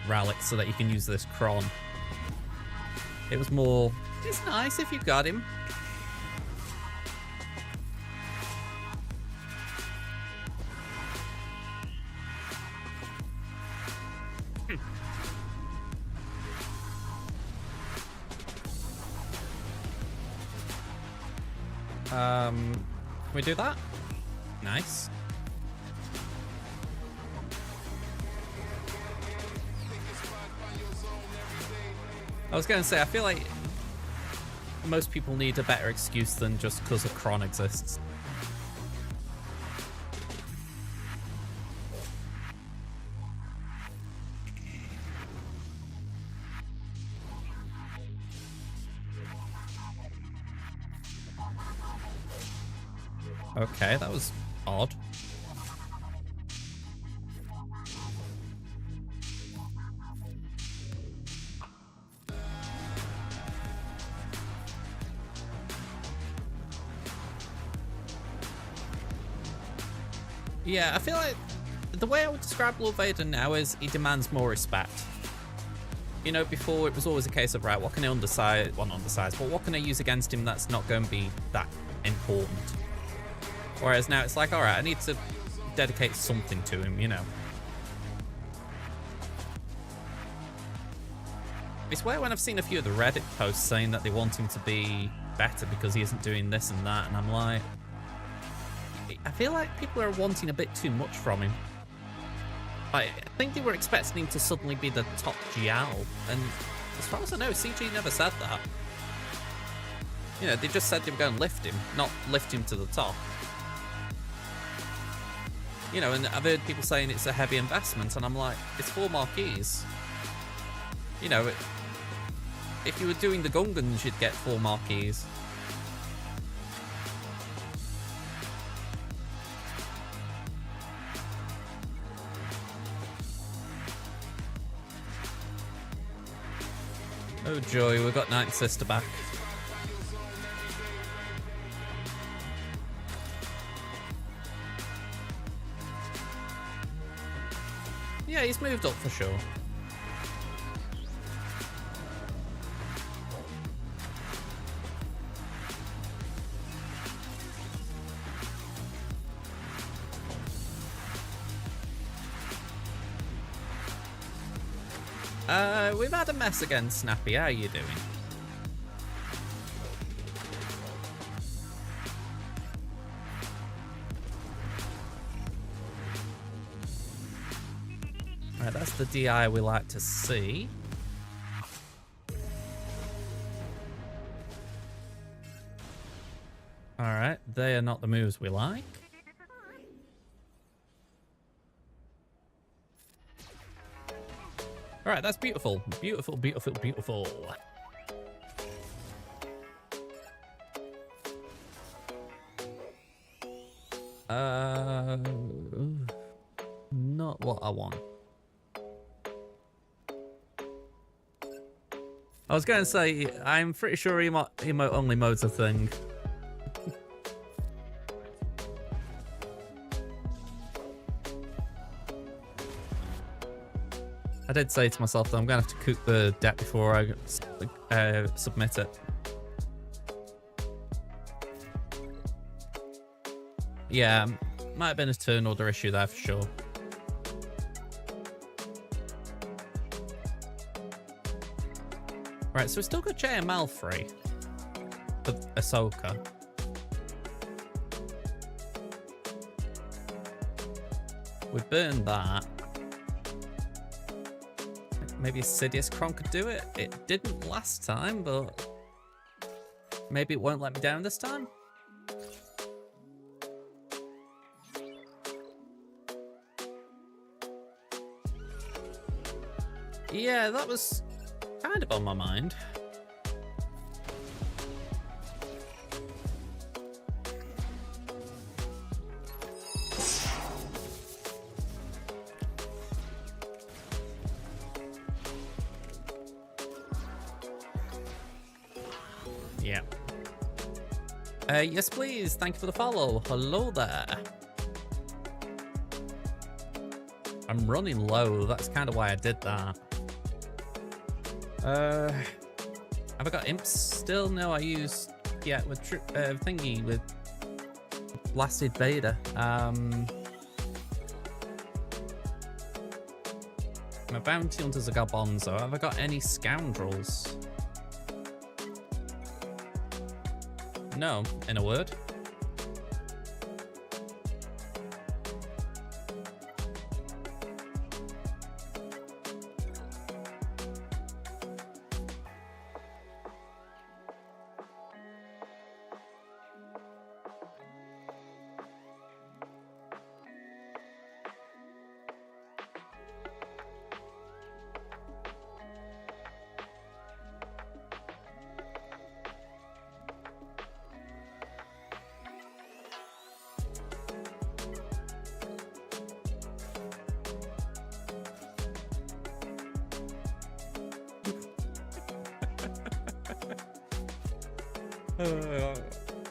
relic so that you can use this Kron. It was more, it's nice if you got him. Can we do that? Nice. I was going to say, I feel like most people need a better excuse than just because a Kron exists. Okay, that was odd. Yeah, I feel like the way I would describe Lord Vader now is he demands more respect. You know, before it was always a case of, right, what can I undersize? Well, not undersize, but what can I use against him that's not going to be that important? Whereas now it's like, all right, I need to dedicate something to him, you know. It's weird when I've seen a few of the Reddit posts saying that they want him to be better because he isn't doing this and that, and I'm like, I feel like people are wanting a bit too much from him. I think they were expecting him to suddenly be the top Jiao, and as far as I know, CG never said that. You know, they just said they were going to lift him, not lift him to the top. You know, and I've heard people saying it's a heavy investment, and I'm like, it's 4 marquees. You know, if you were doing the Gungans, you'd get 4 marquees. Oh joy, we've got Night Sister back. Yeah, he's moved up for sure. We've had a mess again, Snappy. How are you doing? Right, that's the DI we like to see. Alright, they are not the moves we like. Alright, that's beautiful. Beautiful, beautiful, beautiful. Not what I want. I was going to say, I'm pretty sure emote only mode's a thing. did say to myself that I'm going to have to cook the deck before I submit it. Yeah, might have been a turn order issue there for sure. Right, so we've still got JML free for Ahsoka. We burned that. Maybe Sidious Cron could do it. It didn't last time, but maybe it won't let me down this time. Yeah, that was kind of on my mind. Yeah. Yes, please. Thank you for the follow. Hello there. I'm running low. That's kind of why I did that. Have I got imps still? No, I used with thingy with blasted Vader. My bounty hunters have got Bonzo. Have I got any scoundrels? No, in a word.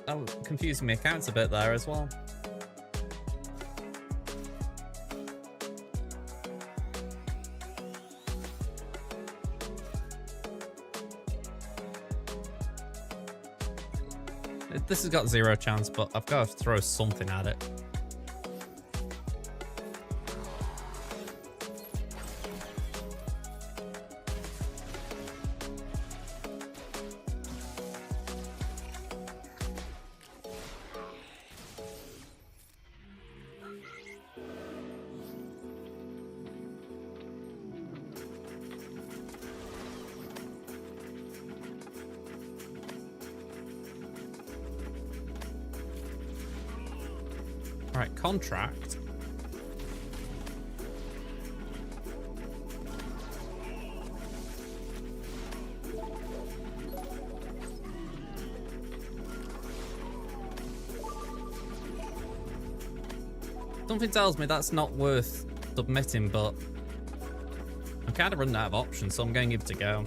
I'm confusing my accounts a bit there as well. This has got 0 chance, but I've got to throw something at it. Right, contract. Something tells me that's not worth submitting, but I'm kind of running out of options, so I'm going to give it a go.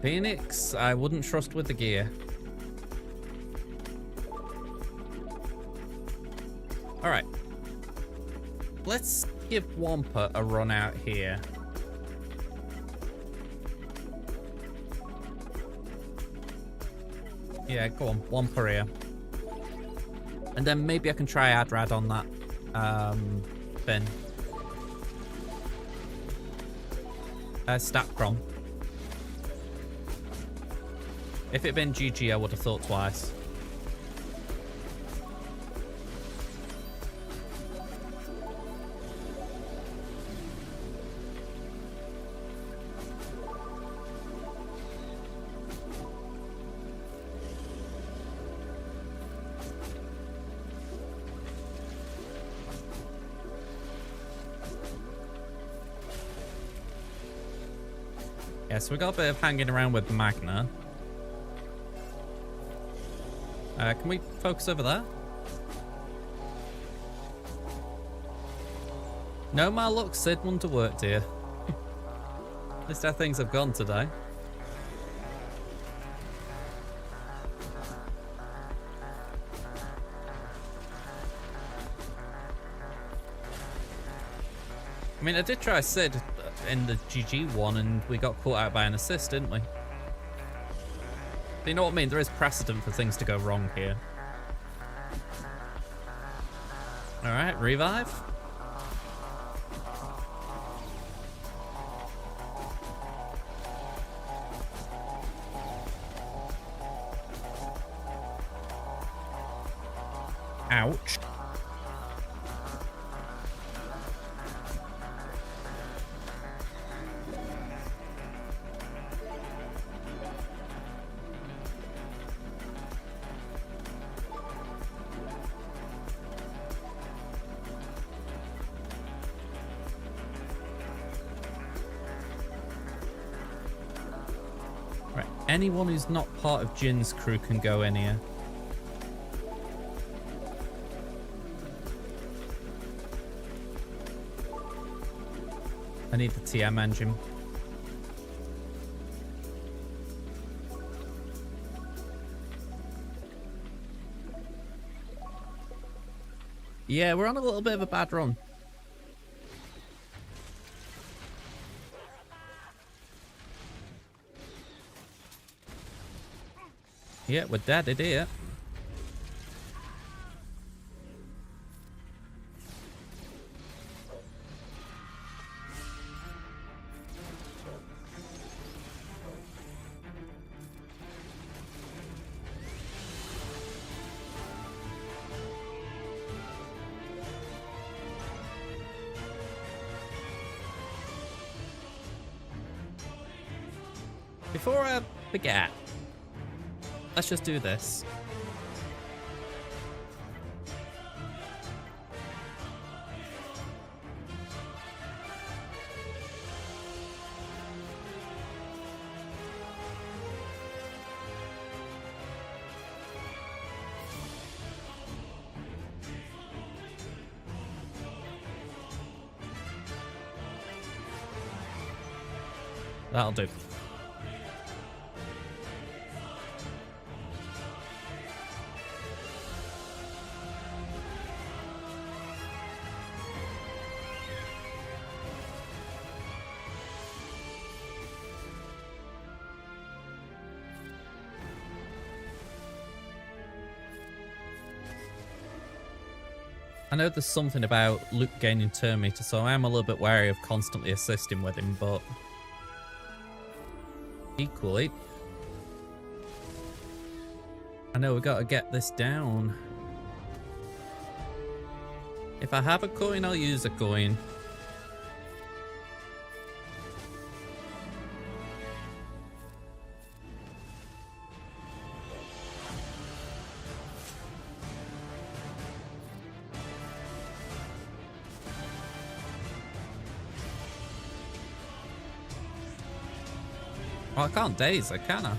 Phoenix, I wouldn't trust with the gear. Alright. Let's give Wampa a run out here. Yeah, go on, Wampa here. And then maybe I can try Adrad on that Finn. Statcrom. If it'd been GG, I would have thought twice. Yeah, so we got a bit of hanging around with Magna. Can we focus over there? No, my luck, Sid wouldn't have worked here. At least how things have gone today. mean, I did try Sid in the GG one, and we got caught out by an assist, didn't we? You know what I mean? There is precedent for things to go wrong here. All right, revive. Ouch. Right, anyone who's not part of Jin's crew can go in here. I need the TM engine. Yeah, we're on a little bit of a bad run. Yeah, we're dead here. Before I forget, let's just do this. That'll do. I know there's something about Luke gaining turn meter, so I am a little bit wary of constantly assisting with him, but equally, I know we gotta get this down. If I have a coin, I'll use a coin. Well, I can't daze, can I?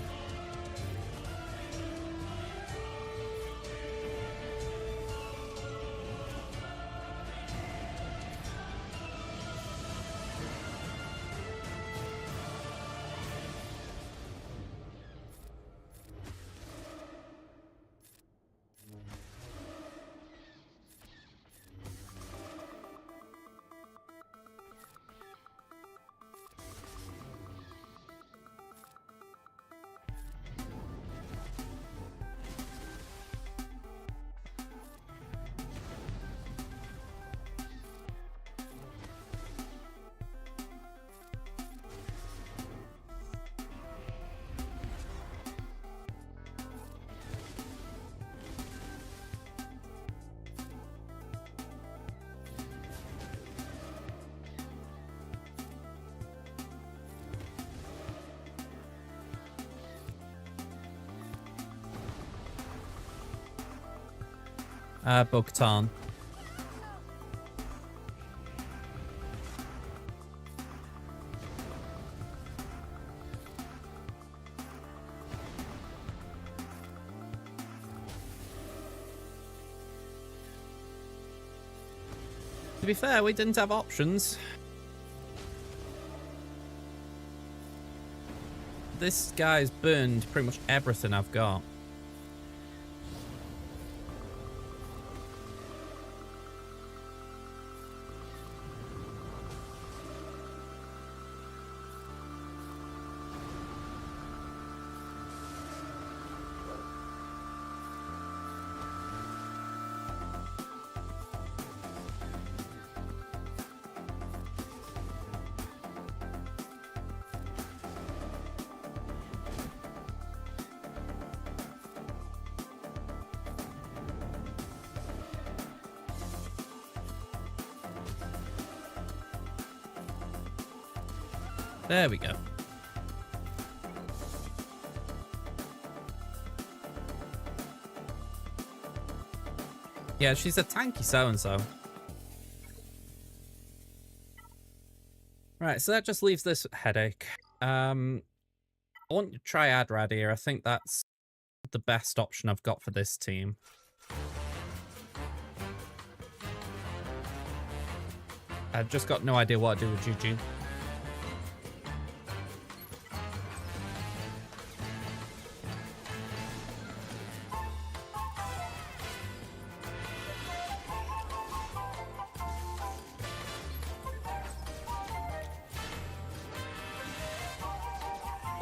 Bo-Katan. To be fair, we didn't have options. This guy's burned pretty much everything I've got. There we go. Yeah, she's a tanky so-and-so. Right, so that just leaves this headache. I want to try Adrad here. I think that's the best option I've got for this team. I've just got no idea what to do with Juju.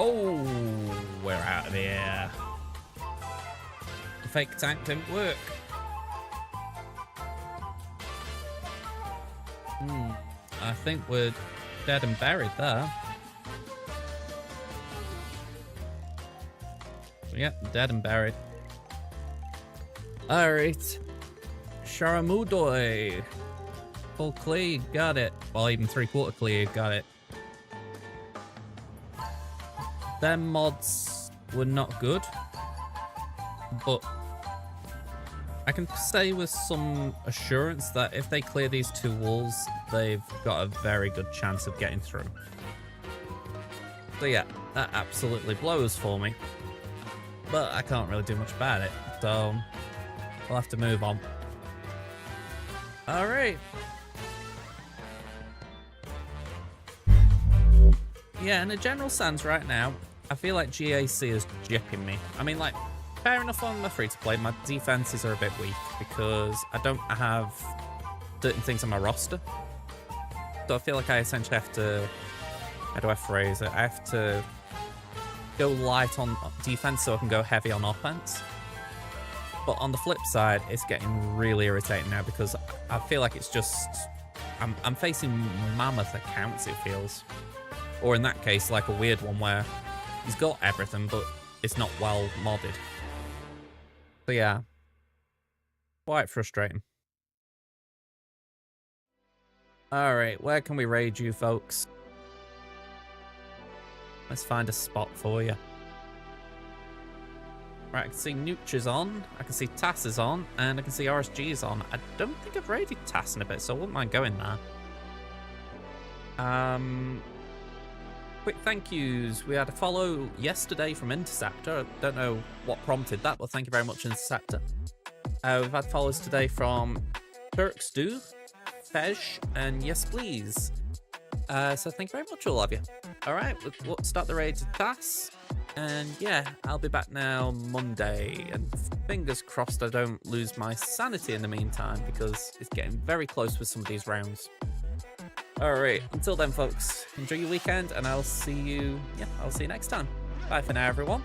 Oh, we're out of here. The fake tank didn't work. I think we're dead and buried there. Yep, dead and buried. Alright. Sharamudoi. Full clear, got it. Well, even 3/4 clear, got it. Their mods were not good, but I can say with some assurance that if they clear these 2 walls, they've got a very good chance of getting through. So yeah, that absolutely blows for me, but I can't really do much about it, so we'll have to move on. All right. Yeah, in a general sense right now, I feel like GAC is jipping me. I mean, like, fair enough on my free-to-play, my defenses are a bit weak because I don't have certain things on my roster. So I feel like I essentially have to, how do I phrase it? I have to go light on defense so I can go heavy on offense. But on the flip side, it's getting really irritating now because I feel like it's just, I'm facing mammoth accounts, it feels. Or in that case, like a weird one where he's got everything, but it's not well modded. So yeah, quite frustrating. All right, where can we raid you, folks? Let's find a spot for you. Right, I can see Nooch is on, I can see Tass is on, and I can see RSG is on. I don't think I've raided Tass in a bit, so I wouldn't mind going there. Quick thank yous. We had a follow yesterday from Interceptor. I don't know what prompted that, but thank you very much, Interceptor. We've had follows today from Turkstu, Fej, and Yes Please. So thank you very much, all of you. All right, we'll start the raid to Tass. And yeah, I'll be back now Monday. And fingers crossed I don't lose my sanity in the meantime, because it's getting very close with some of these rounds. Alright, until then folks, enjoy your weekend and I'll see you next time. Bye for now everyone.